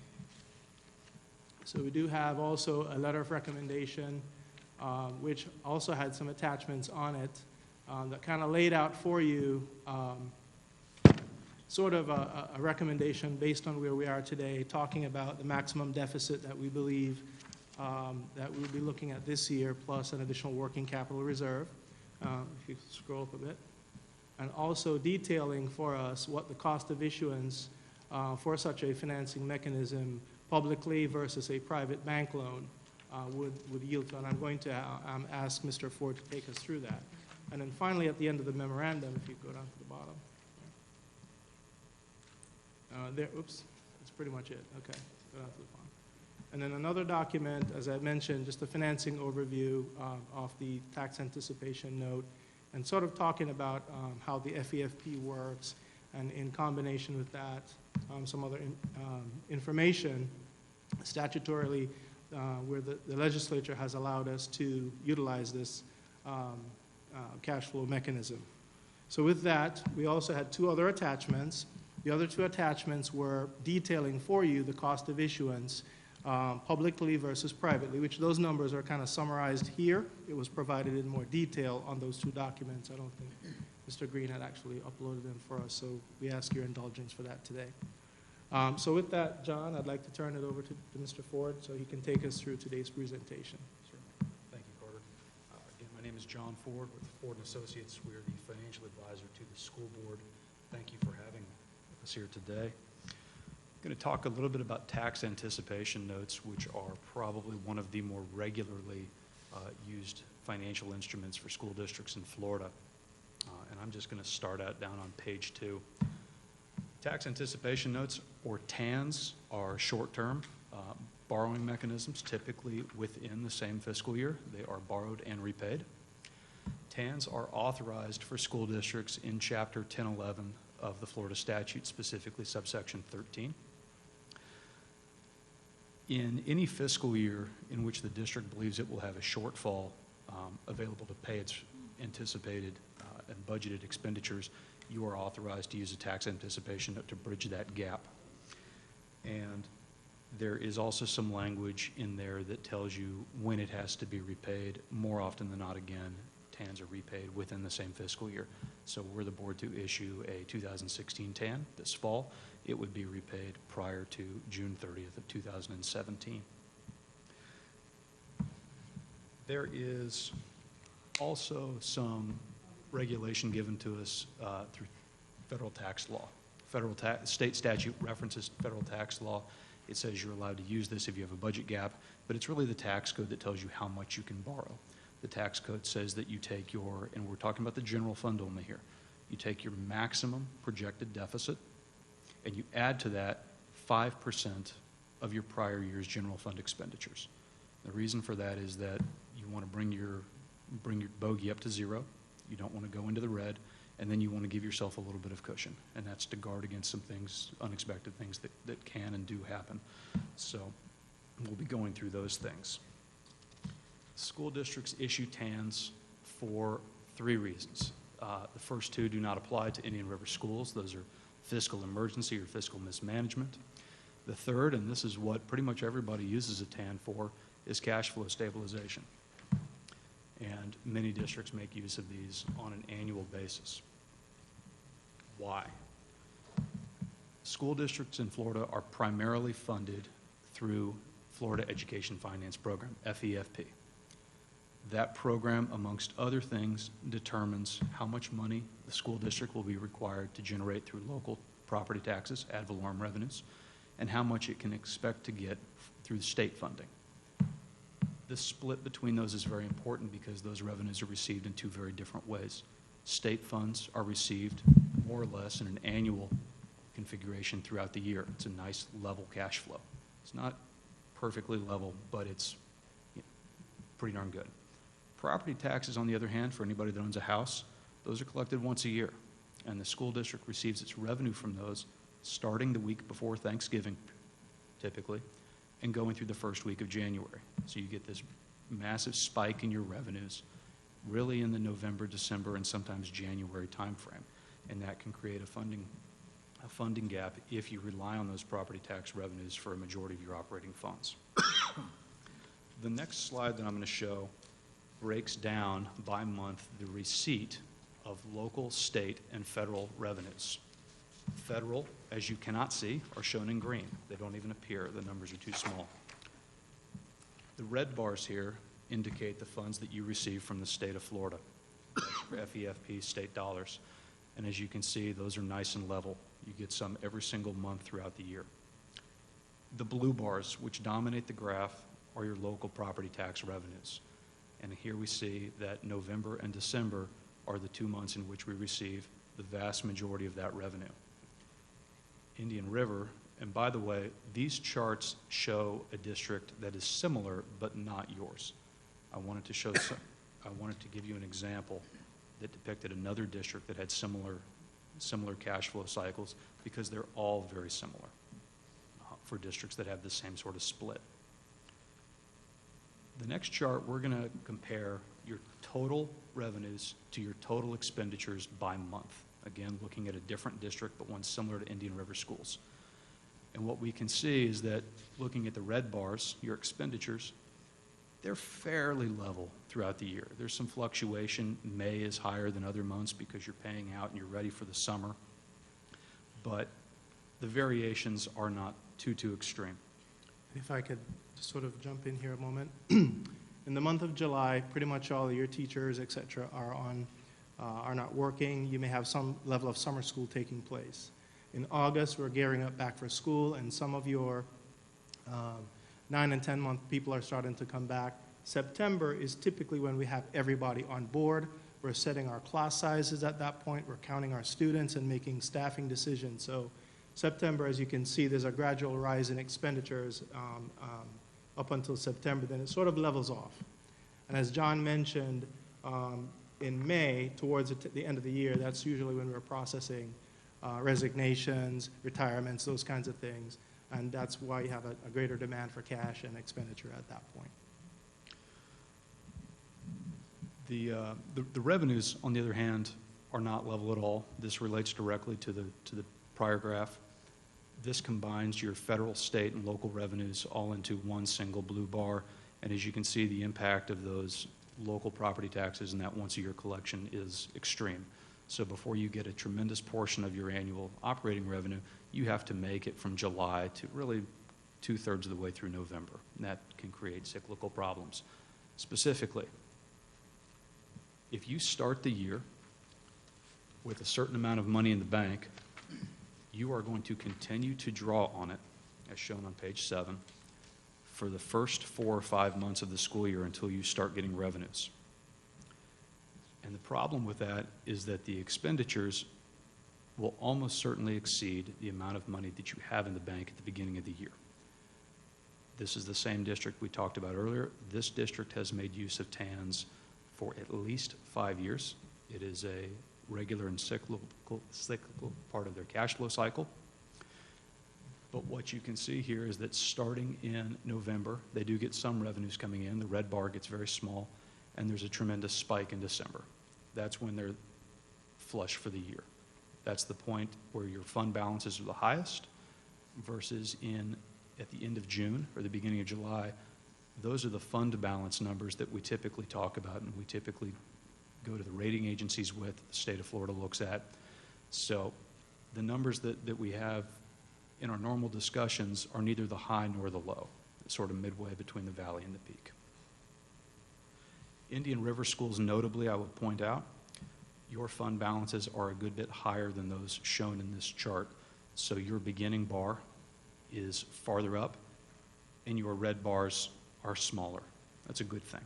So we do have also a letter of recommendation, which also had some attachments on it that kind of laid out for you sort of a recommendation based on where we are today, talking about the maximum deficit that we believe that we'll be looking at this year, plus an additional working capital reserve, if you scroll up a bit, and also detailing for us what the cost of issuance for such a financing mechanism publicly versus a private bank loan would yield to. And I'm going to ask Mr. Ford to take us through that. And then finally, at the end of the memorandum, if you go down to the bottom. Oops, that's pretty much it. Okay, go down to the bottom. And then another document, as I mentioned, just a financing overview of the tax anticipation note, and sort of talking about how the FEFP works, and in combination with that, some other information statutorily where the legislature has allowed us to utilize this cash flow mechanism. So with that, we also had two other attachments. The other two attachments were detailing for you the cost of issuance publicly versus privately, which those numbers are kind of summarized here. It was provided in more detail on those two documents. I don't think Mr. Green had actually uploaded them for us, so we ask your indulgence for that today. So with that, John, I'd like to turn it over to Mr. Ford so he can take us through today's presentation. Sure. Thank you, Carter. Again, my name is John Ford with Ford & Associates. We are the financial advisor to the school board. Thank you for having us here today. I'm going to talk a little bit about tax anticipation notes, which are probably one of the more regularly used financial instruments for school districts in Florida. And I'm just going to start out down on page 2. Tax anticipation notes, or TANs, are short-term borrowing mechanisms, typically within the same fiscal year. They are borrowed and repaid. TANs are authorized for school districts in Chapter 1011 of the Florida statute, specifically subsection 13. In any fiscal year in which the district believes it will have a shortfall available to pay its anticipated and budgeted expenditures, you are authorized to use a tax anticipation note to bridge that gap. And there is also some language in there that tells you when it has to be repaid. More often than not, again, TANs are repaid within the same fiscal year. So were the board to issue a 2016 TAN this fall, it would be repaid prior to June 30th of 2017. There is also some regulation given to us through federal tax law. State statute references federal tax law. It says you're allowed to use this if you have a budget gap, but it's really the tax code that tells you how much you can borrow. The tax code says that you take your, and we're talking about the general fund only here, you take your maximum projected deficit and you add to that 5% of your prior year's general fund expenditures. The reason for that is that you want to bring your bring your bogey up to 0. You don't want to go into the red, and then you want to give yourself a little bit of cushion, and that's to guard against some things, unexpected things that can and do happen. So we'll be going through those things. School districts issue TANs for 3 reasons. The first 2 do not apply to Indian River schools. Those are fiscal emergency or fiscal mismanagement. The third, and this is what pretty much everybody uses a TAN for, is cash flow stabilization. And many districts make use of these on an annual basis. Why? School districts in Florida are primarily funded through Florida Education Finance Program, FEFP. That program, amongst other things, determines how much money the school district will be required to generate through local property taxes, ad valorem revenues, and how much it can expect to get through state funding. The split between those is very important because those revenues are received in 2 very different ways. State funds are received more or less in an annual configuration throughout the year. It's a nice level cash flow. It's not perfectly level, but it's pretty darn good. Property taxes, on the other hand, for anybody that owns a house, those are collected once a year, and the school district receives its revenue from those starting the week before Thanksgiving, typically, and going through the first week of January. So you get this massive spike in your revenues really in the November, December, and sometimes January timeframe, and that can create a funding gap if you rely on those property tax revenues for a majority of your operating funds. The next slide that I'm going to show breaks down by month the receipt of local, state, and federal revenues. Federal, as you cannot see, are shown in green. They don't even appear. The numbers are too small. The red bars here indicate the funds that you receive from the state of Florida, for FEFP state dollars. And as you can see, those are nice and level. You get some every single month throughout the year. The blue bars, which dominate the graph, are your local property tax revenues. And here we see that November and December are the 2 months in which we receive the vast majority of that revenue. Indian River, and by the way, these charts show a district that is similar but not yours. I wanted to give you an example that depicted another district that had similar cash flow cycles because they're all very similar for districts that have the same sort of split. The next chart, we're going to compare your total revenues to your total expenditures by month. Again, looking at a different district, but one similar to Indian River schools. And what we can see is that looking at the red bars, your expenditures, they're fairly level throughout the year. There's some fluctuation. May is higher than other months because you're paying out and you're ready for the summer. But the variations are not too extreme. If I could sort of jump in here a moment. In the month of July, pretty much all of your teachers, et cetera, are not working. You may have some level of summer school taking place. In August, we're gearing up back for school, and some of your 9 and 10 month people are starting to come back. September is typically when we have everybody on board. We're setting our class sizes at that point. We're counting our students and making staffing decisions. So September, as you can see, there's a gradual rise in expenditures up until September. Then it sort of levels off. And as John mentioned, in May, towards the end of the year, that's usually when we're processing resignations, retirements, those kinds of things. And that's why you have a greater demand for cash and expenditure at that point. The revenues, on the other hand, are not level at all. This relates directly to the prior graph. This combines your federal, state, and local revenues all into one single blue bar. And as you can see, the impact of those local property taxes and that once-a-year collection is extreme. So before you get a tremendous portion of your annual operating revenue, you have to make it from July to really 2/3 of the way through November. And that can create cyclical problems. Specifically, if you start the year with a certain amount of money in the bank, you are going to continue to draw on it, as shown on page 7, for the first 4 or 5 months of the school year until you start getting revenues. And the problem with that is that the expenditures will almost certainly exceed the amount of money that you have in the bank at the beginning of the year. This is the same district we talked about earlier. This district has made use of TANs for at least 5 years. It is a regular and cyclical part of their cash flow cycle. But what you can see here is that starting in November, they do get some revenues coming in. The red bar gets very small, and there's a tremendous spike in December. That's when they're flush for the year. That's the point where your fund balances are the highest versus at the end of June or the beginning of July. Those are the fund balance numbers that we typically talk about and we typically go to the rating agencies with, the state of Florida looks at. So the numbers that we have in our normal discussions are neither the high nor the low. It's sort of midway between the valley and the peak. Indian River schools, notably, I would point out, your fund balances are a good bit higher than those shown in this chart. So your beginning bar is farther up and your red bars are smaller. That's a good thing.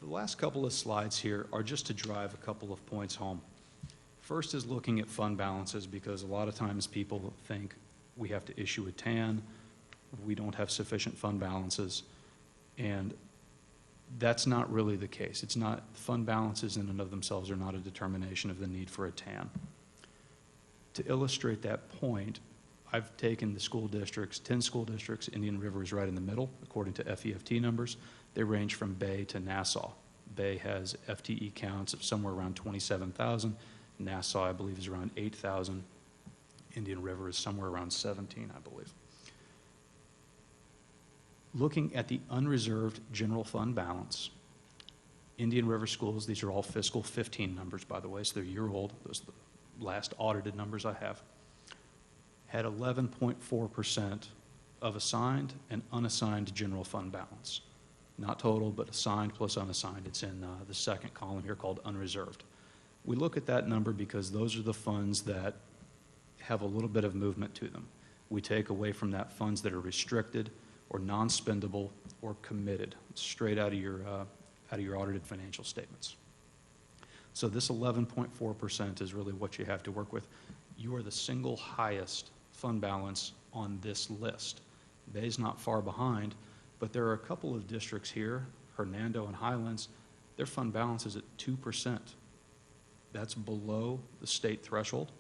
The last couple of slides here are just to drive a couple of points home. First is looking at fund balances, because a lot of times people think we have to issue a TAN, we don't have sufficient fund balances, and that's not really the case. It's not, fund balances in and of themselves are not a determination of the need for a TAN. To illustrate that point, I've taken the school districts, 10 school districts. Indian River is right in the middle, according to FEFT numbers. They range from Bay to Nassau. Bay has FTE counts of somewhere around 27,000. Nassau, I believe, is around 8,000. Indian River is somewhere around 17, I believe. Looking at the unreserved general fund balance, Indian River schools, these are all fiscal 15 numbers, by the way, so they're a year old. Those are the last audited numbers I have. Had 11.4% of assigned and unassigned general fund balance. Not total, but assigned plus unassigned. It's in the second column here called unreserved. We look at that number because those are the funds that have a little bit of movement to them. We take away from that funds that are restricted or non-spendable or committed, straight out of your audited financial statements. So this 11.4% is really what you have to work with. You are the single highest fund balance on this list. Bay's not far behind, but there are a couple of districts here, Hernando and Highlands, their fund balance is at 2%. That's below the state threshold.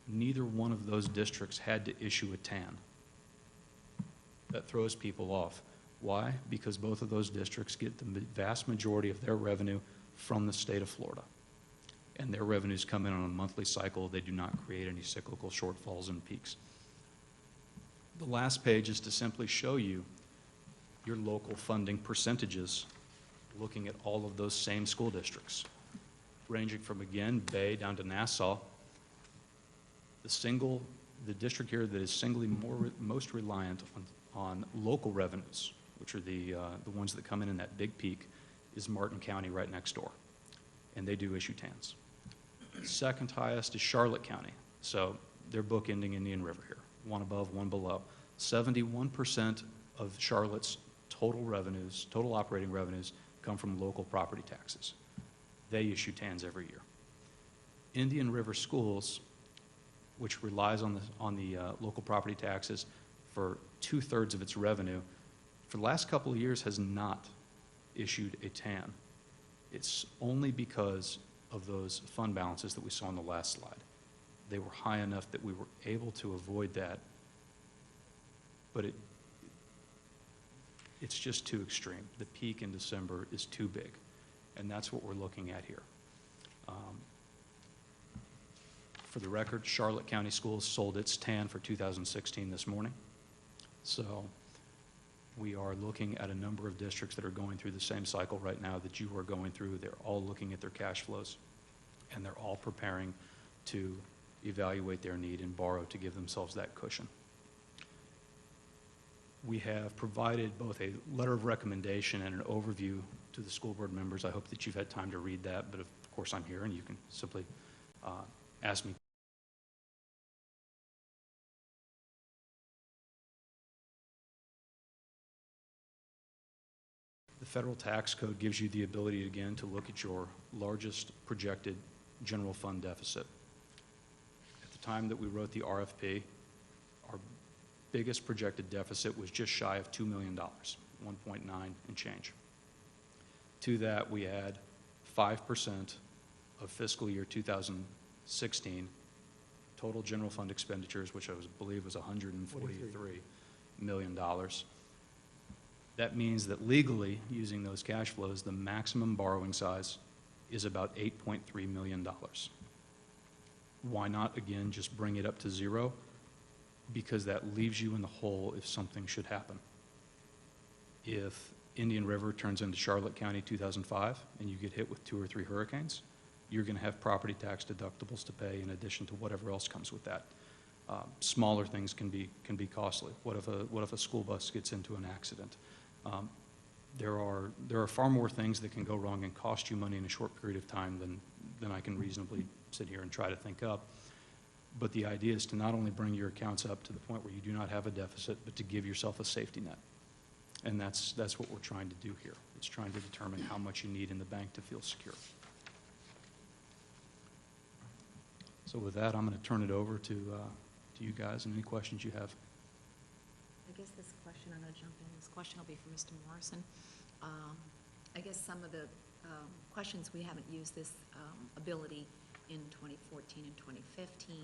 Neither one of those districts had to issue a TAN. That throws people off. Why? Because both of those districts get the vast majority of their revenue from the state of Florida. And their revenues come in on a monthly cycle. They do not create any cyclical shortfalls and peaks. The last page is to simply show you your local funding percentages, looking at all of those same school districts, ranging from, again, Bay down to Nassau. The district here that is most reliant on local revenues, which are the ones that come in that big peak, is Martin County right next door, and they do issue TANs. Second highest is Charlotte County, so they're bookending Indian River here, one above, one below. 71% of Charlotte's total revenues, total operating revenues, come from local property taxes. They issue TANs every year. Indian River Schools, which relies on the local property taxes for 2/3 of its revenue, for the last couple of years has not issued a TAN. It's only because of those fund balances that we saw on the last slide. They were high enough that we were able to avoid that, but it's just too extreme. The peak in December is too big, and that's what we're looking at here. For the record, Charlotte County Schools sold its TAN for 2016 this morning. So we are looking at a number of districts that are going through the same cycle right now that you are going through. They're all looking at their cash flows, and they're all preparing to evaluate their need and borrow to give themselves that cushion. We have provided both a letter of recommendation and an overview to the school board members. I hope that you've had time to read that, but of course I'm here and you can simply ask me. The federal tax code gives you the ability, again, to look at your largest projected general fund deficit. At the time that we wrote the RFP, our biggest projected deficit was just shy of $2 million. 1.9 and change. To that, we add 5% of fiscal year 2016 total general fund expenditures, which I believe was $143 million. That means that legally, using those cash flows, the maximum borrowing size is about $8.3 million. Why not, again, just bring it up to zero? Because that leaves you in the hole if something should happen. If Indian River turns into Charlotte County 2005 and you get hit with 2 or 3 hurricanes, you're going to have property tax deductibles to pay in addition to whatever else comes with that. Smaller things can be costly. What if a school bus gets into an accident? There are far more things that can go wrong and cost you money in a short period of time than I can reasonably sit here and try to think up. But the idea is to not only bring your accounts up to the point where you do not have a deficit, but to give yourself a safety net. And that's what we're trying to do here. It's trying to determine how much you need in the bank to feel secure. So with that, I'm going to turn it over to you guys and any questions you have. I guess this question, I'm going to jump in. This question will be for Mr. Morrison. I guess some of the questions, we haven't used this ability in 2014 and 2015,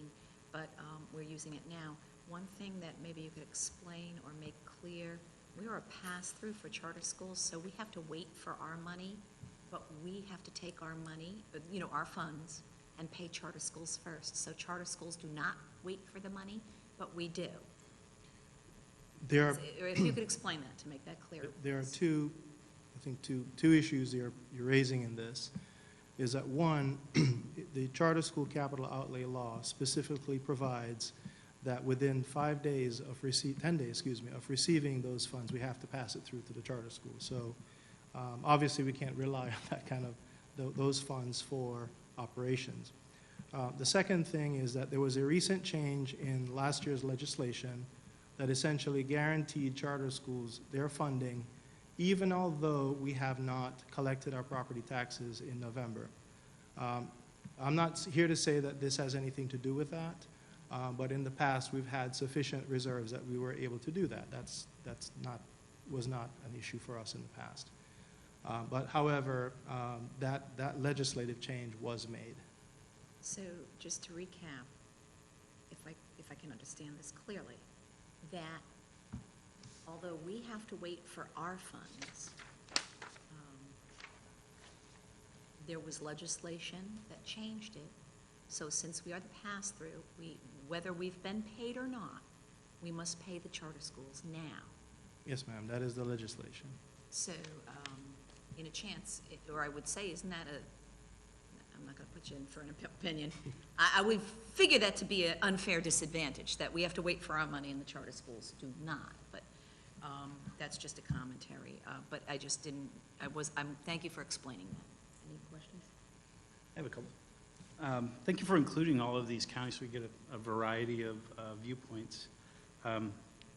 but we're using it now. One thing that maybe you could explain or make clear, we are a pass-through for charter schools, so we have to wait for our money, but we have to take our money, our funds, and pay charter schools first. So charter schools do not wait for the money, but we do. There are, Or if you could explain that to make that clear. there are two issues you're raising in this. Is that one, the charter school capital outlay law specifically provides that within 10 days, of receiving those funds, we have to pass it through to the charter school. So obviously we can't rely on that kind of, those funds for operations. The second thing is that there was a recent change in last year's legislation that essentially guaranteed charter schools their funding even although we have not collected our property taxes in November. I'm not here to say that this has anything to do with that, but in the past we've had sufficient reserves that we were able to do that. Was not an issue for us in the past. But however, that legislative change was made. So just to recap, if I can understand this clearly, that although we have to wait for our funds, there was legislation that changed it. So since we are the pass-through, whether we've been paid or not, we must pay the charter schools now. Yes, ma'am, that is the legislation. So, in a chance, or I would say, isn't that I'm not going to put you in for an opinion. I would figure that to be an unfair disadvantage, that we have to wait for our money and the charter schools do not. But that's just a commentary. But I just didn't, thank you for explaining that. Any questions? I have a couple. Thank you for including all of these counties so we get a variety of viewpoints.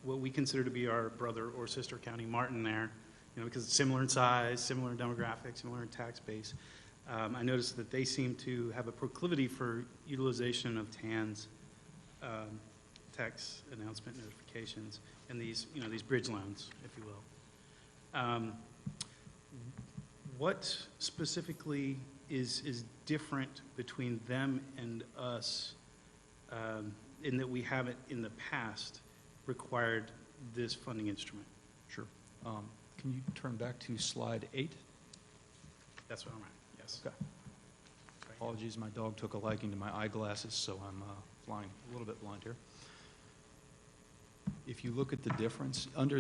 What we consider to be our brother or sister county, Martin, there, because it's similar in size, similar in demographics, similar in tax base. I noticed that they seem to have a proclivity for utilization of TAN's tax announcement notifications and these bridge loans, if you will. What specifically is different between them and us in that we haven't in the past required this funding instrument? Sure. Can you turn back to slide 8? That's what I'm at, yes. Okay. Apologies, my dog took a liking to my eyeglasses, so I'm flying a little bit blind here. If you look at the difference, under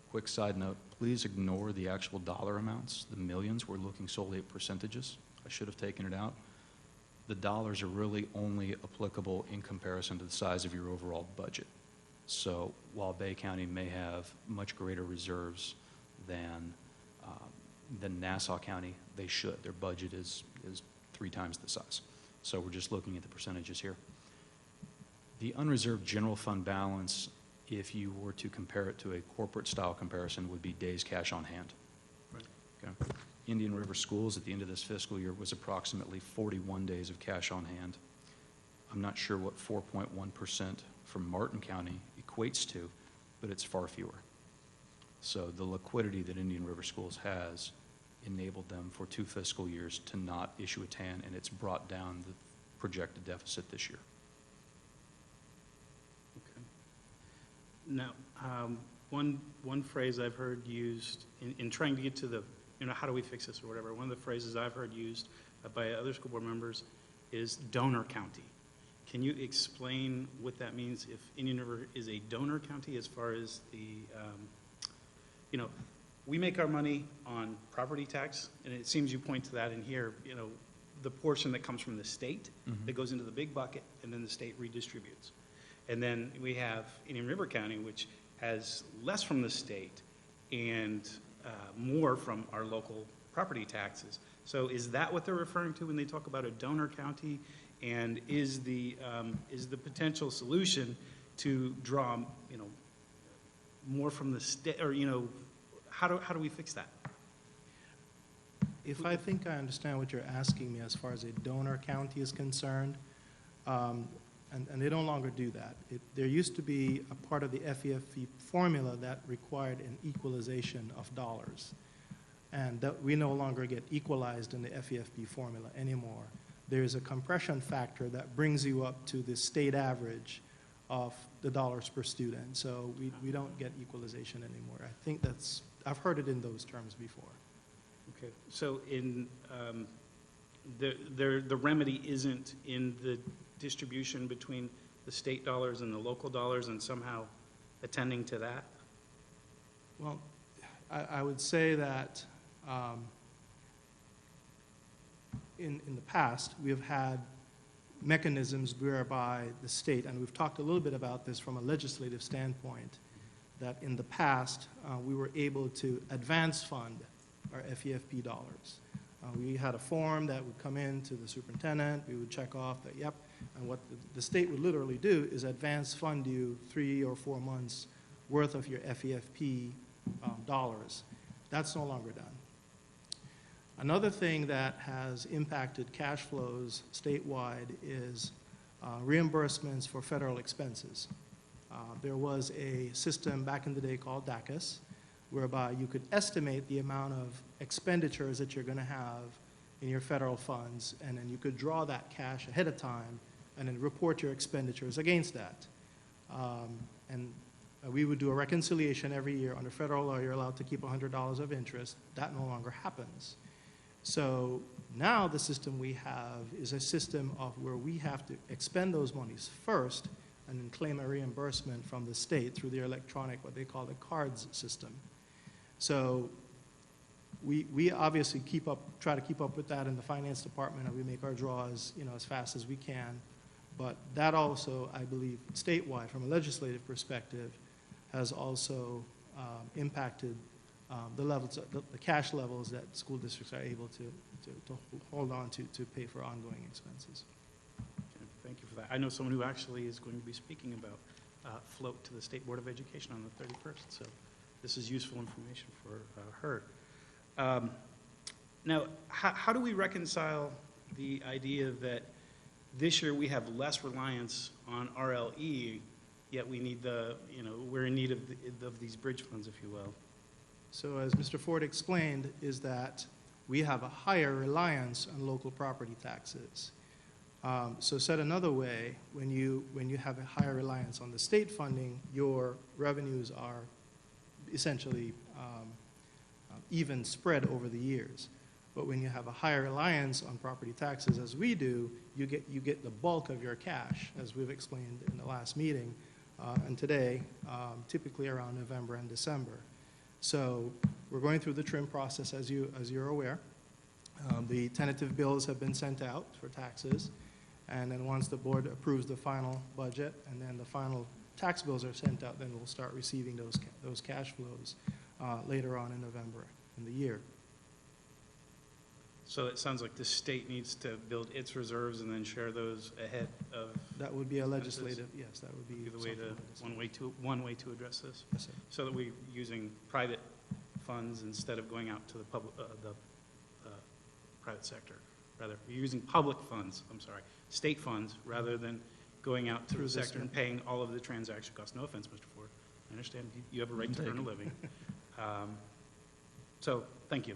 quick side note, please ignore the actual dollar amounts, the millions. We're looking solely at percentages. I should have taken it out. The dollars are really only applicable in comparison to the size of your overall budget. So while Bay County may have much greater reserves than Nassau County, they should. Their budget is 3 times the size. So we're just looking at the percentages here. The unreserved general fund balance, if you were to compare it to a corporate style comparison, would be days cash on hand. Right. Okay. Indian River Schools at the end of this fiscal year was approximately 41 days of cash on hand. I'm not sure what 4.1% from Martin County equates to, but it's far fewer. So the liquidity that Indian River Schools has enabled them for 2 fiscal years to not issue a TAN, and it's brought down the projected deficit this year. Okay. Now, one phrase I've heard used in trying to get to the, how do we fix this or whatever, one of the phrases I've heard used by other school board members is donor county. Can you explain what that means if Indian River is a donor county as far as the, we make our money on property tax, and it seems you point to that in here, the portion that comes from the state that goes into the big bucket, and then the state redistributes. And then we have Indian River County, which has less from the state and more from our local property taxes. So is that what they're referring to when they talk about a donor county? And is the potential solution to draw, more from the state, or, how do we fix that? If I think I understand what you're asking me as far as a donor county is concerned, and they no longer do that. There used to be a part of the FEFP formula that required an equalization of dollars, and that we no longer get equalized in the FEFP formula anymore. There's a compression factor that brings you up to the state average of the dollars per student. So we don't get equalization anymore. I think I've heard it in those terms before. Okay, so the remedy isn't in the distribution between the state dollars and the local dollars and somehow attending to that? Well, I would say that in the past, we have had mechanisms whereby the state, and we've talked a little bit about this from a legislative standpoint, that in the past, we were able to advance fund our FEFP dollars. We had a form that would come in to the superintendent, we would check off that, yep, and what the state would literally do is advance fund you 3 or 4 months worth of your FEFP dollars. That's no longer done. Another thing that has impacted cash flows statewide is reimbursements for federal expenses. There was a system back in the day called DACUS, whereby you could estimate the amount of expenditures that you're going to have in your federal funds, and then you could draw that cash ahead of time and then report your expenditures against that. We would do a reconciliation every year. Under federal law, you're allowed to keep $100 of interest. That no longer happens. So now the system we have is a system of where we have to expend those monies first and then claim a reimbursement from the state through their electronic, what they call the cards system. So we obviously try to keep up with that in the finance department, and we make our draws, as fast as we can. But that also, I believe, statewide, from a legislative perspective, has also impacted the levels, the cash levels that school districts are able to hold on to pay for ongoing expenses. Okay, thank you for that. I know someone who actually is going to be speaking about float to the State Board of Education on the 31st, so this is useful information for her. Now, how do we reconcile the idea that this year we have less reliance on RLE, yet we need we're in need of these bridge funds, if you will? So as Mr. Ford explained, is that we have a higher reliance on local property taxes. So said another way, when you have a higher reliance on the state funding, your revenues are essentially even spread over the years. But when you have a higher reliance on property taxes, as we do, you get the bulk of your cash, as we've explained in the last meeting and today, typically around November and December. So we're going through the trim process, as you're aware. The tentative bills have been sent out for taxes, and then once the board approves the final budget and then the final tax bills are sent out, then we'll start receiving those cash flows later on in November in the year. So it sounds like the state needs to build its reserves and then share those ahead of. That would be a legislative, yes, that would be the way one way to address this. Yes, sir. So that we're using private funds instead of going out to the public, the private sector, rather. You're using public funds, state funds, rather than going out to the sector and paying all of the transaction costs. No offense, Mr. Ford. I understand you have a right to earn a living. So, thank you.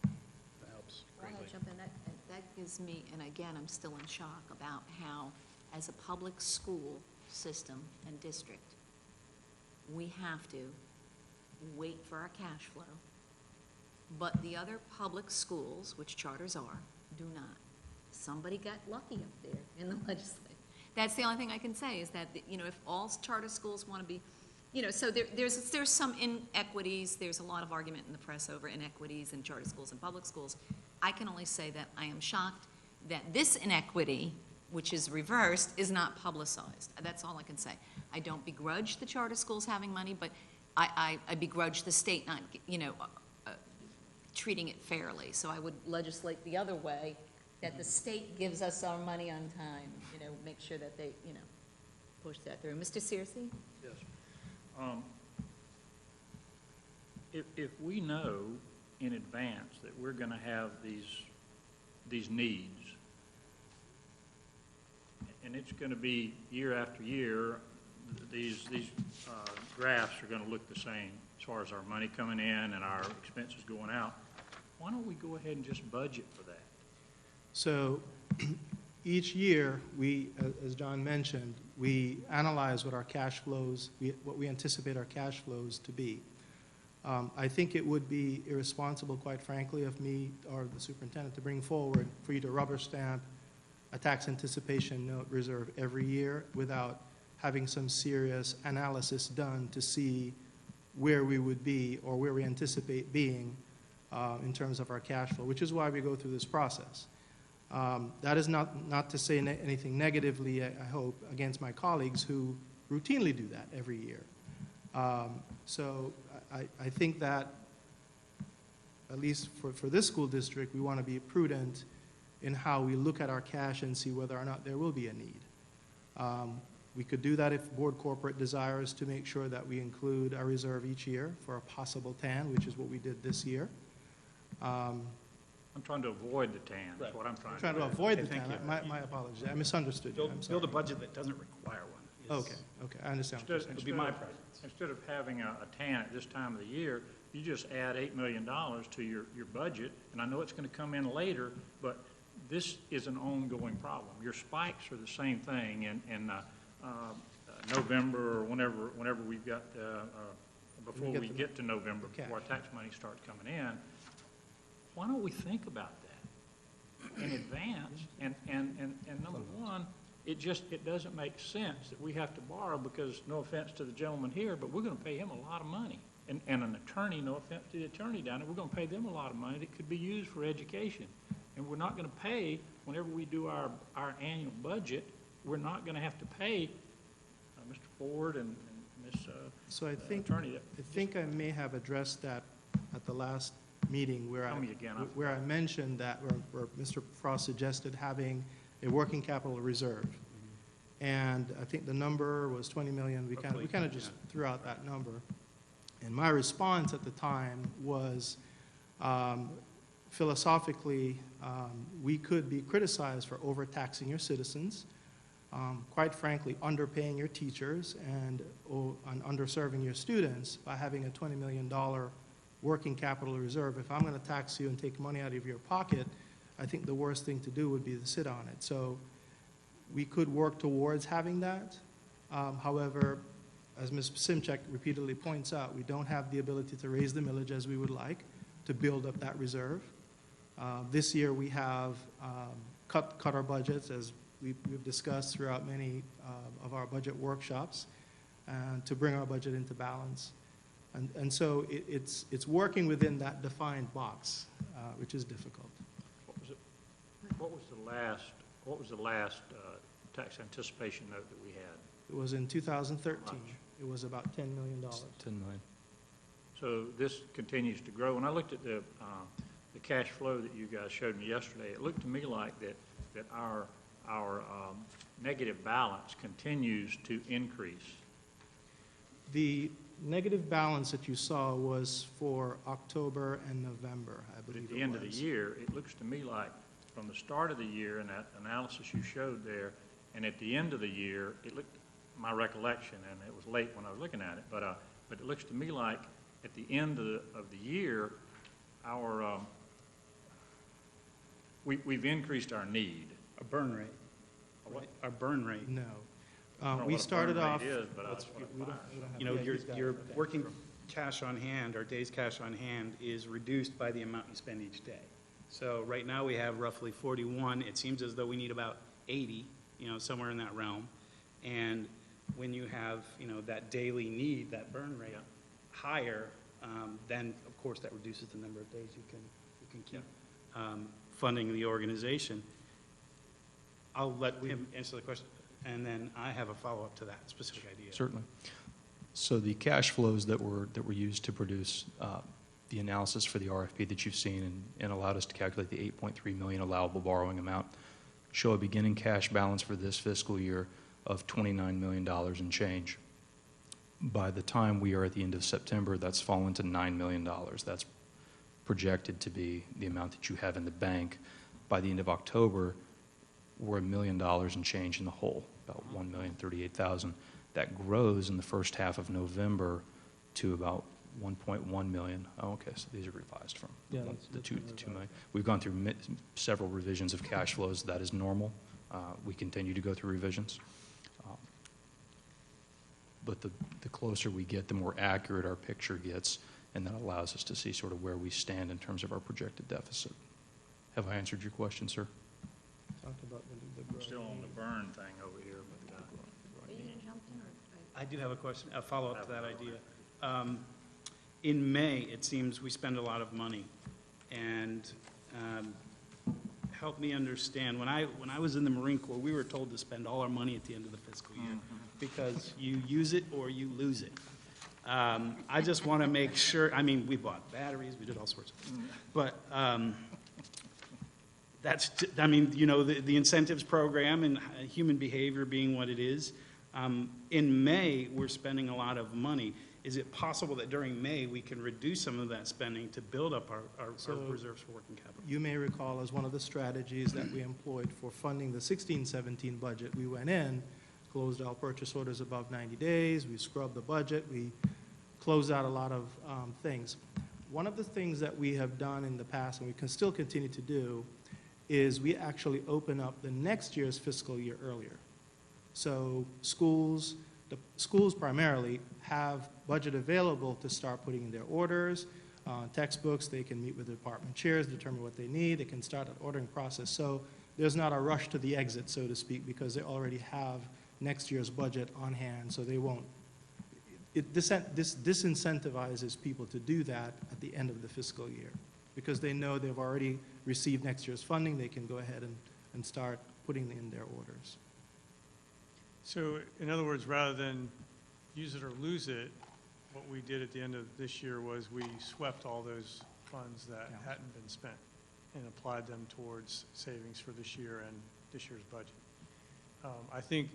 That helps I want greatly. to jump in. That gives me, and again, I'm still in shock about how, as a public school system and district, we have to wait for our cash flow. But the other public schools, which charters are, do not. Somebody got lucky up there in the legislature. That's the only thing I can say, is that, you know, if all charter schools want to be, you know, so there's some inequities, there's a lot of argument in the press over inequities in charter schools and public schools. I can only say that I am shocked that this inequity, which is reversed, is not publicized. That's all I can say. I don't begrudge the charter schools having money, but I begrudge the state not, you know, treating it fairly. So I would legislate the other way, that the state gives us our money on time, you know, make sure that they, you know, push that through. Mr. Searcy? Yes. If we know in advance that we're going to have these needs, and it's going to be year after year, these graphs are going to look the same as far as our money coming in and our expenses going out, why don't we go ahead and just budget for that? So each year, we, as John mentioned, we analyze what our cash flows, what we anticipate our cash flows to be. I think it would be irresponsible, quite frankly, of me or the superintendent to bring forward for you to rubber stamp a tax anticipation note reserve every year without having some serious analysis done to see where we would be or where we anticipate being in terms of our cash flow, which is why we go through this process. That is not to say anything negatively, I hope, against my colleagues who routinely do that every year. So I think that, at least for this school district, we want to be prudent in how we look at our cash and see whether or not there will be a need. We could do that if board corporate desires to make sure that we include a reserve each year for a possible TAN, which is what we did this year. I'm trying to avoid the TAN, that's what I'm trying to do. Trying to avoid the Okay, TAN. thank you. My apologies. I misunderstood you. I'm sorry. Build a budget that doesn't require one. Okay, I understand what you're saying. It'll be my preference. Instead of having a TAN at this time of the year, you just add $8 million to your budget, and I know it's going to come in later, but this is an ongoing problem. Your spikes are the same thing in November or whenever we've got, before we get to November, before our tax money starts coming in. Why don't we think about that in advance? And number one, it doesn't make sense that we have to borrow because, no offense to the gentleman here, but we're going to pay him a lot of money. And an attorney, no offense to the attorney down there, we're going to pay them a lot of money that could be used for education. And we're not going to pay, whenever we do our annual budget, we're not going to have to pay Mr. Ford and Ms. So I Attorney. think I may have addressed that at the last meeting where Tell me again, I where I mentioned that, where Mr. Frost suggested having a working capital reserve. And I think the number was 20 million. We kind of just threw out that number. And my response at the time was, philosophically, we could be criticized for overtaxing your citizens, quite frankly, underpaying your teachers and underserving your students by having a $20 million working capital reserve. If I'm going to tax you and take money out of your pocket, I think the worst thing to do would be to sit on it. So we could work towards having that. However, as Ms. Simchek repeatedly points out, we don't have the ability to raise the millage as we would like to build up that reserve. This year we have cut our budgets, as we've discussed throughout many of our budget workshops, to bring our budget into balance. And so it's working within that defined box, which is difficult. What was the last tax anticipation note that we had? It was in 2013. It was about $10 million. 10 million. So this continues to grow. When I looked at the cash flow that you guys showed me yesterday, it looked to me like that our negative balance continues to increase. negative balance that you saw was for October and November, I But believe at it the end of the was. year, it looks to me like from the start of the year and that analysis you showed there, and at the end of the year, it looked, my recollection, and it was late when I was looking at it, but it looks to me like at the end of the year, our, we've increased our need. A burn rate. What? Our burn rate. No. I don't know We what a started burn rate off. is, but that's what We I don't- find. we don't have- You know, yeah, your, he's got it. your Okay. working cash on hand, or days cash on hand, is reduced by the amount you spend each day. So right now, we have roughly 41. It seems as though we need about 80, somewhere in that realm. And when you have, that daily need, that burn rate higher, then, of course, that reduces the number of days you can keep funding the organization. I'll let him answer the question, and then I have a follow-up to that specific idea. Certainly. So the cash flows that were used to produce the analysis for the RFP that you've seen and allowed us to calculate the $8.3 million allowable borrowing amount show a beginning cash balance for this fiscal year of $29 million and change. By the time we are at the end of September, that's fallen to $9 million. That's projected to be the amount that you have in the bank. By the end of October, we're $1 million and change in the hole, about $1,038,000. That grows in the first half of November to about 1.1 million. Oh, okay, so these are revised from Yeah, the that's 2 revised. million. We've gone through several revisions of cash flows. That is normal. We continue to go through revisions. But the closer we get, the more accurate our picture gets, and that allows us to see sort of where we stand in terms of our projected deficit. Have I answered your question, sir? Talked about the I'm still on the burn thing over here, but, I do have a question, a follow-up to that idea. In May, it seems we spend a lot of money, and help me understand, when I was in the Marine Corps, we were told to spend all our money at the end of the fiscal year, because you use it or you lose it. I just want to make sure, we bought batteries, we did all sorts of things, but that's, the incentives program and human behavior being what it is. In May, we're spending a lot of money. Is it possible that during May, we can reduce some of that spending to build up our reserves for working capital? You may recall, as one of the strategies that we employed for funding the 16-17 budget, we went in, closed out purchase orders above 90 days, we scrubbed the budget, we closed out a lot of things. One of the things that we have done in the past, and we can still continue to do, is we actually open up the next year's fiscal year earlier. So schools, the schools primarily, have budget available to start putting in their orders, textbooks. They can meet with the department chairs, determine what they need. They can start an ordering process. So there's not a rush to the exit, so to speak, because they already have next year's budget on hand, so they won't. This disincentivizes people to do that at the end of the fiscal year, because they know they've already received next year's funding. They can go ahead and start putting in their orders. So in other words, rather than use it or lose it, what we did at the end of this year was we swept all those funds that hadn't been spent and applied them towards savings for this year and this year's budget. I think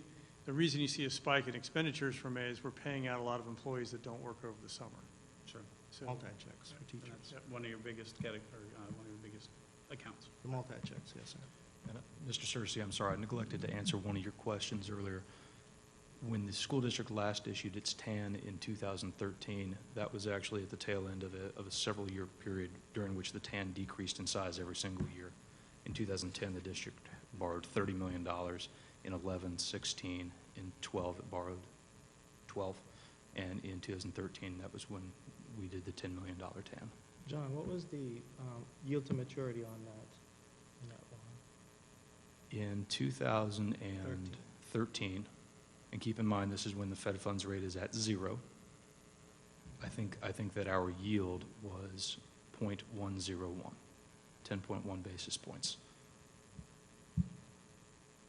the reason you see a spike in expenditures from May is we're paying out a lot of employees that don't work over the summer. Sure. So, Multi-checks for teachers. That's one of your biggest one of your biggest accounts. The multi-checks, yes, sir. And, Mr. Searcy, I'm sorry, I neglected to answer one of your questions earlier. When the school district last issued its TAN in 2013, that was actually at the tail end of a several-year period during which the TAN decreased in size every single year. In 2010, the district borrowed $30 million. In 11, 16, in 12, it borrowed 12. And in 2013, that was when we did the $10 million TAN. John, what was the yield to maturity on that one? In 2013, and keep in mind this is when the Fed funds rate is at 0, I think that our yield was 0.101, 10.1 basis points.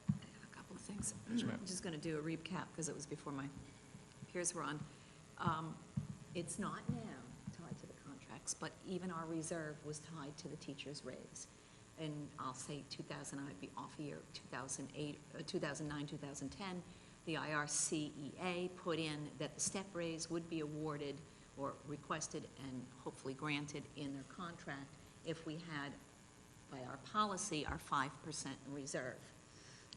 I have a couple of things. Yes, ma'am. I'm just going to do a recap because it was before my peers were on. It's not now tied to the contracts, but even our reserve was tied to the teacher's raise. And I'll say 2000, I'd be off a year, 2008, 2009, 2010, the IRCEA put in that the step raise would be awarded or requested and hopefully granted in their contract if we had, by our policy, our 5% in reserve.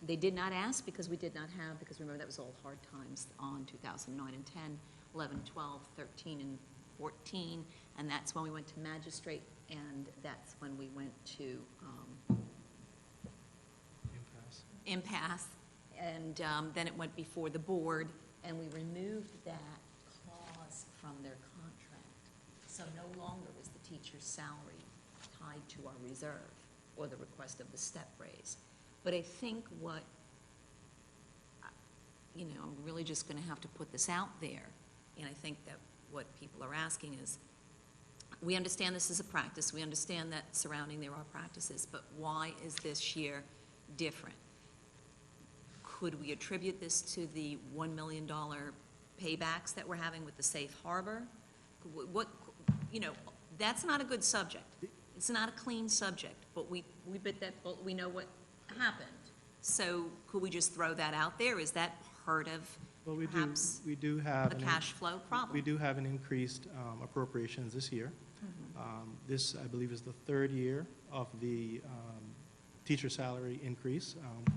They did not ask because we did not have, because remember that was all hard times on 2009 and 10, 11, 12, 13, and 14, and that's when we went to magistrate, and that's when we went to impasse, and then it went before the board, and we removed that clause from their contract. So no longer is the teacher's salary tied to our reserve or the request of the step raise. But I think what, I'm really just going to have to put this out there, and I think that what people are asking is, we understand this is a practice, we understand that surrounding there are practices, but why is this year different? Could we attribute this to the $1 million paybacks that we're having with the safe harbor? That's not a good subject. It's not a clean subject, but we bit that bullet, we know what happened. So could we just throw that out there? Is that part of perhaps we do have the cash flow problem? We do have an increased appropriations this year. This, I believe, is the third year of the teacher salary increase.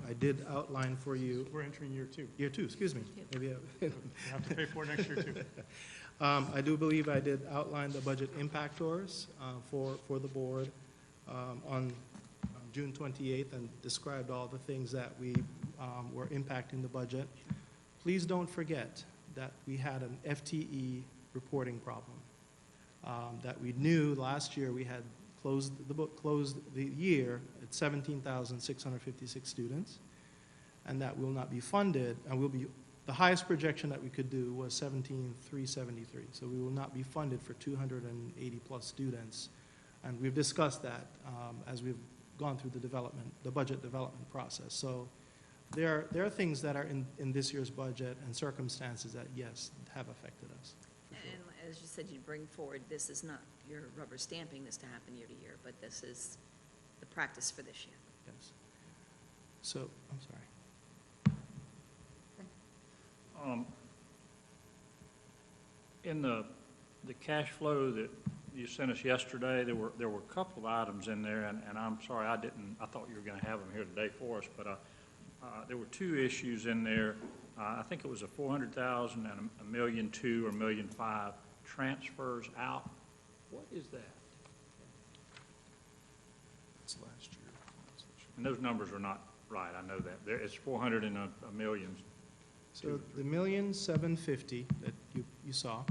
I did outline for you. We're entering year 2. Year 2, excuse me. Maybe You have to pay for it next year, too. I do believe I did outline the budget impactors for the board on June 28th and described all the things that we were impacting the budget. Please don't forget that we had an FTE reporting problem. That we knew last year we had closed the year at 17,656 students, and that will not be funded, and will be, the highest projection that we could do was 17,373. So we will not be funded for 280 plus students, and we've discussed that as we've gone through the budget development process. So there are things that are in this year's budget and circumstances that, yes, have affected us. And as you said, you bring forward, this is not, you're rubber stamping this to happen year to year, but this is the practice for this year. Yes. So, I'm sorry. In the cash flow that you sent us yesterday, there were a couple of items in there, and I'm sorry, I thought you were going to have them here today for us, but there were two issues in there. I think it was a $400,000 and $1.2 million or $1.5 million transfers out. What is that? That's last year. And those numbers are not right, I know that. It's 400 and a million. So the $1,750,000 that you saw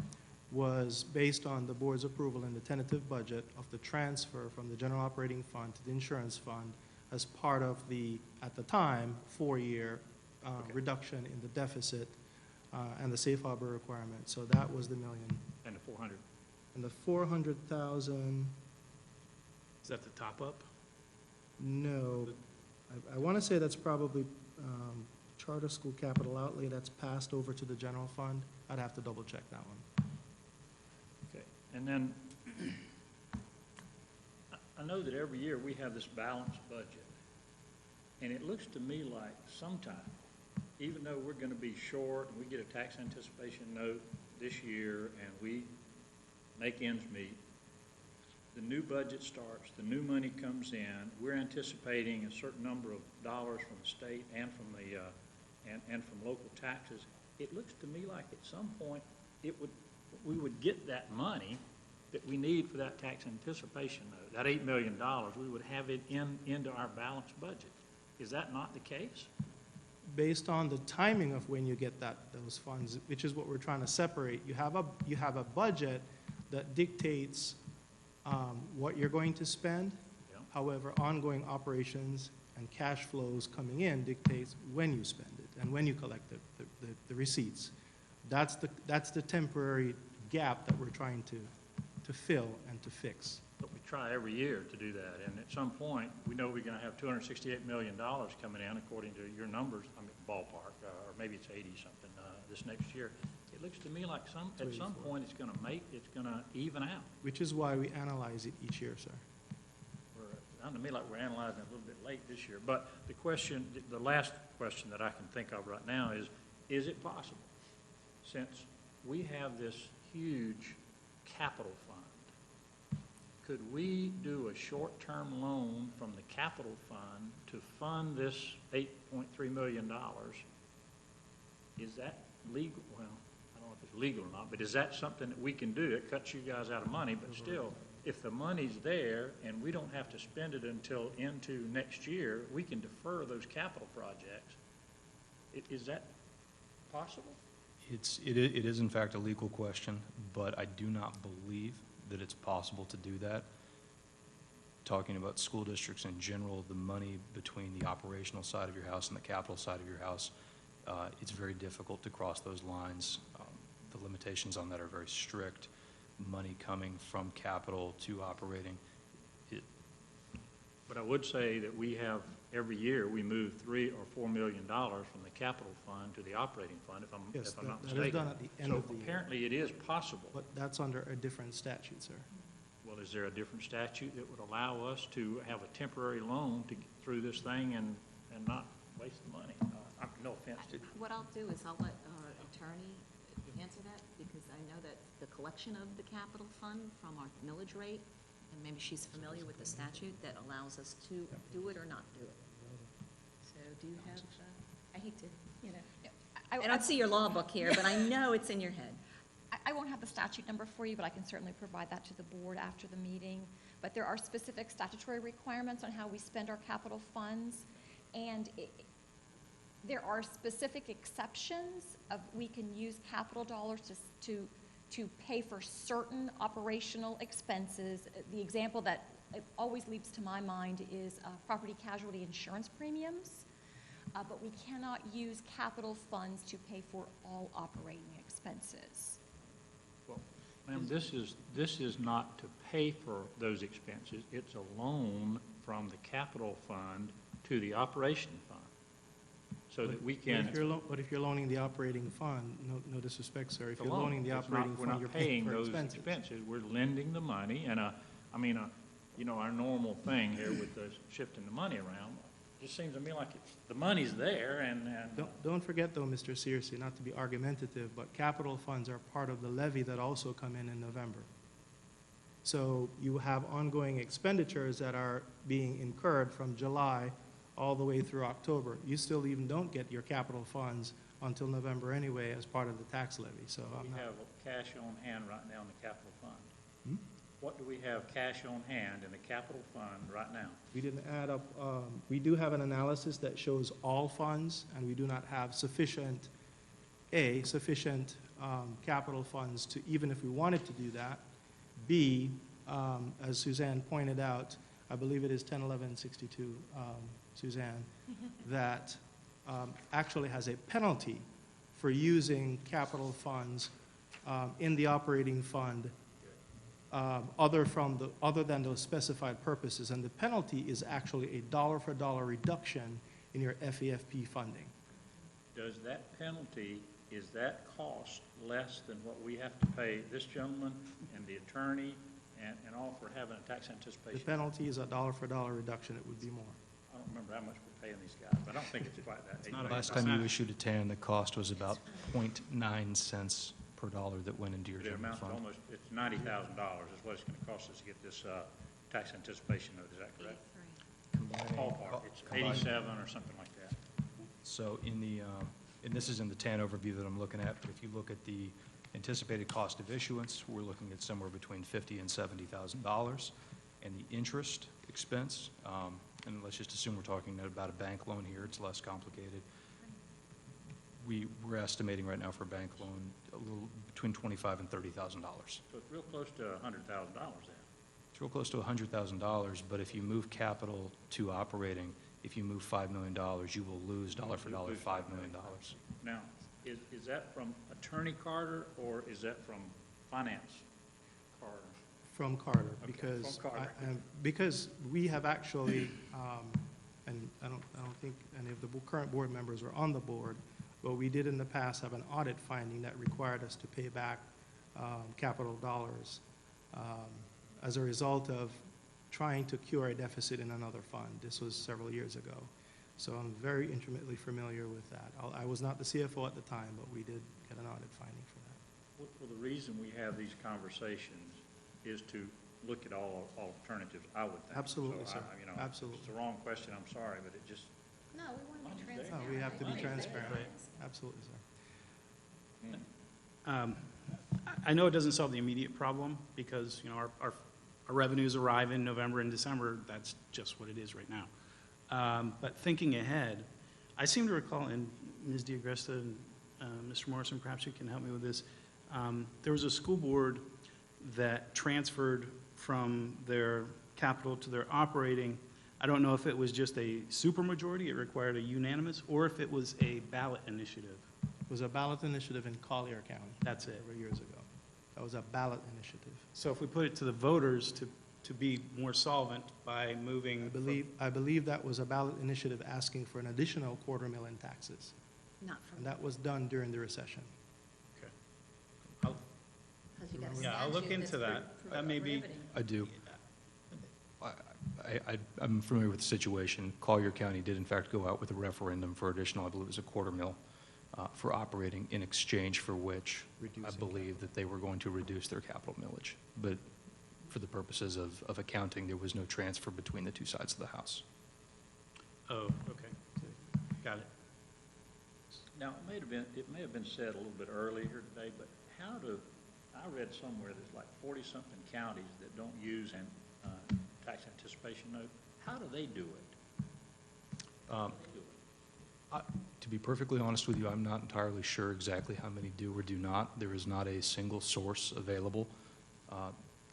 was based on the board's approval in the tentative budget of the transfer from the general operating fund to the insurance fund as part of the, at the time, 4-year reduction in the deficit and the safe harbor requirement. So that was the million. And the 400. And the 400,000. Is that the top up? No, I want to say that's probably charter school capital outlay that's passed over to the general fund. I'd have to double check that one. Okay, and then I know that every year we have this balanced budget, and it looks to me like sometime, even though we're going to be short and we get a tax anticipation note this year and we make ends meet, the new budget starts, the new money comes in, we're anticipating a certain number of dollars from the state and from the and from local taxes. It looks to me like at some point we would get that money that we need for that tax anticipation note, that $8 million, we would have it into our balanced budget. Is that not the case? Based on the timing of when you get those funds, which is what we're trying to separate, you have a budget that dictates what you're going to spend. Yeah. However, ongoing operations and cash flows coming in dictates when you spend it and when you collect the receipts. That's the temporary gap that we're trying to fill and to fix. But we try every year to do that, and at some point, we know we're going to have $268 million coming in, according to your numbers, I mean, ballpark, or maybe it's 80-something this next year. It looks to me like at some point it's going to even out. Which is why we analyze it each year, sir. Sounds to me like we're analyzing it a little bit late this year. But the last question that I can think of right now is it possible, since we have this huge capital fund, could we do a short-term loan from the capital fund to fund this $8.3 million? Is that legal? Well, I don't know if it's legal or not, but is that something that we can do? It cuts you guys out of money, but still, if the money's there and we don't have to spend it until into next year, we can defer those capital projects. Is that possible? It is in fact a legal question, but I do not believe that it's possible to do that. Talking about school districts in general, the money between the operational side of your house and the capital side of your house, it's very difficult to cross those lines. The limitations on that are very strict. Money coming from capital to operating. But I would say that we have, every year, we move $3 or $4 million from the capital fund to the operating fund, if I'm not mistaken. That is done at the end of the year. So apparently it is possible. But that's under a different statute, sir. Well, is there a different statute that would allow us to have a temporary loan to get through this thing and not waste the money? No offense to. What I'll do is I'll let our attorney answer that, because I know that the collection of the capital fund from our millage rate, and maybe she's familiar with the statute that allows us to do it or not do it. So do you have, I hate to, you know, I don't see your law book here, but I know it's in your head. I won't have the statute number for you, but I can certainly provide that to the board after the meeting. But there are specific statutory requirements on how we spend our capital funds, and there are specific exceptions of we can use capital dollars to pay for certain operational expenses. The example that always leaps to my mind is property casualty insurance premiums, but we cannot use capital funds to pay for all operating expenses. Well, ma'am, this is not to pay for those expenses. It's a loan from the capital fund to the operation fund, so that we can. But if you're loaning the operating fund, no disrespect, sir, if you're loaning the operating fund, you're paying for expenses. We're not paying those expenses. We're lending the money, and you know, our normal thing here with the shifting the money around, just seems to me like the money's there, and. Don't forget, though, Mr. Searcy, not to be argumentative, but capital funds are part of the levy that also come in November. So you have ongoing expenditures that are being incurred from July all the way through October. You still even don't get your capital funds until November anyway as part of the tax levy, so We have cash on hand right now in the capital fund. What do we have cash on hand in the capital fund right now? We didn't add up, we do have an analysis that shows all funds, and we do not have sufficient capital funds to, even if we wanted to do that. B, as Suzanne pointed out, I believe it is 101162, Suzanne, that actually has a penalty for using capital funds in the operating fund other than those specified purposes. And the penalty is actually a dollar-for-dollar reduction in your FEFP funding. Does that penalty, is that cost less than what we have to pay this gentleman and the attorney and all for having a tax anticipation? The penalty is a dollar-for-dollar reduction. It would be more. I don't remember how much we're paying these guys, but I don't think it's quite that. Last time you issued a TAN, the cost was about 0.9 cents per dollar that went into your It general amounts to fund. almost, it's $90,000 is what it's going to cost us to get this tax anticipation note. Is that correct? Ballpark, it's 87 or something like that. So in the, and this is in the TAN overview that I'm looking at, but if you look at the anticipated cost of issuance, we're looking at somewhere between $50,000 and $70,000. And the interest expense, and let's just assume we're talking about a bank loan here, it's less complicated. We're estimating right now for a bank loan a little between $25,000 and $30,000. So it's real close to $100,000 then. It's real close to $100,000, but if you move capital to operating, if you move $5 million, you will lose dollar for dollar $5 million. Now, is that from Attorney Carter or is that from Finance Carter? From Carter, Okay, because from Carter. because we have actually, and I don't think any of the current board members are on the board, but we did in the past have an audit finding that required us to pay back capital dollars as a result of trying to cure a deficit in another fund. This was several years ago. So I'm very intimately familiar with that. I was not the CFO at the time, but we did get an audit finding for that. Well, the reason we have these conversations is to look at all alternatives, I would think. Absolutely, So sir. you know, Absolutely. It's the wrong question, I'm sorry, but it just, No, we want to be Money's there. transparent. No, we have to be Money's there. transparent. Absolutely, sir. I know it doesn't solve the immediate problem because, you know, our revenues arrive in November and December. That's just what it is right now. But thinking ahead, I seem to recall, and Ms. DiAgresta and Mr. Morrison, perhaps you can help me with this. There was a school board that transferred from their capital to their operating. I don't know if it was just a supermajority, it required a unanimous, or if it was a ballot initiative. It was a ballot initiative in Collier County. That's it. Several years ago. That was a ballot initiative. So if we put it to the voters to be more solvent by moving. I believe that was a ballot initiative asking for an additional $250,000 in taxes. Not from, And that was done during the recession. Okay. because you got a Yeah, I'll look statute into that's that. That may be- prohibiting. I do. I'm familiar with the situation. Collier County did in fact go out with a referendum for additional, I believe it was $250,000 for operating, in exchange for which I Reducing believe that they were going to reduce their capital millage. But for the purposes of accounting, there was no transfer between the two sides of the house. Oh, okay. Got it. now, it may have been said a little bit earlier today, but I read somewhere there's like 40-something counties that don't use an tax anticipation note. How do they do it? To be perfectly honest with you, I'm not entirely sure exactly how many do or do not. There is not a single source available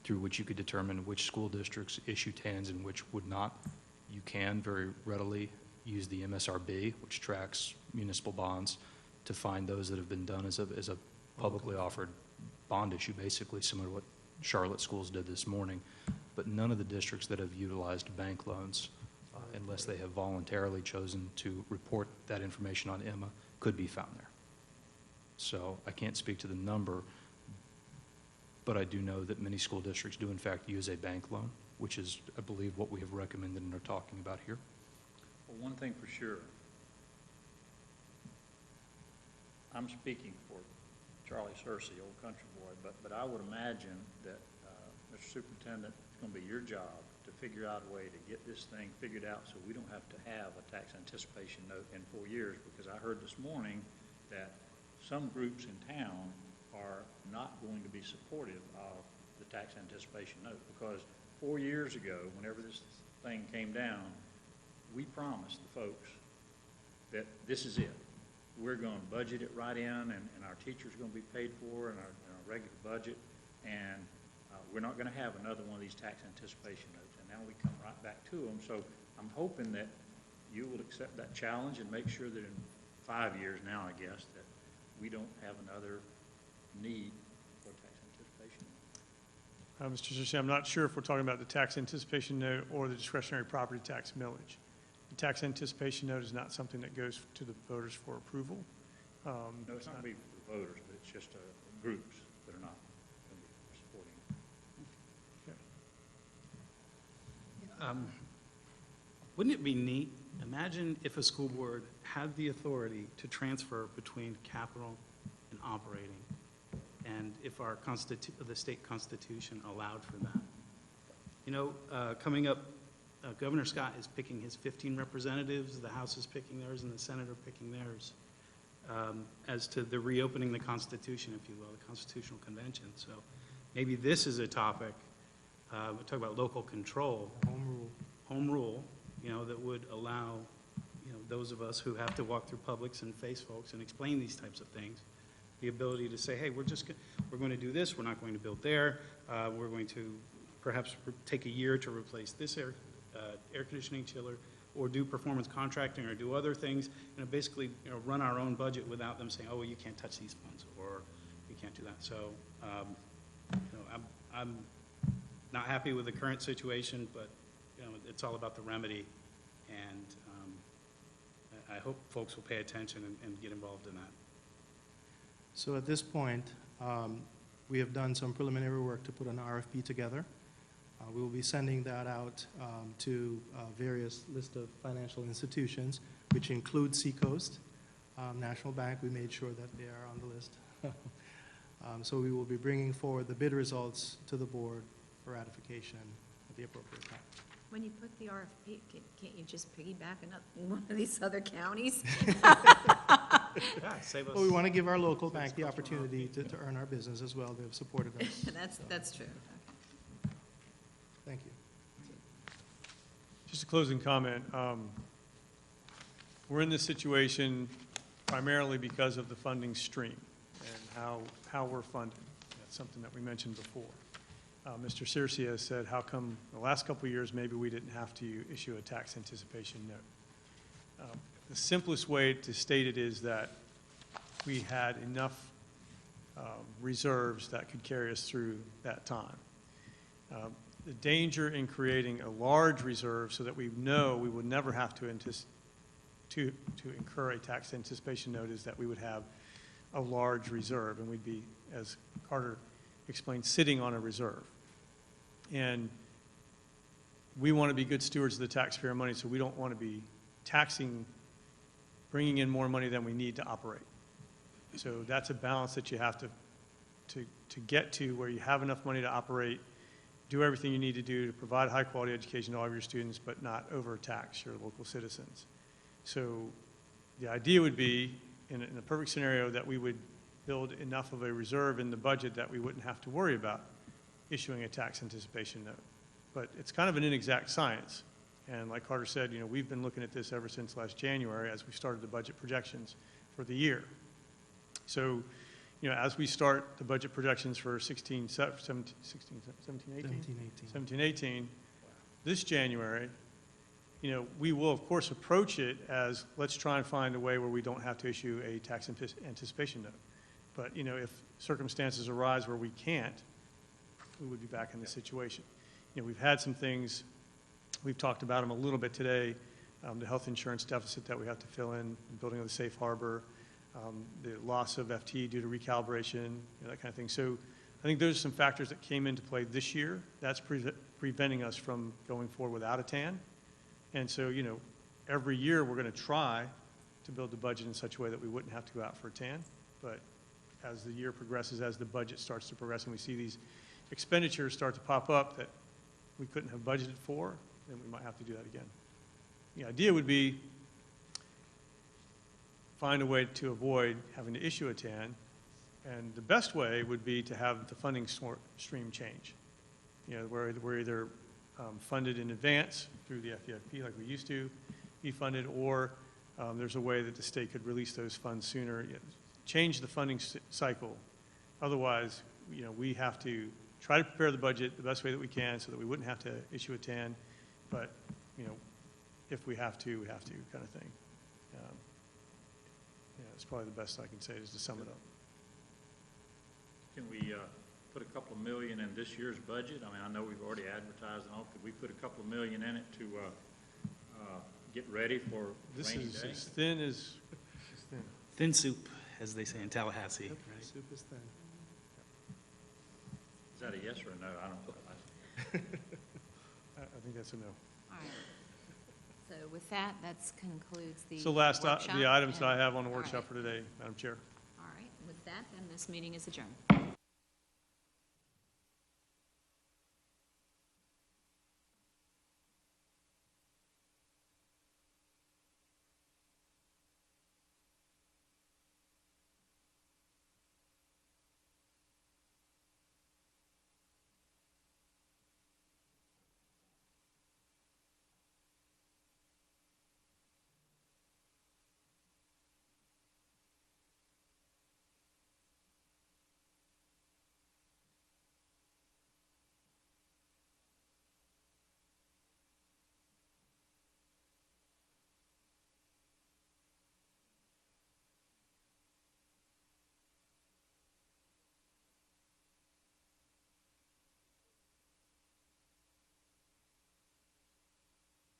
through which you could determine which school districts issue TANs and which would not. You can very readily use the MSRB, which tracks municipal bonds, to find those that have been done as a publicly offered bond issue, basically similar to what Charlotte schools did this morning. But none of the districts that have utilized bank loans, unless they have voluntarily chosen to report that information on Emma, could be found there. So I can't speak to the number, but I do know that many school districts do in fact use a bank loan, which is, I believe, what we have recommended and are talking about here. Well, one thing for sure, I'm speaking for Charlie Searcy, old country boy, but I would imagine that, Mr. Superintendent, it's going to be your job to figure out a way to get this thing figured out so we don't have to have a tax anticipation note in 4 years, because I heard this morning that some groups in town are not going to be supportive of the tax anticipation note, because 4 years ago, whenever this thing came down, we promised the folks that this is it. We're going to budget it right in, and our teachers are going to be paid for in our regular budget, and we're not going to have another one of these tax anticipation notes. And now we come right back to them. So I'm hoping that you will accept that challenge and make sure that in 5 years now, I guess, that we don't have another need for tax anticipation. Mr. Searcy, I'm not sure if we're talking about the tax anticipation note or the discretionary property tax millage. The tax anticipation note is not something that goes to the voters for approval. No, it's not going to be for the voters, but it's just groups that are not going to be supporting it. Wouldn't it be neat? Imagine if a school board had the authority to transfer between capital and operating, and if our the state constitution allowed for that. You know, coming up, Governor Scott is picking his 15 representatives, the House is picking theirs, and the Senate are picking theirs, as to the reopening the Constitution, if you will, the Constitutional Convention. So maybe this is a topic, we talk about local control. Home rule, you know, that would allow, you know, those of us who have to walk through Publix and face folks and explain these types of things, the ability to say, hey, we're going to do this, we're not going to build there, we're going to perhaps take a year to replace this air conditioning chiller, or do performance contracting, or do other things, and basically, you know, run our own budget without them saying, oh, well, you can't touch these funds, or you can't do that. So, you know, I'm not happy with the current situation, but you know, it's all about the remedy, and I hope folks will pay attention and get involved in that. So at this point, we have done some preliminary work to put an RFP together. We will be sending that out to various list of financial institutions, which include Seacoast, National Bank. We made sure that they are on the list. So we will be bringing forward the bid results to the board for ratification at the appropriate time. When you put the RFP, can't you just piggyback one of these other counties? Yeah, save us. Well, we want to give our local bank the opportunity to earn our business as well. They've supported us. That's true. Thank you. Just a closing comment. We're in this situation primarily because of the funding stream and how we're funded. That's something that we mentioned before. Mr. Searcy has said, how come the last couple of years maybe we didn't have to issue a tax anticipation note? The simplest way to state it is that we had enough reserves that could carry us through that time. The danger in creating a large reserve so that we know we would never have to incur a tax anticipation note is that we would have a large reserve, and we'd be, as Carter explained, sitting on a reserve. And we want to be good stewards of the taxpayer money, so we don't want to be bringing in more money than we need to operate. So that's a balance that you have to get to, where you have enough money to operate, do everything you need to do to provide high-quality education to all of your students, but not overtax your local citizens. So the idea would be, in a perfect scenario, that we would build enough of a reserve in the budget that we wouldn't have to worry about issuing a tax anticipation note. But it's kind of an inexact science. And like Carter said, we've been looking at this ever since last January as we started the budget projections for the year. So, as we start the budget projections for 17, 18, this January, we will, of course, approach it as, let's try and find a way where we don't have to issue a tax anticipation note. But, if circumstances arise where we can't, we would be back in this situation. We've had some things, we've talked about them a little bit today, the health insurance deficit that we have to fill in, the building of the safe harbor, the loss of FTE due to recalibration, that kind of thing. So I think those are some factors that came into play this year. That's preventing us from going forward without a TAN. And so, every year we're going to try to build the budget in such a way that we wouldn't have to go out for a TAN. But as the year progresses, as the budget starts to progress, and we see these expenditures start to pop up that we couldn't have budgeted for, then we might have to do that again. The idea would be find a way to avoid having to issue a TAN, and the best way would be to have the funding stream change. Where we're either funded in advance through the FEFP like we used to be funded, or there's a way that the state could release those funds sooner, change the funding cycle. Otherwise, we have to try to prepare the budget the best way that we can so that we wouldn't have to issue a TAN, but, if we have to, we have to, kind of thing. That's probably the best I can say, is to sum it up. Can we put a couple of million in this year's budget? I mean, I know we've already advertised and all. Could we put a couple of million in it to get ready for This rainy is day? as thin as thin. Thin soup, as they say in Tallahassee, Yep, right? soup is thin. Is that a yes or a no? I don't know. I think that's a no. All right. So with that, that concludes the So last, workshop, the items that I and- have on the all workshop right. for today, Madam Chair. All right, with that, then this meeting is adjourned.